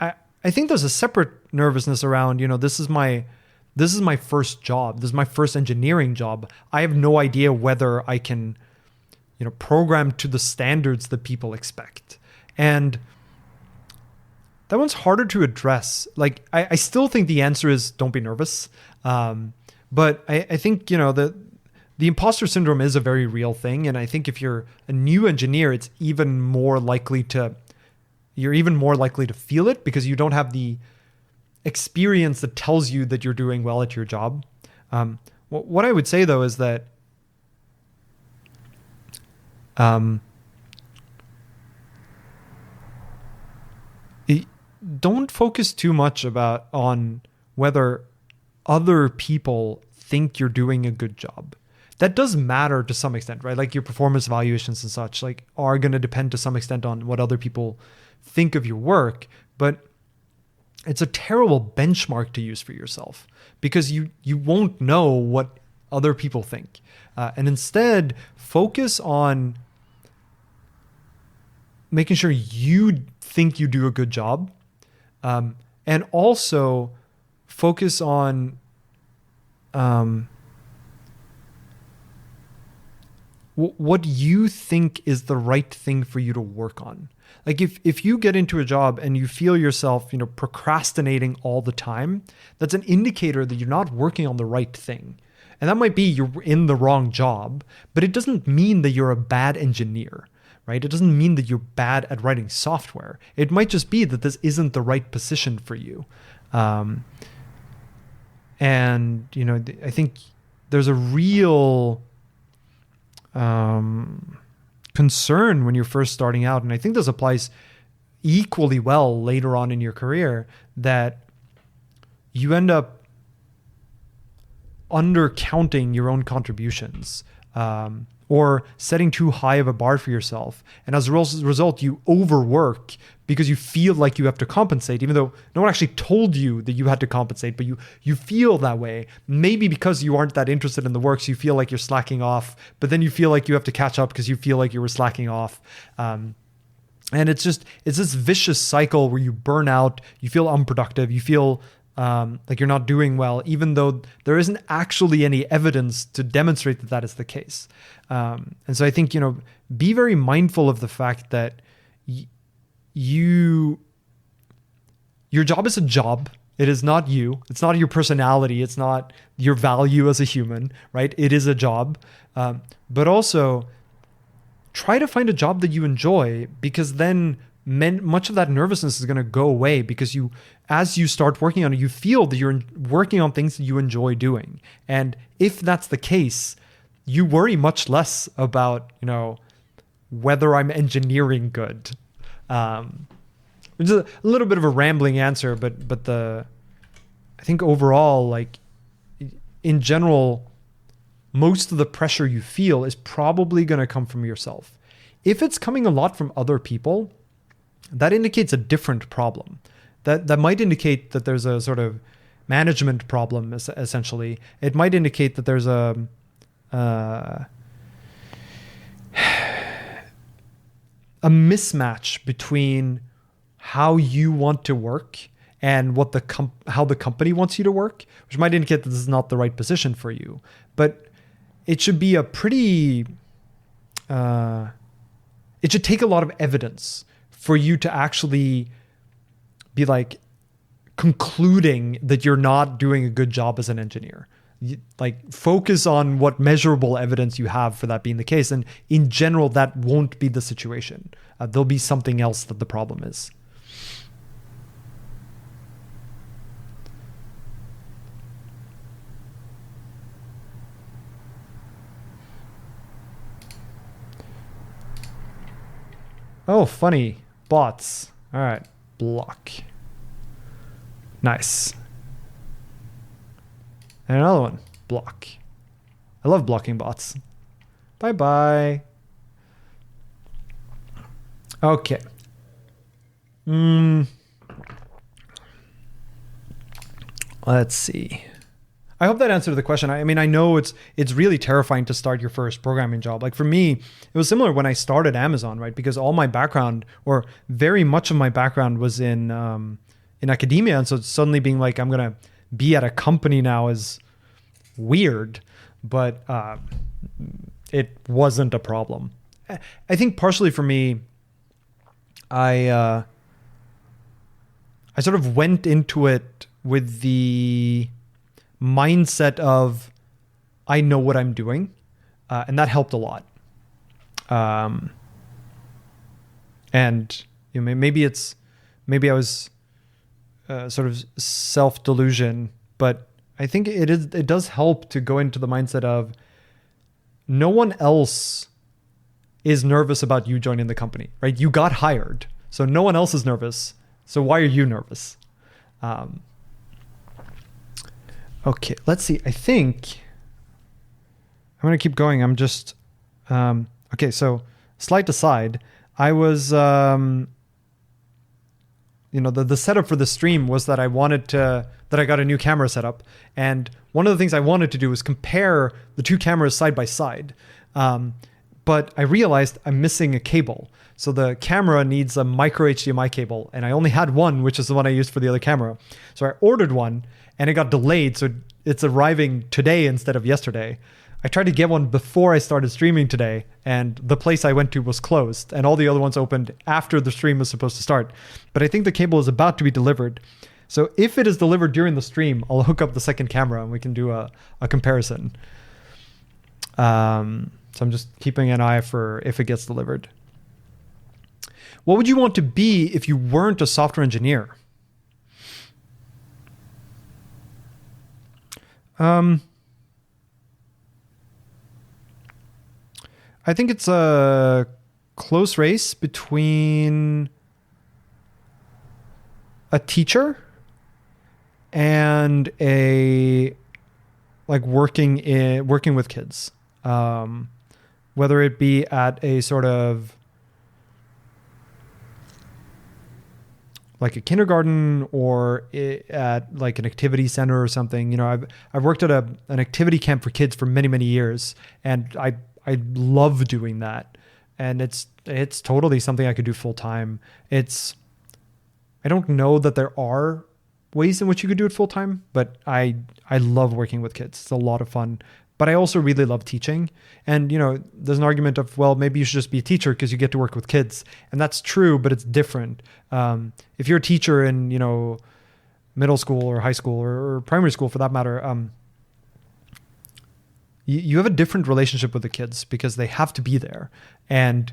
Speaker 2: I think there's a separate nervousness around, this is my first job. This is my first engineering job. I have no idea whether I can, program to the standards that people expect. And that one's harder to address. Like, I still think the answer is don't be nervous. But I think, the imposter syndrome is a very real thing. And I think if you're a new engineer, you're even more likely to feel it because you don't have the experience that tells you that you're doing well at your job. What I would say though is that don't focus too much on whether other people think you're doing a good job. That does matter to some extent, right? Like your performance evaluations and such are going to depend to some extent on what other people think of your work, but it's a terrible benchmark to use for yourself because you won't know what other people think. And instead, focus on making sure you think you do a good job. And also focus on what you think is the right thing for you to work on. Like if you get into a job and you feel yourself, procrastinating all the time, that's an indicator that you're not working on the right thing. And that might be you're in the wrong job, but it doesn't mean that you're a bad engineer, right? It doesn't mean that you're bad at writing software. It might just be that this isn't the right position for you. And, I think there's a real concern when you're first starting out. And I think this applies equally well later on in your career, that you end up undercounting your own contributions, or setting too high of a bar for yourself. And as a result, you overwork because you feel like you have to compensate, even though no one actually told you that you had to compensate, but you feel that way. Maybe because you aren't that interested in the work, so you feel like you're slacking off, but then you feel like you have to catch up because you feel like you were slacking off. And it's this vicious cycle where you burn out, you feel unproductive, you feel like you're not doing well, even though there isn't actually any evidence to demonstrate that is the case. And so I think, be very mindful of the fact that your job is a job. It is not you. It's not your personality. It's not your value as a human, right? It is a job. But also try to find a job that you enjoy, because then much of that nervousness is going to go away, because as you start working on it, you feel that you're working on things that you enjoy doing. And if that's the case, you worry much less about, whether I'm engineering good. It's a little bit of a rambling answer, but I think overall, like in general, most of the pressure you feel is probably going to come from yourself. If it's coming a lot from other people, that indicates a different problem. That might indicate that there's a sort of management problem, essentially. It might indicate that there's a mismatch between how you want to work and what how the company wants you to work, which might indicate that this is not the right position for you. But it should be a pretty... it should take a lot of evidence for you to actually be like concluding that you're not doing a good job as an engineer. Like focus on what measurable evidence you have for that being the case. And in general, that won't be the situation. There'll be something else that the problem is. Oh, funny. Bots. All right. Block. Nice. And another one. Block. I love blocking bots. Bye-bye. Okay. Let's see. I hope that answered the question. I mean, I know it's really terrifying to start your first programming job. Like for me, it was similar when I started Amazon, right? Because all my background, or very much of my background, was in academia, and so suddenly being like, I'm gonna be at a company now is weird, but it wasn't a problem. I think partially for me, I sort of went into it with the mindset of I know what I'm doing, and that helped a lot. And you know, maybe I was sort of self-delusion, but I think it does help to go into the mindset of no one else is nervous about you joining the company, right? You got hired, so no one else is nervous. So why are you nervous? Okay, let's see. I think I'm going to keep going. I'm just, okay, so slight aside, I was, the setup for the stream was that I got a new camera set up. And one of the things I wanted to do was compare the two cameras side by side. But I realized I'm missing a cable. So the camera needs a micro HDMI cable, and I only had one, which is the one I used for the other camera. So I ordered one, and it got delayed, so it's arriving today instead of yesterday. I tried to get one before I started streaming today, and the place I went to was closed, and all the other ones opened after the stream was supposed to start. But I think the cable is about to be delivered. So if it is delivered during the stream, I'll hook up the second camera, and we can do a comparison. So I'm just keeping an eye for if it gets delivered. What would you want to be if you weren't a software engineer? I think it's a close race between a teacher and working with kids, whether it be at a sort of like a kindergarten or at like an activity center or something. You know, I've worked at an activity camp for kids for many, many years, and I love doing that. And it's totally something I could do full time. I don't know that there are ways in which you could do it full time, but I love working with kids. It's a lot of fun. But I also really love teaching. And, you know, there's an argument of, well, maybe you should just be a teacher because you get to work with kids. And that's true, but it's different. If you're a teacher in, you know, middle school or high school or primary school for that matter, you have a different relationship with the kids because they have to be there. And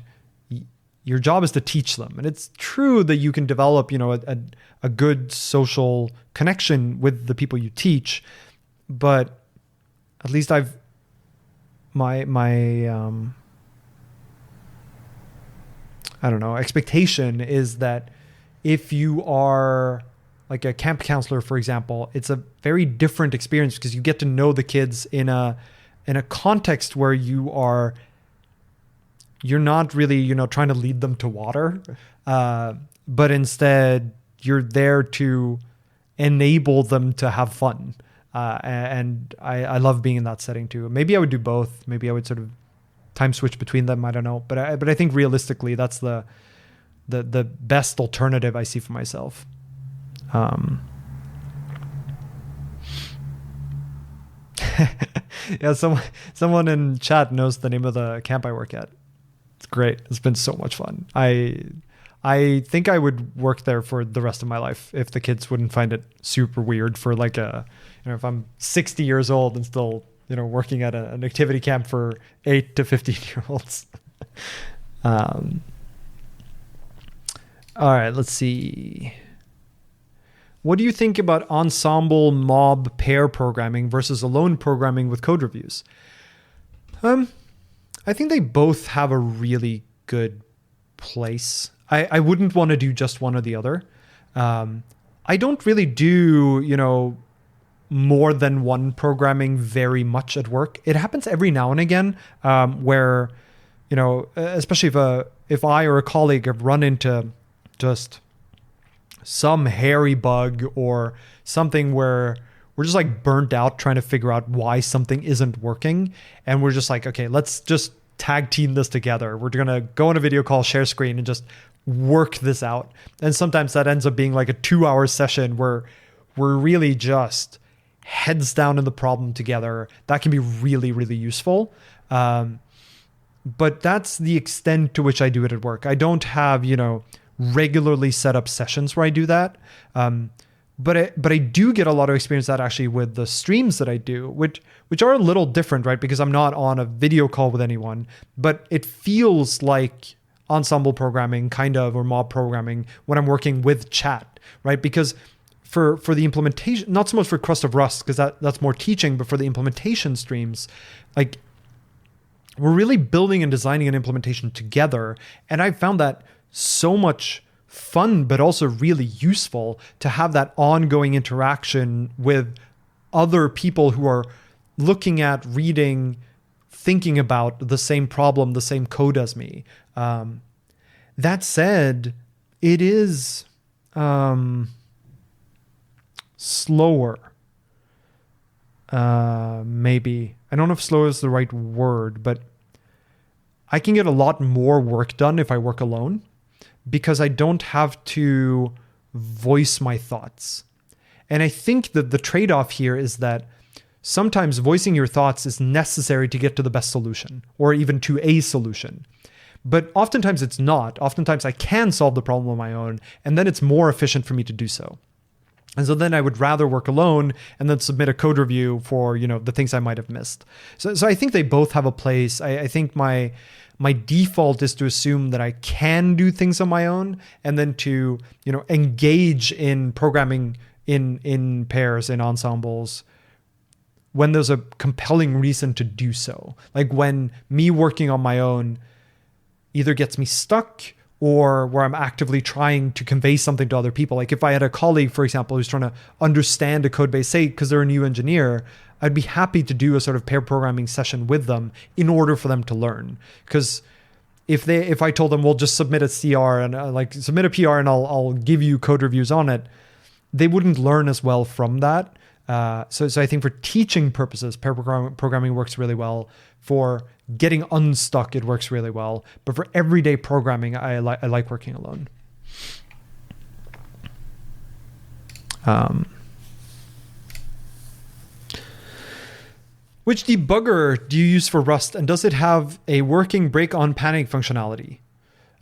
Speaker 2: your job is to teach them. And it's true that you can develop, you know, a good social connection with the people you teach, but at least my I don't know, expectation is that if you are like a camp counselor, for example, it's a very different experience because you get to know the kids in a context where you're not really, you know, trying to lead them to water, but instead you're there to enable them to have fun. And I love being in that setting too. Maybe I would do both. Maybe I would sort of time switch between them. I don't know. But I think realistically, that's the best alternative I see for myself. Yeah, someone in chat knows the name of the camp I work at. It's great. It's been so much fun. I think I would work there for the rest of my life if the kids wouldn't find it super weird for like if I'm 60 years old and still, you know, working at an activity camp for 8 to 15-year-olds. All right, let's see. What do you think about Ensemble mob pair programming versus alone programming with code reviews? I think they both have a really good place. I wouldn't want to do just one or the other. I don't really do, more than one programming very much at work. It happens every now and again, where, especially if I or a colleague have run into just some hairy bug or something where we're just like burnt out trying to figure out why something isn't working. And we're just like, okay, let's just tag team this together. We're going to go on a video call, share screen, and just work this out. And sometimes that ends up being like a 2-hour session where we're really just heads down in the problem together. That can be really, really useful. But that's the extent to which I do it at work. I don't have, regularly set up sessions where I do that. But I do get a lot of experience that actually with the streams that I do, which are a little different, right? Because I'm not on a video call with anyone, but it feels like Ensemble programming kind of, or mob programming when I'm working with chat, right? Because for the implementation, not so much for Crust of Rust, because that's more teaching, but for the implementation streams, like we're really building and designing an implementation together. And I found that so much fun, but also really useful to have that ongoing interaction with other people who are looking at, reading, thinking about the same problem, the same code as me. That said, it is slower. Maybe. I don't know if slow is the right word, but I can get a lot more work done if I work alone, because I don't have to voice my thoughts. And I think that the trade-off here is that sometimes voicing your thoughts is necessary to get to the best solution, or even to a solution. But oftentimes it's not. Oftentimes I can solve the problem on my own, and then it's more efficient for me to do so. And so then I would rather work alone and then submit a code review for, the things I might have missed. So I think they both have a place. I think my default is to assume that I can do things on my own, and then to, engage in programming in pairs, in ensembles, when there's a compelling reason to do so. Like when me working on my own either gets me stuck, or where I'm actively trying to convey something to other people. Like if I had a colleague, for example, who's trying to understand a code base, say, because they're a new engineer, I'd be happy to do a sort of pair programming session with them in order for them to learn. Because if I told them, well, just submit a CR and submit a PR and I'll give you code reviews on it, they wouldn't learn as well from that. So I think for teaching purposes, pair programming works really well. For getting unstuck, it works really well. But for everyday programming, I like working alone. Which debugger do you use for Rust, and does it have a working break on panic functionality?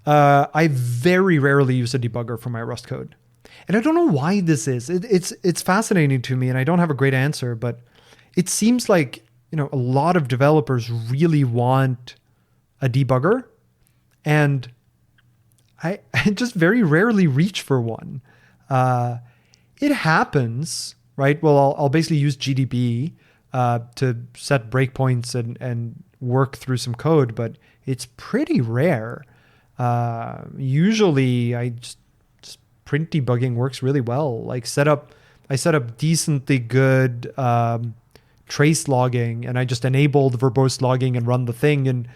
Speaker 2: I very rarely use a debugger for my Rust code. And I don't know why this is. It's fascinating to me, and I don't have a great answer, but it seems like, a lot of developers really want a debugger, and I just very rarely reach for one. It happens, right? Well, I'll basically use GDB to set breakpoints and work through some code, but it's pretty rare. Usually I just print debugging works really well. Like I set up decently good trace logging, and I just enable the verbose logging and run the thing, and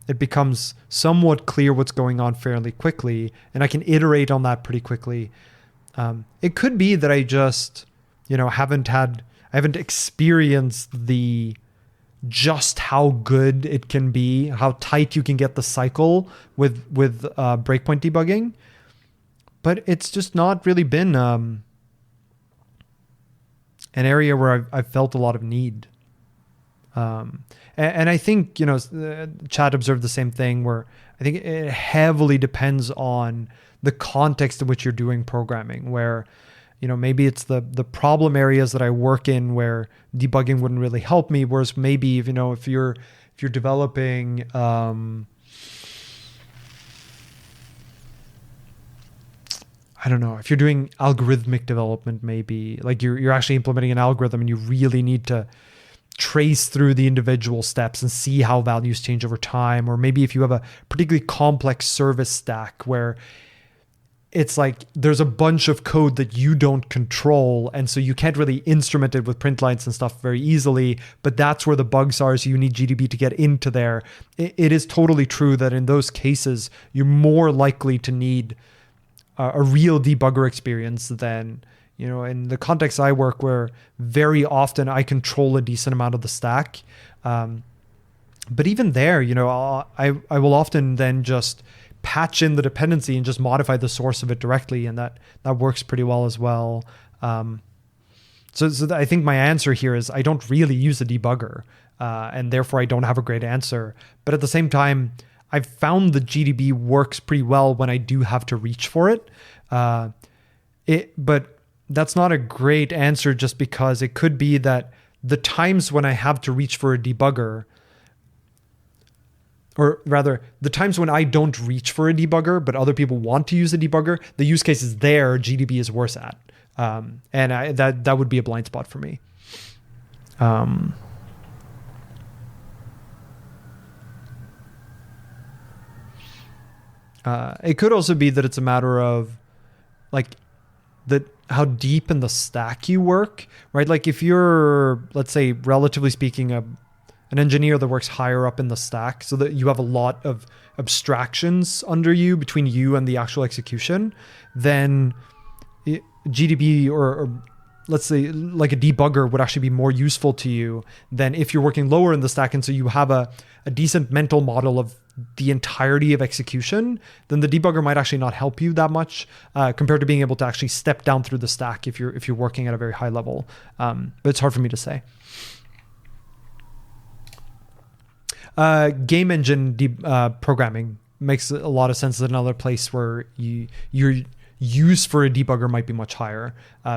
Speaker 2: it becomes somewhat clear what's going on fairly quickly, and I can iterate on that pretty quickly. It could be that I just, I haven't experienced just how good it can be, how tight you can get the cycle with breakpoint debugging, but it's just not really been an area where I've felt a lot of need. And I think, Chad observed the same thing, where I think it heavily depends on the context in which you're doing programming, where, maybe it's the problem areas that I work in where debugging wouldn't really help me. Whereas maybe, if you're developing, I don't know, if you're doing algorithmic development, maybe like you're actually implementing an algorithm and you really need to trace through the individual steps and see how values change over time. Or maybe if you have a particularly complex service stack where it's like there's a bunch of code that you don't control, and so you can't really instrument it with print lines and stuff very easily, but that's where the bugs are, so you need GDB to get into there. It is totally true that in those cases, you're more likely to need a real debugger experience than, in the context I work, where very often I control a decent amount of the stack. But even there, I will often then just patch in the dependency and just modify the source of it directly, and that works pretty well as well. So I think my answer here is I don't really use a debugger, and therefore I don't have a great answer. But at the same time, I've found that GDB works pretty well when I do have to reach for it. But that's not a great answer, just because it could be that the times when I have to reach for a debugger, or rather, the times when I don't reach for a debugger, but other people want to use a debugger, the use cases there, GDB is worse at. And that would be a blind spot for me. It could also be that it's a matter of how deep in the stack you work, right? Like if you're, let's say, relatively speaking, an engineer that works higher up in the stack, so that you have a lot of abstractions under you between you and the actual execution, then GDB or let's say like a debugger would actually be more useful to you than if you're working lower in the stack. And so you have a decent mental model of the entirety of execution, then the debugger might actually not help you that much compared to being able to actually step down through the stack if you're working at a very high level. But it's hard for me to say. Game engine programming makes a lot of sense as another place where your use for a debugger might be much higher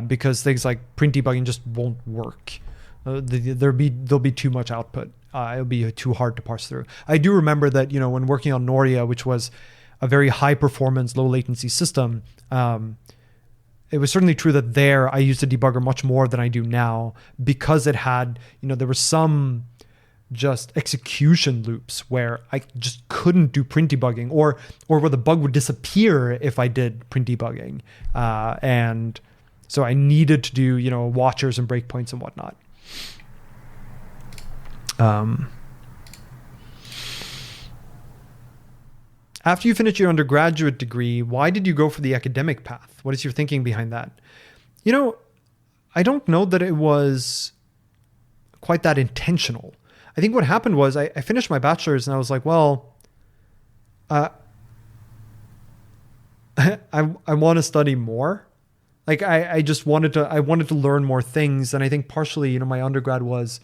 Speaker 2: because things like print debugging just won't work. There'll be too much output. It'll be too hard to parse through. I do remember that when working on Noria, which was a very high performance, low latency system, it was certainly true that there I used a debugger much more than I do now because it had there were some just execution loops where I just couldn't do print debugging or where the bug would disappear if I did print debugging. And so I needed to do, watchers and breakpoints and whatnot. After you finished your undergraduate degree, why did you go for the academic path? What is your thinking behind that? I don't know that it was quite that intentional. I think what happened was I finished my bachelor's and I was like, well, I want to study more. Like I wanted to learn more things. And I think partially, my undergrad was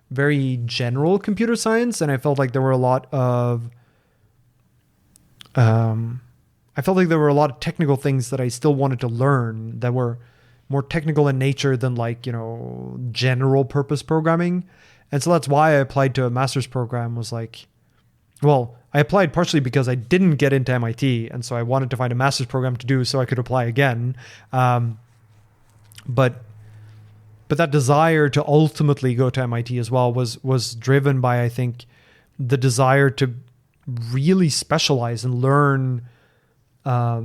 Speaker 2: very general computer science. And I felt like there were a lot of, technical things that I still wanted to learn that were more technical in nature than general purpose programming. And so that's why I applied to a master's program. I applied partially because I didn't get into MIT. And so I wanted to find a master's program to do so I could apply again. But that desire to ultimately go to MIT as well was driven by, I think, the desire to really specialize and learn, I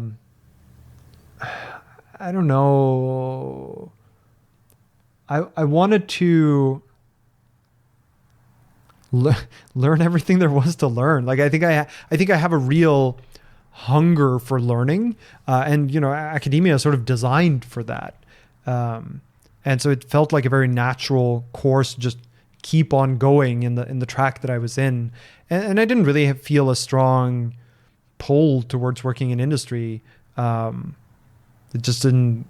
Speaker 2: don't know. I wanted to learn everything there was to learn. Like I think I have a real hunger for learning, and academia is sort of designed for that. And so it felt like a very natural course to just keep on going in the track that I was in. And I didn't really feel a strong pull towards working in industry. It just didn't.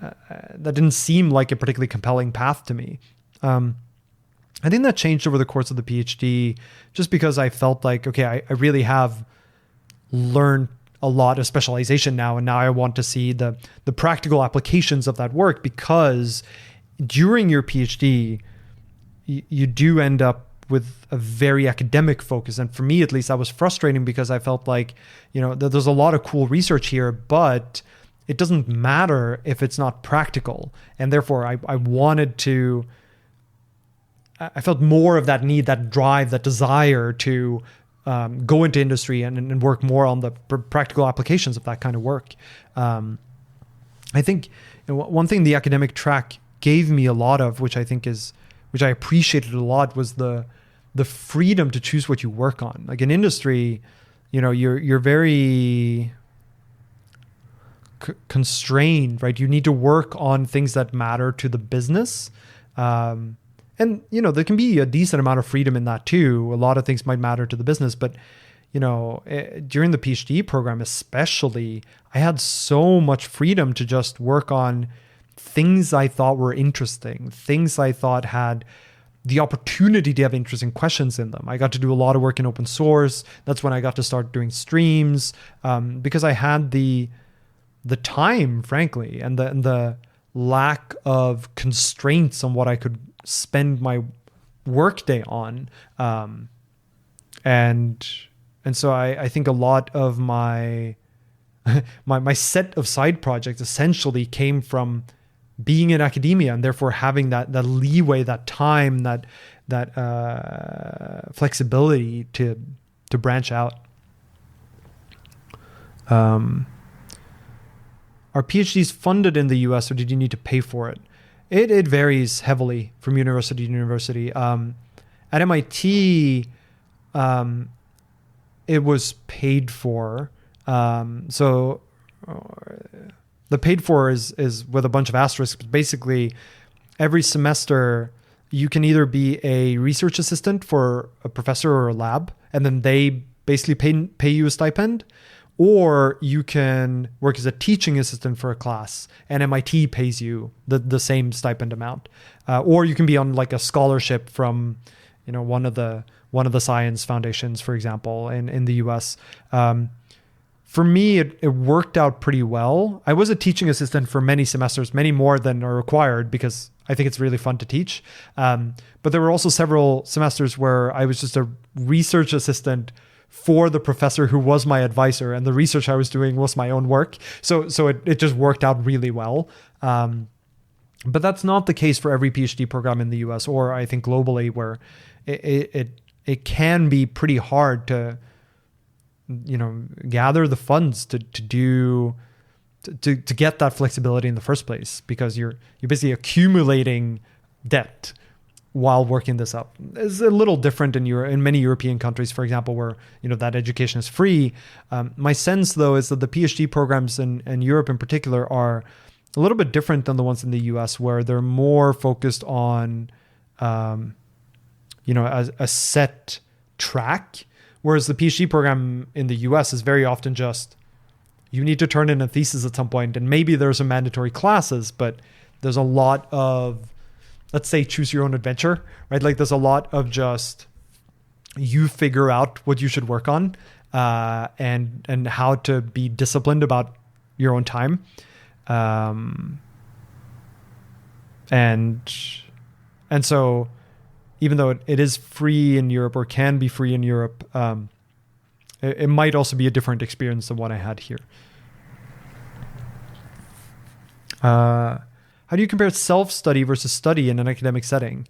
Speaker 2: That didn't seem like a particularly compelling path to me. I think that changed over the course of the PhD, just because I felt like, okay, I really have learned a lot of specialization now, and now I want to see the practical applications of that work, because during your PhD, you do end up with a very academic focus. And for me, at least, that was frustrating because I felt like, there's a lot of cool research here, but it doesn't matter if it's not practical. And therefore, I wanted to I felt more of that need, that drive, that desire to go into industry and work more on the practical applications of that kind of work. I think one thing the academic track gave me a lot of, which I appreciated a lot, was the freedom to choose what you work on. Like in industry, you're very constrained, right? You need to work on things that matter to the business. And, there can be a decent amount of freedom in that too. A lot of things might matter to the business, but, during the PhD program, especially, I had so much freedom to just work on things I thought were interesting, things I thought had the opportunity to have interesting questions in them. I got to do a lot of work in open source. That's when I got to start doing streams, because I had the time, frankly, and the lack of constraints on what I could spend my workday on. And so I think a lot of my my set of side projects essentially came from being in academia, and therefore having that leeway, that time, that flexibility to branch out. Are PhDs funded in the US, or did you need to pay for it? It varies heavily from university to university. At MIT, it was paid for. So the paid for is with a bunch of asterisks. Basically, every semester you can either be a research assistant for a professor or a lab, and then they basically pay you a stipend, or you can work as a teaching assistant for a class, and MIT pays you the same stipend amount. Or you can be on like a scholarship from, one of the science foundations, for example, in the US. For me, it worked out pretty well. I was a teaching assistant for many semesters, many more than are required, because I think it's really fun to teach. But there were also several semesters where I was just a research assistant for the professor who was my advisor, and the research I was doing was my own work. So it just worked out really well. But that's not the case for every PhD program in the US, or I think globally, where it can be pretty hard to gather the funds to get that flexibility in the first place, because you're basically accumulating debt while working this up. It's a little different in many European countries, for example, where that education is free. My sense, though, is that the PhD programs in Europe in particular are a little bit different than the ones in the US, where they're more focused on a set track. Whereas the PhD program in the US is very often just, you need to turn in a thesis at some point, and maybe there's some mandatory classes, but there's a lot of, let's say, choose your own adventure, right? Like there's a lot of just, you figure out what you should work on, and how to be disciplined about your own time. And so, even though it is free in Europe, or can be free in Europe, it might also be a different experience than what I had here. How do you compare self-study versus study in an academic setting?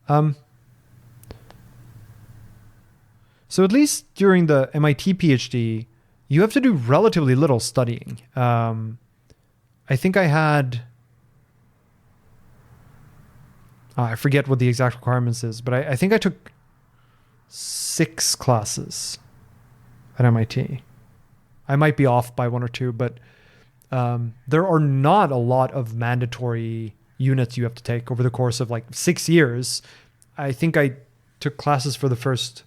Speaker 2: So at least during the MIT PhD, you have to do relatively little studying. I think I had... I forget what the exact requirements is, but I think I took 6 classes at MIT. I might be off by 1 or 2, but there are not a lot of mandatory units you have to take over the course of like 6 years. I think I took classes for the first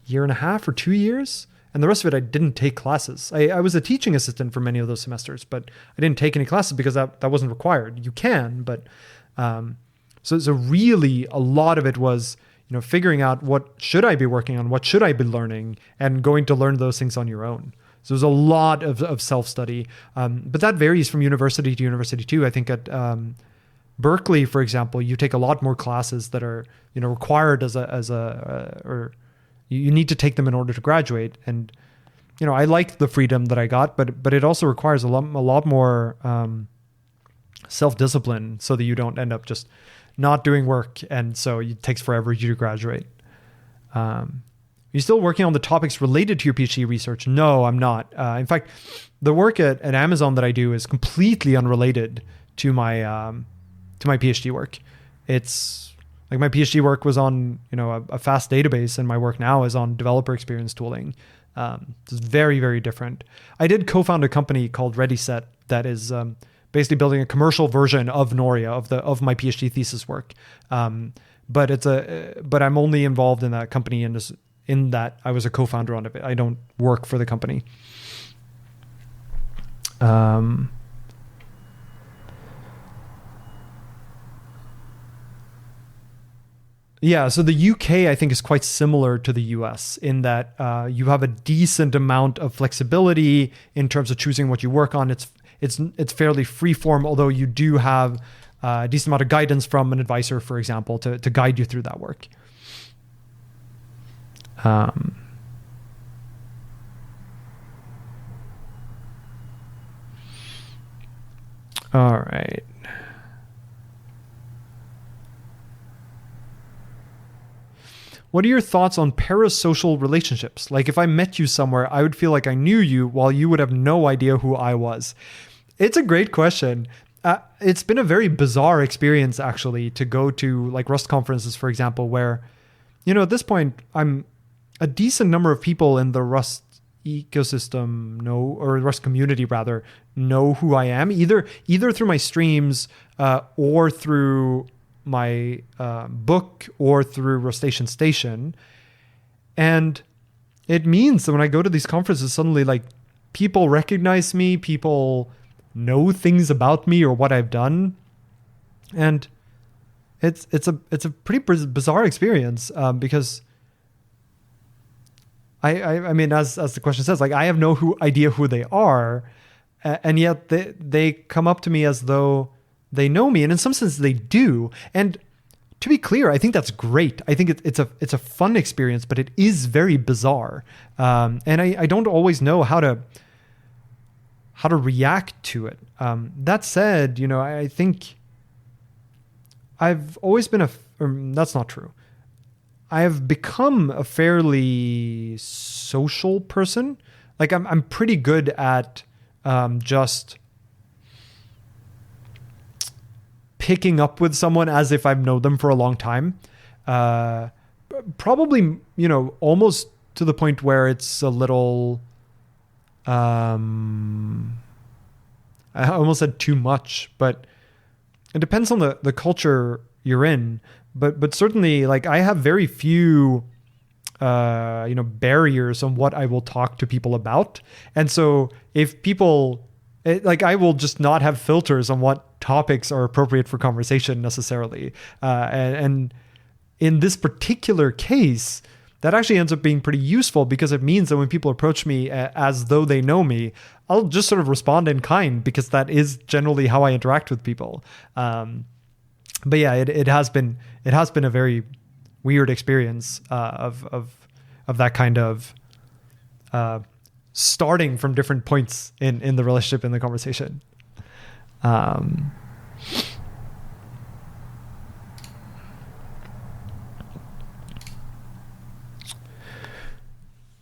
Speaker 2: 1.5 years or 2 years, and the rest of it I didn't take classes. I was a teaching assistant for many of those semesters, but I didn't take any classes because that wasn't required. You can, but... So really a lot of it was, figuring out what should I be working on, what should I be learning, and going to learn those things on your own. So there's a lot of self-study, but that varies from university to university too. I think at Berkeley, for example, you take a lot more classes that are, required or you need to take them in order to graduate. And, I liked the freedom that I got, but it also requires a lot more self-discipline, so that you don't end up just not doing work, and so it takes forever you to graduate. You still working on the topics related to your PhD research? No, I'm not. In fact, the work at Amazon that I do is completely unrelated to my PhD work. It's like my PhD work was on a fast database, and my work now is on developer experience tooling. It's very, very different. I did co-found a company called ReadySet that is basically building a commercial version of Noria of my PhD thesis work. But I'm only involved in that company in that I was a co-founder on it. I don't work for the company. Yeah, so the UK I think is quite similar to the US in that you have a decent amount of flexibility in terms of choosing what you work on. It's fairly freeform, although you do have a decent amount of guidance from an advisor, for example, to guide you through that work. All right. What are your thoughts on parasocial relationships? Like if I met you somewhere, I would feel like I knew you while you would have no idea who I was. It's a great question. It's been a very bizarre experience actually to go to like Rust conferences, for example, where, at this point, I'm a decent number of people in the Rust ecosystem or Rust community rather, know who I am, either through my streams or through my book or through Rustation Station. And it means that when I go to these conferences, suddenly like people recognize me, people know things about me or what I've done. And it's a pretty bizarre experience because I mean, as the question says, like I have no idea who they are, and yet they come up to me as though they know me, and in some sense they do. And to be clear, I think that's great. I think it's a fun experience, but it is very bizarre, and I don't always know how to react to it. That said, I think I've always been that's not true. I have become a fairly social person. Like I'm pretty good at just picking up with someone as if I've known them for a long time. Probably, almost to the point where it's a little, I almost said too much, but it depends on the culture you're in. But certainly, like I have very few, barriers on what I will talk to people about. And so if people, I will just not have filters on what topics are appropriate for conversation necessarily. And in this particular case, that actually ends up being pretty useful because it means that when people approach me as though they know me, I'll just sort of respond in kind because that is generally how I interact with people. But yeah, it has been a very weird experience of that kind of starting from different points in the relationship, in the conversation.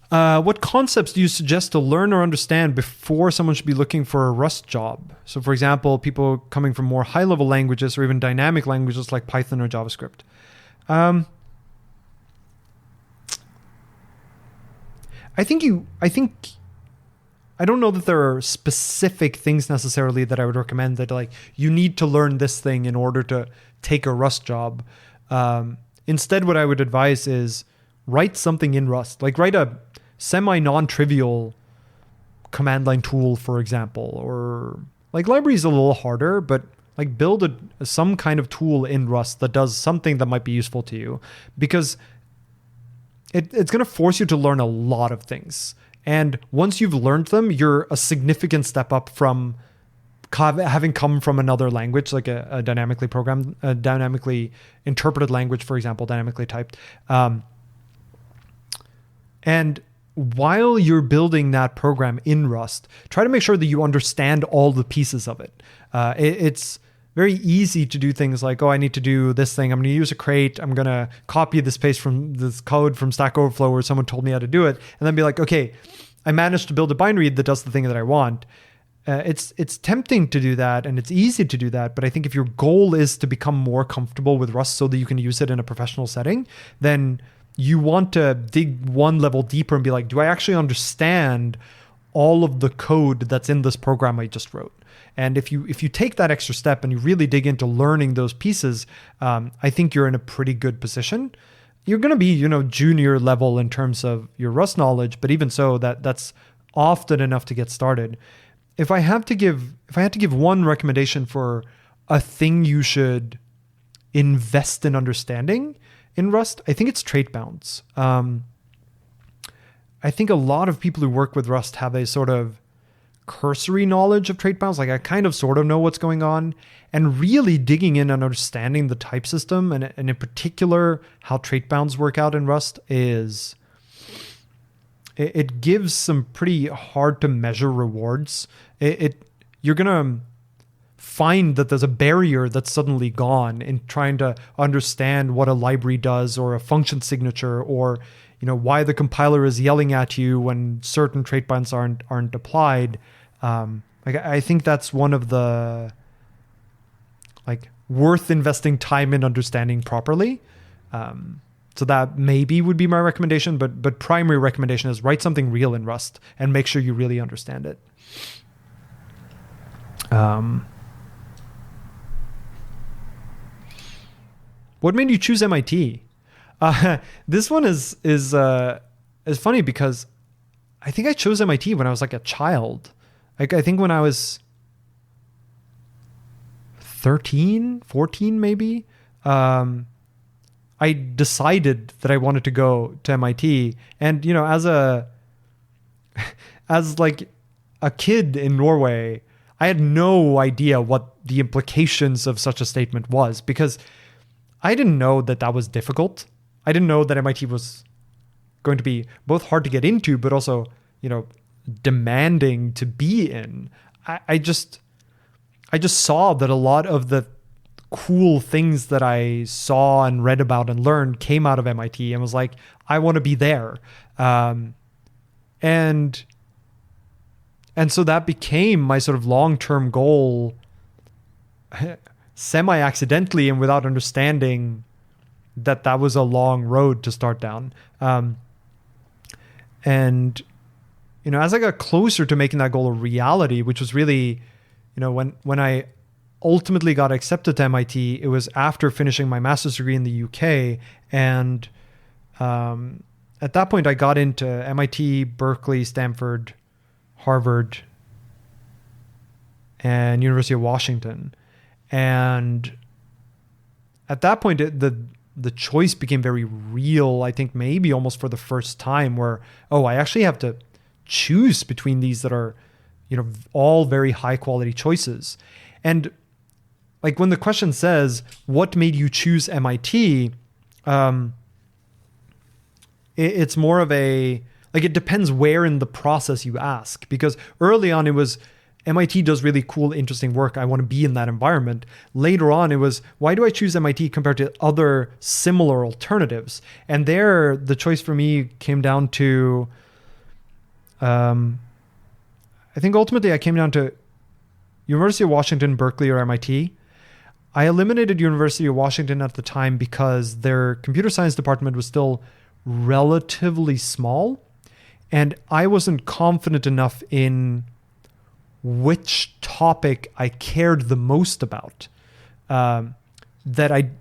Speaker 2: What concepts do you suggest to learn or understand before someone should be looking for a Rust job? So for example, people coming from more high-level languages or even dynamic languages like Python or JavaScript. I don't know that there are specific things necessarily that I would recommend that like you need to learn this thing in order to take a Rust job. Instead, what I would advise is write something in Rust, like write a semi-non-trivial command line tool, for example, or like library is a little harder, but like build some kind of tool in Rust that does something that might be useful to you, because it's going to force you to learn a lot of things. And once you've learned them, you're a significant step up from having come from another language, like a dynamically programmed, dynamically interpreted language, for example, dynamically typed. And while you're building that program in Rust, try to make sure that you understand all the pieces of it. It's very easy to do things like, oh, I need to do this thing. I'm going to use a crate. I'm going to copy this paste from this code from Stack Overflow where someone told me how to do it. And then be like, okay, I managed to build a binary that does the thing that I want. It's tempting to do that and it's easy to do that. But I think if your goal is to become more comfortable with Rust so that you can use it in a professional setting, then you want to dig one level deeper and be like, do I actually understand all of the code that's in this program I just wrote? And if you take that extra step and you really dig into learning those pieces, I think you're in a pretty good position. You're going to be, junior level in terms of your Rust knowledge, but even so, that's often enough to get started. If I had to give one recommendation for a thing you should invest in understanding in Rust, I think it's trait bounds. I think a lot of people who work with Rust have a sort of cursory knowledge of trait bounds. Like I kind of sort of know what's going on, and really digging in and understanding the type system and in particular how trait bounds work out in Rust it gives some pretty hard to measure rewards. You're going to find that there's a barrier that's suddenly gone in trying to understand what a library does or a function signature or why the compiler is yelling at you when certain trait bounds aren't applied. I think that's one of the worth investing time in understanding properly. So that maybe would be my recommendation, but primary recommendation is write something real in Rust and make sure you really understand it. What made you choose MIT? This one is funny because I think I chose MIT when I was like a child. I think when I was 13, 14 maybe, I decided that I wanted to go to MIT. And, as like a kid in Norway, I had no idea what the implications of such a statement was because I didn't know that was difficult. I didn't know that MIT was going to be both hard to get into, but also, demanding to be in. I just saw that a lot of the cool things that I saw and read about and learned came out of MIT and was like, I want to be there. And so that became my sort of long-term goal, semi-accidentally and without understanding that was a long road to start down. And, as I got closer to making that goal a reality, which was really, when I ultimately got accepted to MIT, it was after finishing my master's degree in the UK. And at that point, I got into MIT, Berkeley, Stanford, Harvard, and University of Washington. And at that point, the choice became very real, I think maybe almost for the first time where, I actually have to choose between these that are, all very high quality choices. And like when the question says, what made you choose MIT? It's more of it depends where in the process you ask, because early on it was, MIT does really cool, interesting work. I want to be in that environment. Later on, it was, why do I choose MIT compared to other similar alternatives? And there, the choice for me came down to, I think ultimately I came down to University of Washington, Berkeley, or MIT. I eliminated University of Washington at the time because their computer science department was still relatively small, and I wasn't confident enough in which topic I cared the most about, that I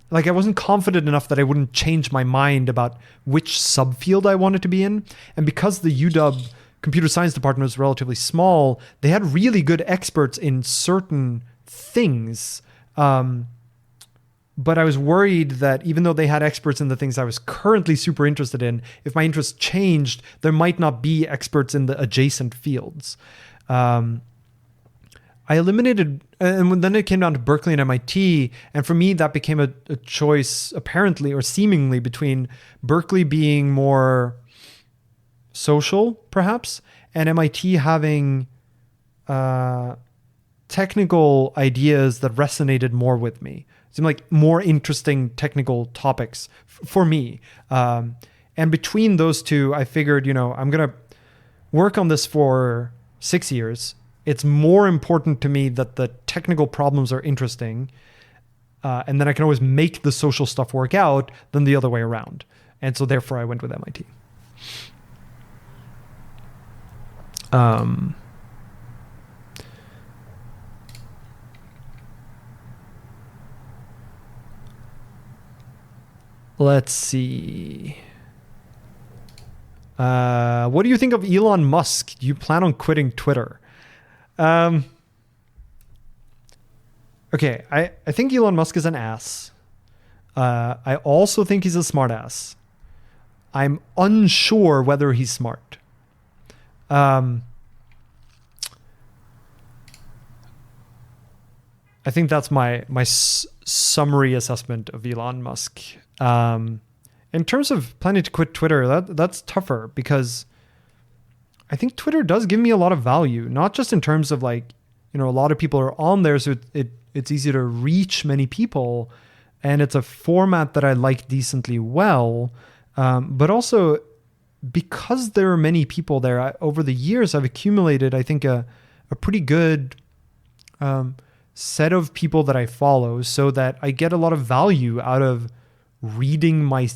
Speaker 2: wasn't confident enough that I wouldn't change my mind about which subfield I wanted to be in. And because the UW computer science department was relatively small, they had really good experts in certain things. But I was worried that even though they had experts in the things I was currently super interested in, if my interest changed, there might not be experts in the adjacent fields. I eliminated, and then it came down to Berkeley and MIT. And for me, that became a choice, apparently or seemingly, between Berkeley being more social, perhaps, and MIT having technical ideas that resonated more with me. It seemed like more interesting technical topics for me. And between those two, I figured, I'm going to work on this for 6 years. It's more important to me that the technical problems are interesting. And then I can always make the social stuff work out than the other way around. And so therefore I went with MIT. Let's see. What do you think of Elon Musk? Do you plan on quitting Twitter? Okay, I think Elon Musk is an ass. I also think he's a smart ass. I'm unsure whether he's smart. I think that's my summary assessment of Elon Musk. In terms of planning to quit Twitter, that's tougher because I think Twitter does give me a lot of value, not just in terms of a lot of people are on there, so it's easy to reach many people, and it's a format that I like decently well, but also because there are many people there, over the years I've accumulated, I think, a pretty good set of people that I follow, so that I get a lot of value out of reading my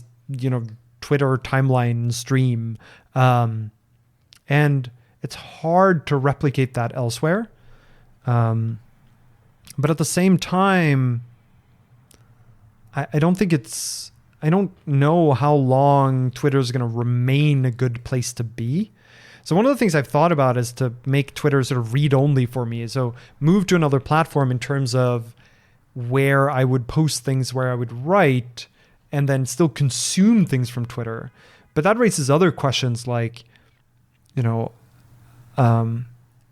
Speaker 2: Twitter timeline stream, and it's hard to replicate that elsewhere. But at the same time, I don't know how long Twitter is going to remain a good place to be. So one of the things I've thought about is to make Twitter sort of read-only for me. So move to another platform in terms of where I would post things, where I would write, and then still consume things from Twitter. But that raises other questions like,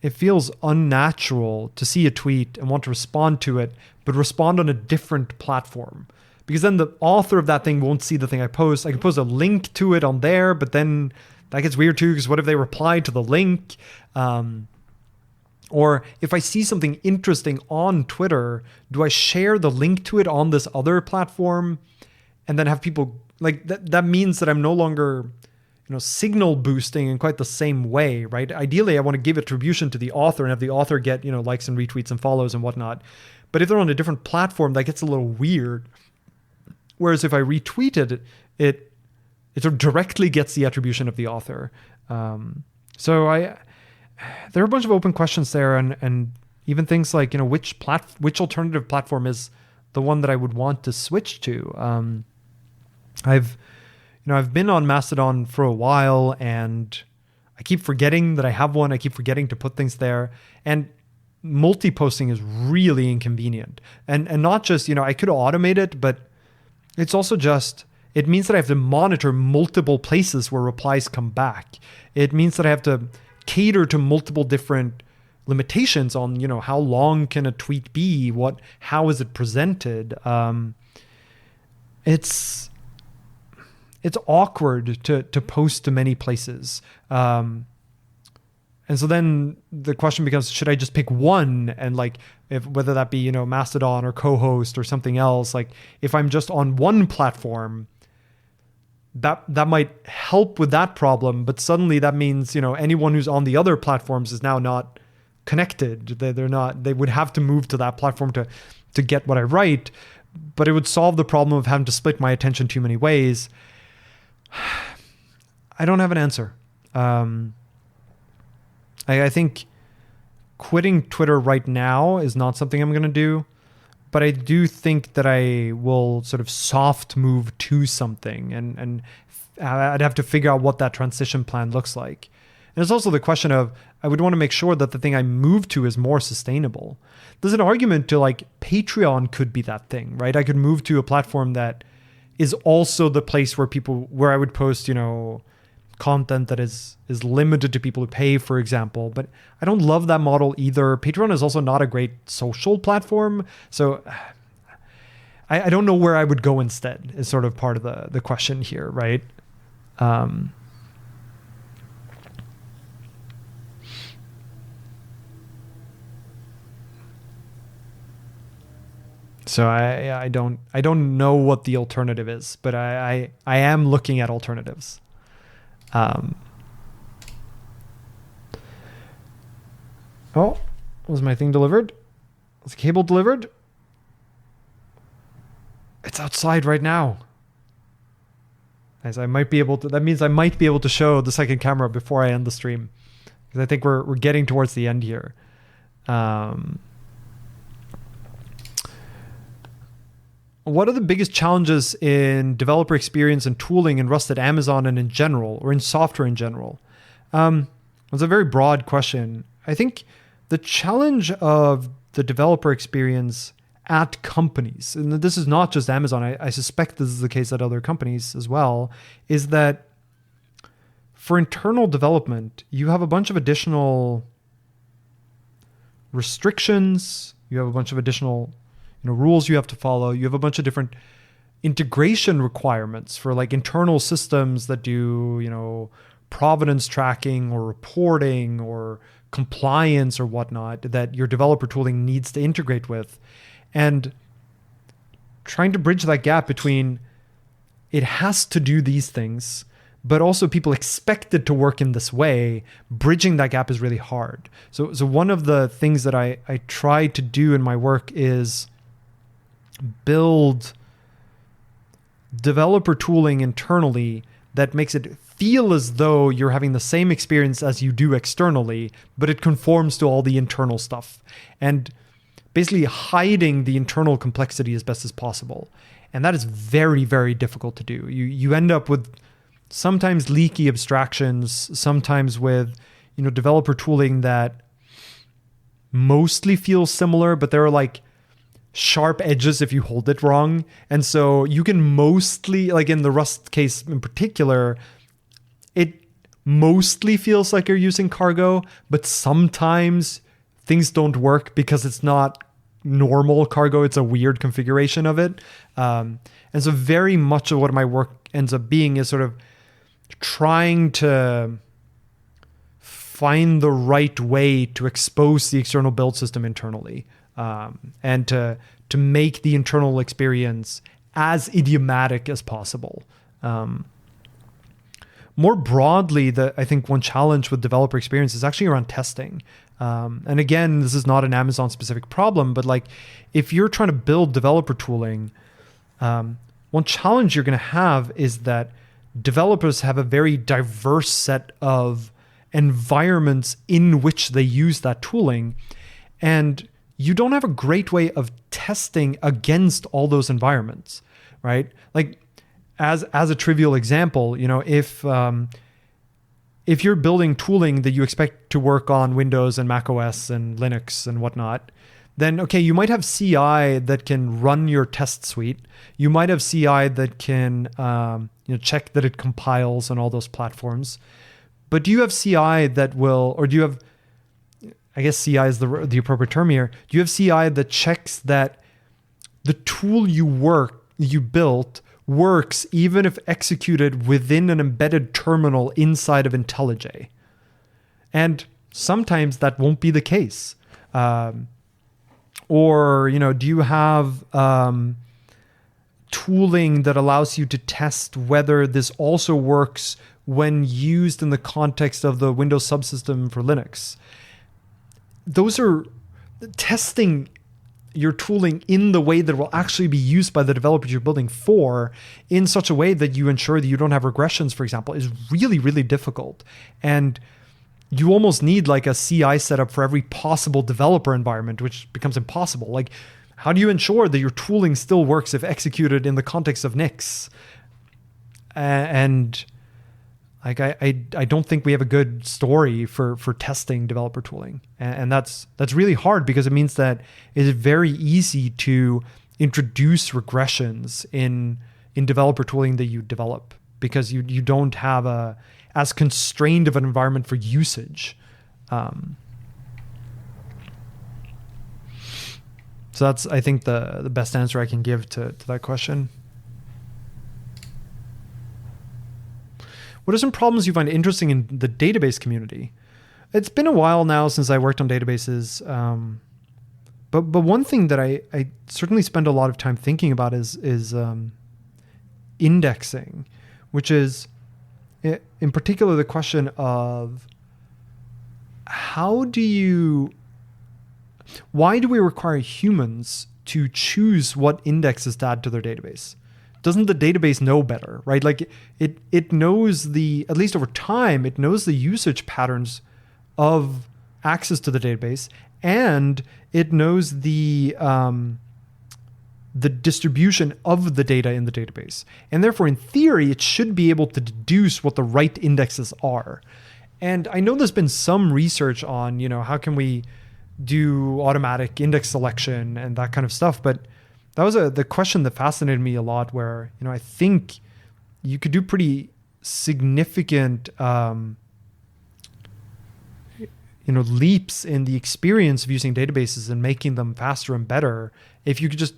Speaker 2: it feels unnatural to see a tweet and want to respond to it, but respond on a different platform. Because then the author of that thing won't see the thing I post. I can post a link to it on there, but then that gets weird too, because what if they reply to the link? Or if I see something interesting on Twitter, do I share the link to it on this other platform and then have people that means that I'm no longer, signal boosting in quite the same way, right? Ideally, I want to give attribution to the author and have the author get, likes and retweets and follows and whatnot. But if they're on a different platform, that gets a little weird. Whereas if I retweet it sort of directly gets the attribution of the author. So there are a bunch of open questions there, and even things like, which alternative platform is the one that I would want to switch to. I've been on Mastodon for a while, and I keep forgetting that I have one. I keep forgetting to put things there, and multi-posting is really inconvenient. And not just, I could automate it, but it's also just, it means that I have to monitor multiple places where replies come back. It means that I have to cater to multiple different limitations on, how long can a tweet be? How is it presented? It's awkward to post to many places. And so then the question becomes, should I just pick one? And whether that be, Mastodon or co-host or something else, if I'm just on one platform, that might help with that problem. But suddenly that means, anyone who's on the other platforms is now not connected. They would have to move to that platform to get what I write, but it would solve the problem of having to split my attention too many ways. I don't have an answer. I think quitting Twitter right now is not something I'm going to do, but I do think that I will sort of soft move to something, and I'd have to figure out what that transition plan looks like. And it's also the question of, I would want to make sure that the thing I move to is more sustainable. There's an argument to Patreon could be that thing, right? I could move to a platform that is also the place where I would post, content that is limited to people who pay, for example. But I don't love that model either. Patreon is also not a great social platform. So I don't know where I would go instead is sort of part of the question here, right? So I don't know what the alternative is, but I am looking at alternatives. Oh, was my thing delivered? Was the cable delivered? It's outside right now. As I might be able to. That means I might be able to show the second camera before I end the stream, because I think we're getting towards the end here. What are the biggest challenges in developer experience and tooling in Rust at Amazon and in general, or in software in general? It's a very broad question. I think the challenge of the developer experience at companies, and this is not just Amazon, I suspect this is the case at other companies as well, is that for internal development, you have a bunch of additional restrictions, you have a bunch of additional rules you have to follow, you have a bunch of different integration requirements for like internal systems that do, provenance tracking or reporting or compliance or whatnot that your developer tooling needs to integrate with. And trying to bridge that gap between it has to do these things, but also people expect it to work in this way, bridging that gap is really hard. So one of the things that I try to do in my work is build developer tooling internally that makes it feel as though you're having the same experience as you do externally, but it conforms to all the internal stuff. And basically hiding the internal complexity as best as possible. And that is very, very difficult to do. You end up with sometimes leaky abstractions, sometimes with, developer tooling that mostly feels similar, but there are like sharp edges if you hold it wrong. And so you can mostly, like in the Rust case in particular, it mostly feels like you're using cargo, but sometimes things don't work because it's not normal cargo. It's a weird configuration of it. And so very much of what my work ends up being is sort of trying to find the right way to expose the external build system internally, and to make the internal experience as idiomatic as possible. More broadly, I think one challenge with developer experience is actually around testing. And again, this is not an Amazon specific problem, but like if you're trying to build developer tooling, one challenge you're going to have is that developers have a very diverse set of environments in which they use that tooling. And you don't have a great way of testing against all those environments, right? Like as a trivial example, if you're building tooling that you expect to work on Windows and macOS and Linux and whatnot, then okay, you might have CI that can run your test suite. You might have CI that can check that it compiles on all those platforms. But do you have CI that will, or do you have, I guess CI is the appropriate term here. Do you have CI that checks that the tool you built works even if executed within an embedded terminal inside of IntelliJ? And sometimes that won't be the case. Or, do you have tooling that allows you to test whether this also works when used in the context of the Windows subsystem for Linux? Those are testing your tooling in the way that will actually be used by the developers you're building for, in such a way that you ensure that you don't have regressions, for example, is really, really difficult. And you almost need like a CI setup for every possible developer environment, which becomes impossible. Like, how do you ensure that your tooling still works if executed in the context of Nix? And like, I don't think we have a good story for testing developer tooling. And that's really hard, because it means that it's very easy to introduce regressions in developer tooling that you develop, because you don't have as constrained of an environment for usage. So that's, I think, the best answer I can give to that question. What are some problems you find interesting in the database community? It's been a while now since I worked on databases. But one thing that I certainly spend a lot of time thinking about is indexing, which is in particular the question of why do we require humans to choose what indexes to add to their database? Doesn't the database know better, right? Like it knows at least over time, it knows the usage patterns of access to the database, and it knows the distribution of the data in the database. And therefore, in theory, it should be able to deduce what the right indexes are. And I know there's been some research on, how can we do automatic index selection and that kind of stuff. But that was the question that fascinated me a lot, where, I think you could do pretty significant, leaps in the experience of using databases and making them faster and better if you could just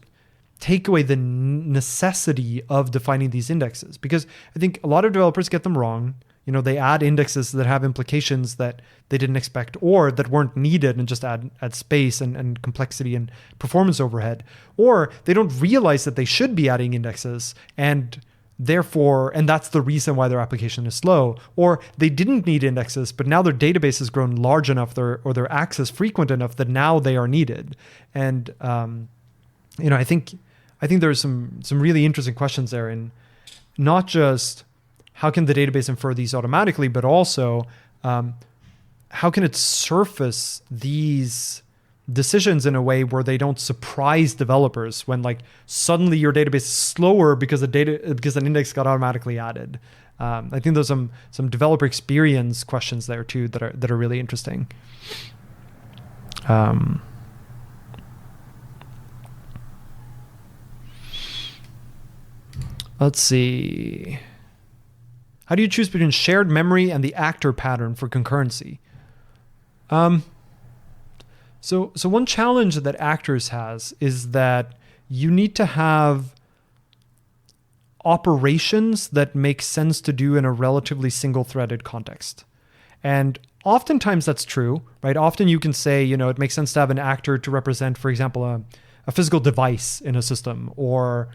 Speaker 2: take away the necessity of defining these indexes. Because I think a lot of developers get them wrong. They add indexes that have implications that they didn't expect or that weren't needed and just add space and complexity and performance overhead. Or they don't realize that they should be adding indexes and that's the reason why their application is slow. Or they didn't need indexes, but now their database has grown large enough or their access frequent enough that now they are needed. And, I think there's some really interesting questions there, in not just how can the database infer these automatically, but also how can it surface these decisions in a way where they don't surprise developers when suddenly your database is slower because an index got automatically added. I think there's some developer experience questions there too that are really interesting. Let's see. How do you choose between shared memory and the actor pattern for concurrency? So one challenge that Actors has is that you need to have operations that make sense to do in a relatively single-threaded context. And oftentimes that's true, right? Often you can say, it makes sense to have an actor to represent, for example, a physical device in a system, or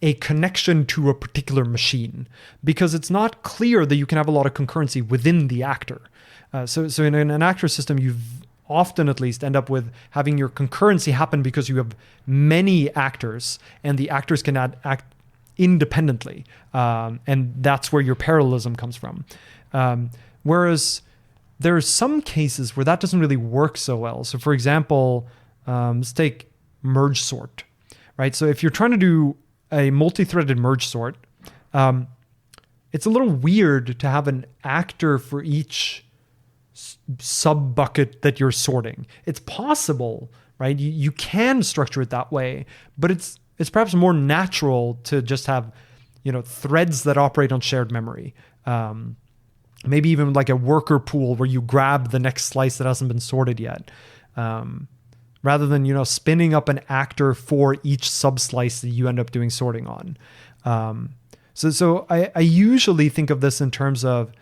Speaker 2: a connection to a particular machine, because it's not clear that you can have a lot of concurrency within the actor. So in an actor system, you often at least end up with having your concurrency happen because you have many actors, and the actors can act independently. And that's where your parallelism comes from. Whereas there are some cases where that doesn't really work so well. So for example, let's take merge sort, right? So if you're trying to do a multi-threaded merge sort, it's a little weird to have an actor for each sub bucket that you're sorting. It's possible, right? You can structure it that way, but it's perhaps more natural to just have, threads that operate on shared memory. Maybe even like a worker pool where you grab the next slice that hasn't been sorted yet. Rather than, spinning up an actor for each sub-slice that you end up doing sorting on. So I usually think of this in terms of,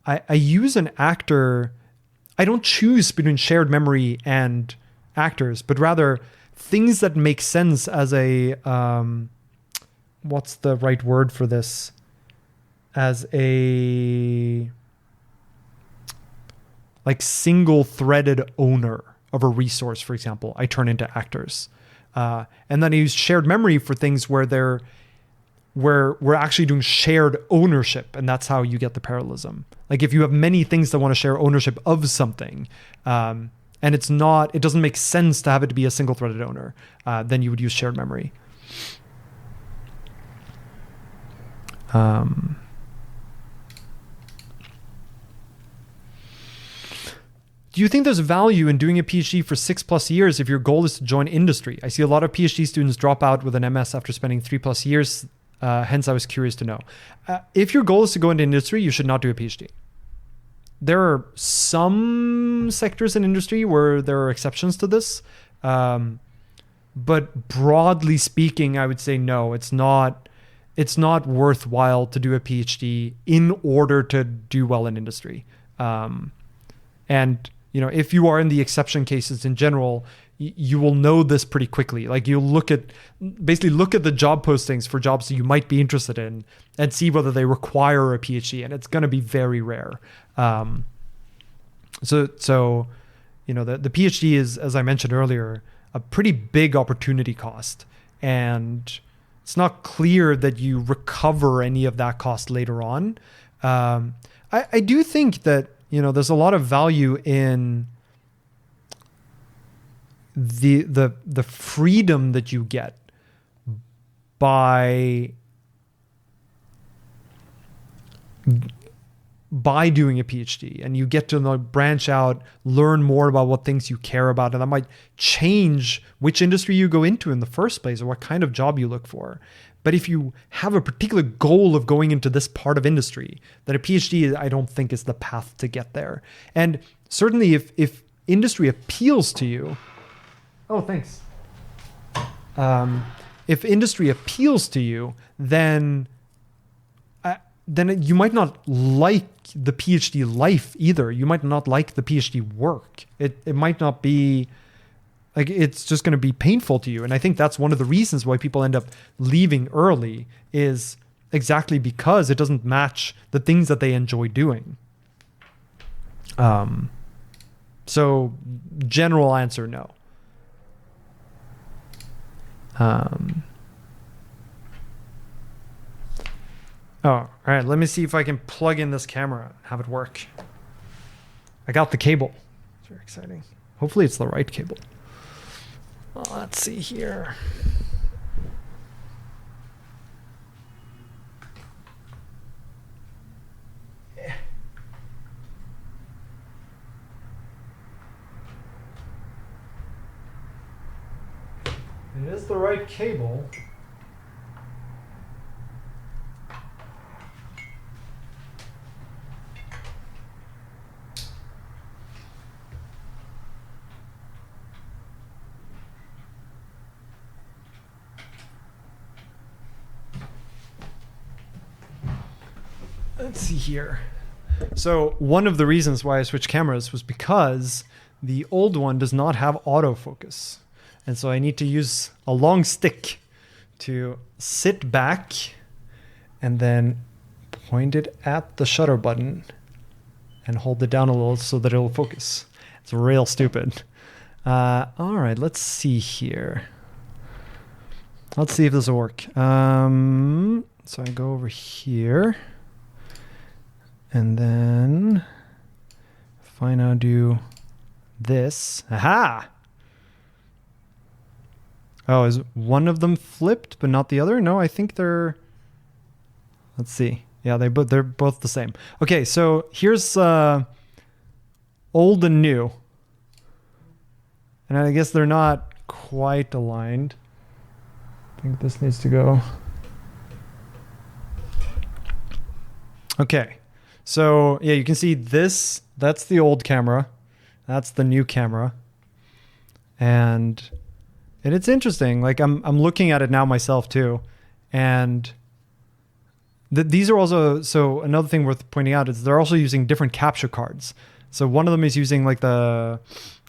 Speaker 2: I use an actor, I don't choose between shared memory and actors, but rather things that make sense as a, what's the right word for this? As a, single-threaded owner of a resource, for example, I turn into actors. And then I use shared memory for things where we're actually doing shared ownership, and that's how you get the parallelism. Like if you have many things that want to share ownership of something, and it doesn't make sense to have it to be a single-threaded owner, then you would use shared memory. Do you think there's value in doing a PhD for 6+ years if your goal is to join industry? I see a lot of PhD students drop out with an MS after spending 3+ years. Hence, I was curious to know. If your goal is to go into industry, you should not do a PhD. There are some sectors in industry where there are exceptions to this. But broadly speaking, I would say no, it's not worthwhile to do a PhD in order to do well in industry. And if you are in the exception cases in general, you will know this pretty quickly. Like you'll basically look at the job postings for jobs that you might be interested in and see whether they require a PhD, and it's going to be very rare. So the PhD is, as I mentioned earlier, a pretty big opportunity cost, and it's not clear that you recover any of that cost later on. I do think that there's a lot of value in the freedom that you get by doing a PhD, and you get to branch out, learn more about what things you care about, and that might change which industry you go into in the first place or what kind of job you look for. But if you have a particular goal of going into this part of industry, then a PhD, I don't think, is the path to get there. And certainly if industry appeals to you, oh, thanks. If industry appeals to you, then you might not like the PhD life either. You might not like the PhD work. It might not be like, it's just going to be painful to you. And I think that's one of the reasons why people end up leaving early, is exactly because it doesn't match the things that they enjoy doing. So general answer, no. All right, let me see if I can plug in this camera and have it work. I got the cable. It's very exciting. Hopefully it's the right cable. Let's see here. Yeah. It is the right cable. Let's see here. So one of the reasons why I switched cameras was because the old one does not have autofocus. And so I need to use a long stick to sit back and then point it at the shutter button and hold it down a little so that it'll focus. It's real stupid. All right, let's see here. Let's see if this will work. So I go over here. And then if I now do this, aha! Oh, is one of them flipped but not the other? No, I think they're, let's see. Yeah, they're both the same. Okay, so here's old and new. And I guess they're not quite aligned. I think this needs to go. Okay. So yeah, you can see this, that's the old camera. That's the new camera. And it's interesting. Like I'm looking at it now myself too. And these are also, so another thing worth pointing out is they're also using different capture cards. So one of them is using like the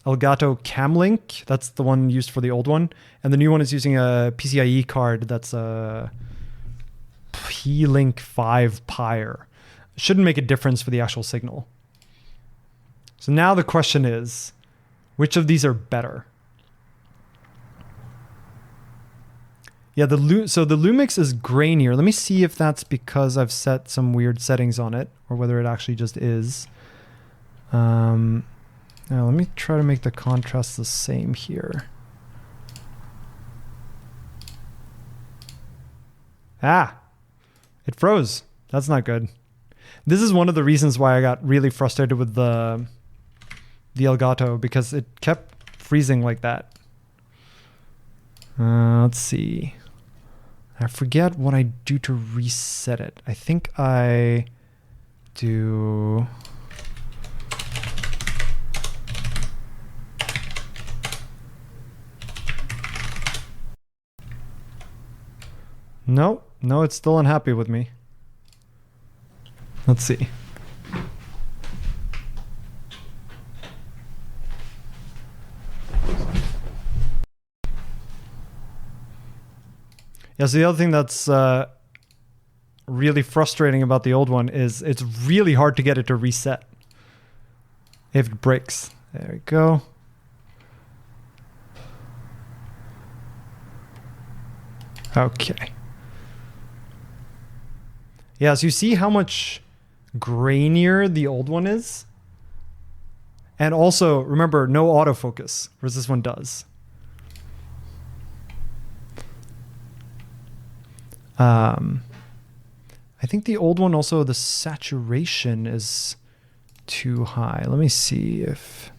Speaker 2: Elgato Camlink. That's the one used for the old one. And the new one is using a PCIe card that's a P-Link 5 Pyre. Shouldn't make a difference for the actual signal. So now the question is, which of these are better? Yeah, so the Lumix is grainier. Let me see if that's because I've set some weird settings on it or whether it actually just is. Now let me try to make the contrast the same here. Ah, it froze. That's not good. This is one of the reasons why I got really frustrated with the Elgato, because it kept freezing like that. Let's see. I forget what I do to reset it. I think I do... No, it's still unhappy with me. Let's see. Yeah, so the other thing that's really frustrating about the old one is it's really hard to get it to reset if it breaks. There we go. Okay. Yeah, so you see how much grainier the old one is? And also, remember, no autofocus, whereas this one does. I think the old one also, the saturation is too high. Let me see if...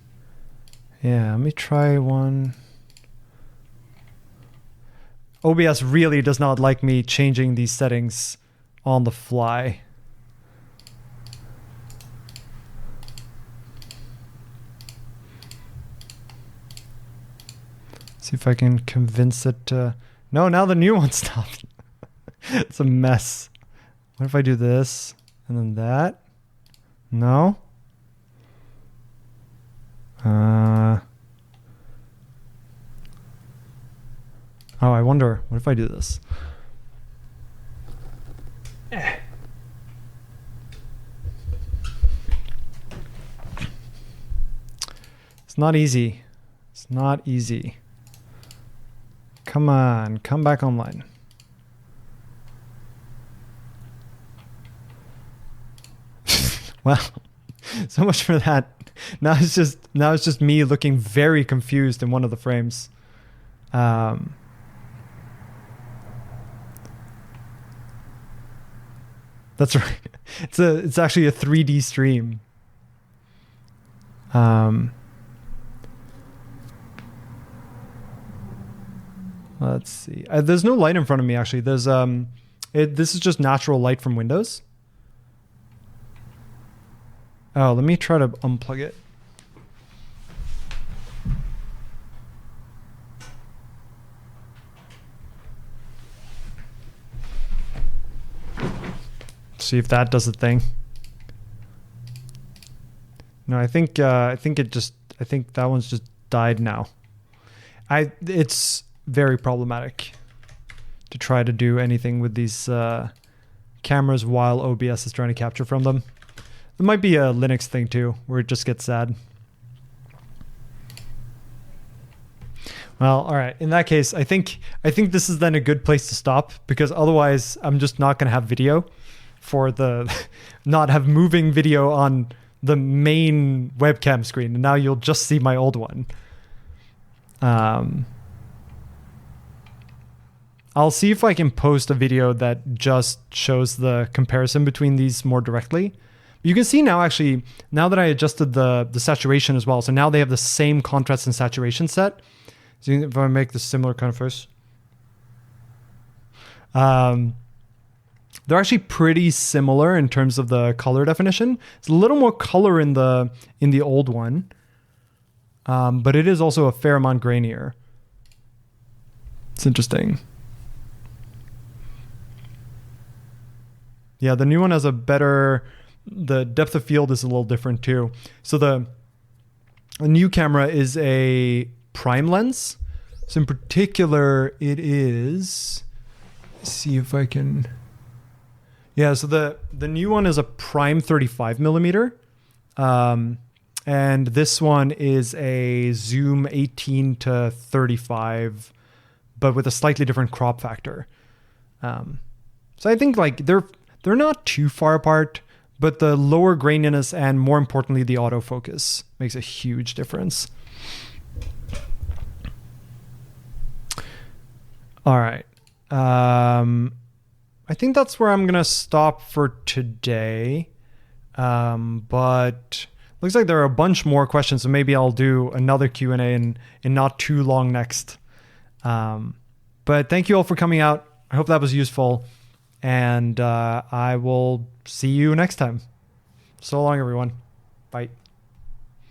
Speaker 2: Yeah, let me try one. OBS really does not like me changing these settings on the fly. See if I can convince it to... No, now the new one stopped. It's a mess. What if I do this and then that? No? Oh, I wonder, what if I do this? It's not easy. It's not easy. Come on, come back online. Well, so much for that. Now it's just me looking very confused in one of the frames. That's right. It's actually a 3D stream. Let's see. There's no light in front of me actually. There's this is just natural light from Windows. Oh, let me try to unplug it. See if that does the thing. No, I think that one's just died now. It's very problematic to try to do anything with these cameras while OBS is trying to capture from them. It might be a Linux thing too, where it just gets sad. Well, all right. In that case, I think this is then a good place to stop, because otherwise I'm just not going to have video for the not have moving video on the main webcam screen, and now you'll just see my old one. I'll see if I can post a video that just shows the comparison between these more directly. You can see now, actually, now that I adjusted the saturation as well, so now they have the same contrast and saturation set. So if I make this similar kind of first. They're actually pretty similar in terms of the color definition. It's a little more color in the old one, but it is also a fair amount grainier. It's interesting. Yeah, the new one has the depth of field is a little different too. So the new camera is a prime lens. So in particular, it is, let's see if I can, yeah, so the new one is a prime 35 millimeter. And this one is a zoom 18 to 35, but with a slightly different crop factor. So I think like they're not too far apart, but the lower graininess and more importantly, the autofocus makes a huge difference. All right. I think that's where I'm going to stop for today. But looks like there are a bunch more questions, so maybe I'll do another Q&A in not too long next. But thank you all for coming out. I hope that was useful. And I will see you next time. So long, everyone. Bye.